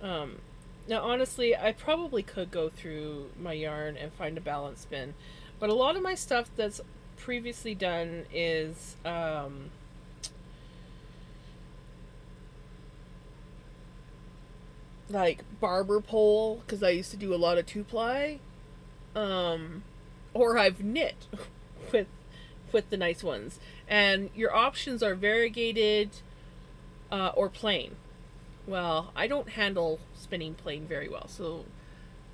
now honestly I probably could go through my yarn and find a balance spin, but a lot of my stuff that's previously done is like barber pole because I used to do a lot of two ply, or I've knit with the nice ones. And your options are variegated or plain. Well, I don't handle spinning plain very well, so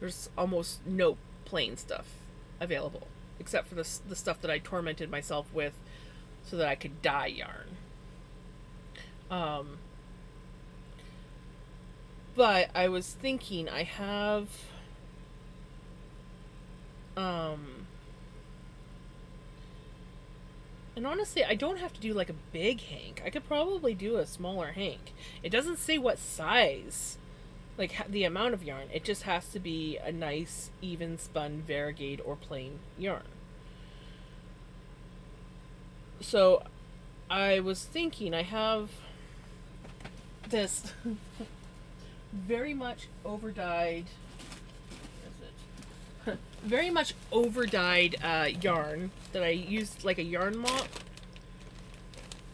there's almost no plain stuff available except for the stuff that I tormented myself with so that I could dye yarn. Um, but I was thinking I have and honestly, I don't have to do like a big hank. I could probably do a smaller hank. It doesn't say what size, like the amount of yarn. It just has to be a nice, even spun, variegated, or plain yarn. So I was thinking I have this very much overdyed. Very much overdyed yarn that I used like a yarn mop,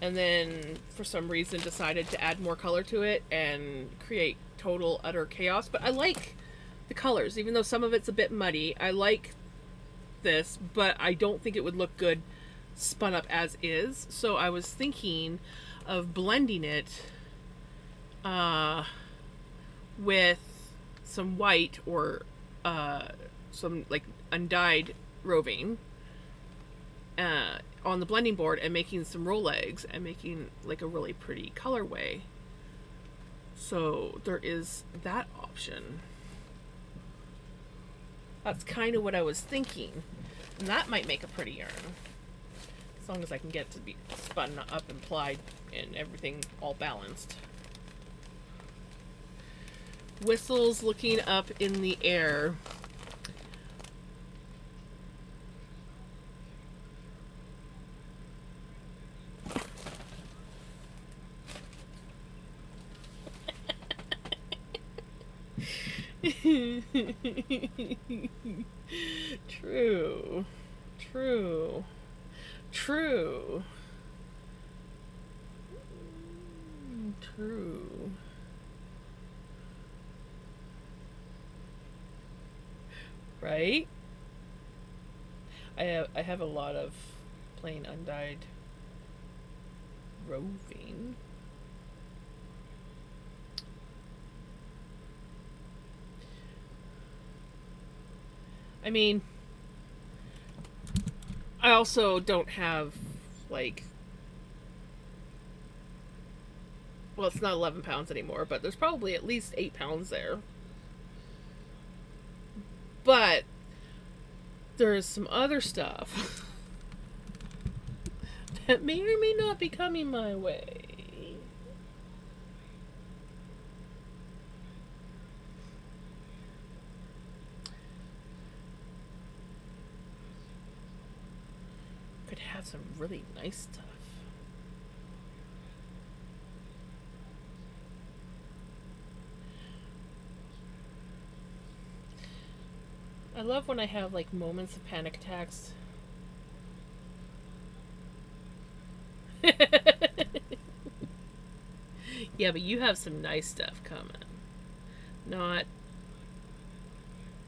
and then for some reason decided to add more color to it and create total utter chaos. But I like the colors, even though some of it's a bit muddy. I like this, but I don't think it would look good spun up as is. So I was thinking of blending it with some white or some like undyed roving on the blending board and making some roll legs and making like a really pretty colorway. So there is that option. That's kind of what I was thinking. And that might make a pretty yarn. As long as I can get it to be spun up and plied and everything all balanced. Whistles looking up in the air. True. True. True. True. Right? I have a lot of plain undyed roving. I mean, I also don't have, like, well, it's not 11 pounds anymore, but there's probably at least 8 pounds there. But there's some other stuff that may or may not be coming my way. Could have some really nice stuff. I love when I have like moments of panic attacks. Yeah, but you have some nice stuff coming. Not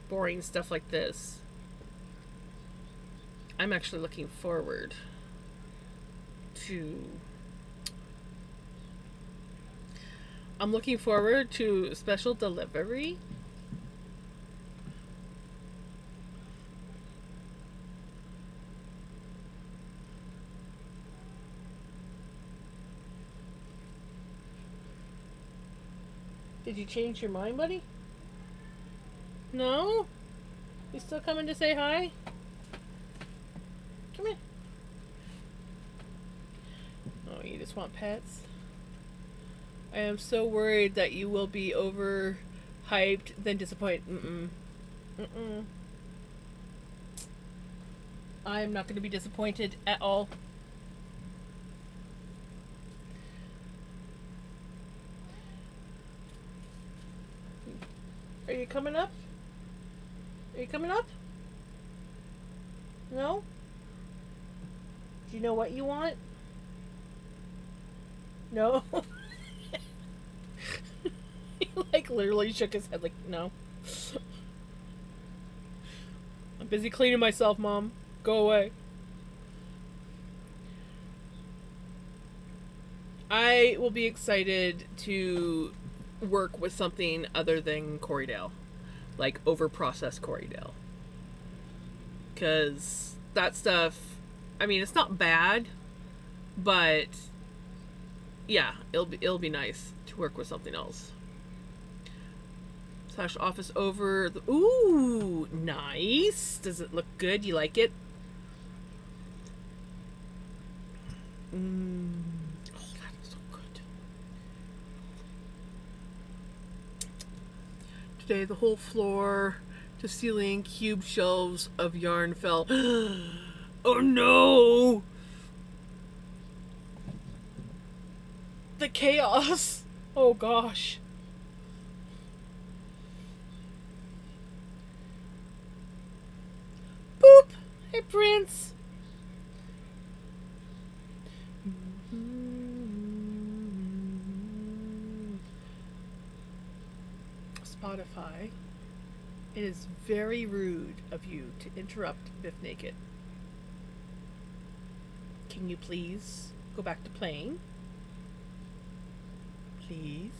boring stuff like this. I'm actually looking forward to. I'm looking forward to special delivery. Did you change your mind, buddy? No? You still coming to say hi? Come here. Oh, you just want pets? I am so worried that you will be overhyped, then disappointed. I am not going to be disappointed at all. Are you coming up? Are you coming up? No? Do you know what you want? No? like literally shook his head like, no. I'm busy cleaning myself, Mom. Go away. I will be excited to work with something other than Corriedale. Like over-processed Corriedale. Because that stuff, I mean, it's not bad, but yeah, it'll be nice to work with something else. Slash office over. Ooh, nice. Does it look good? You like it? Oh, that's so good. Today, the whole floor to ceiling cube shelves of yarn fell. Oh no! The chaos. Oh gosh. Boop! Hey, Prince! Spotify. It is very rude of you to interrupt Biff Naked. Can you please go back to playing? Please?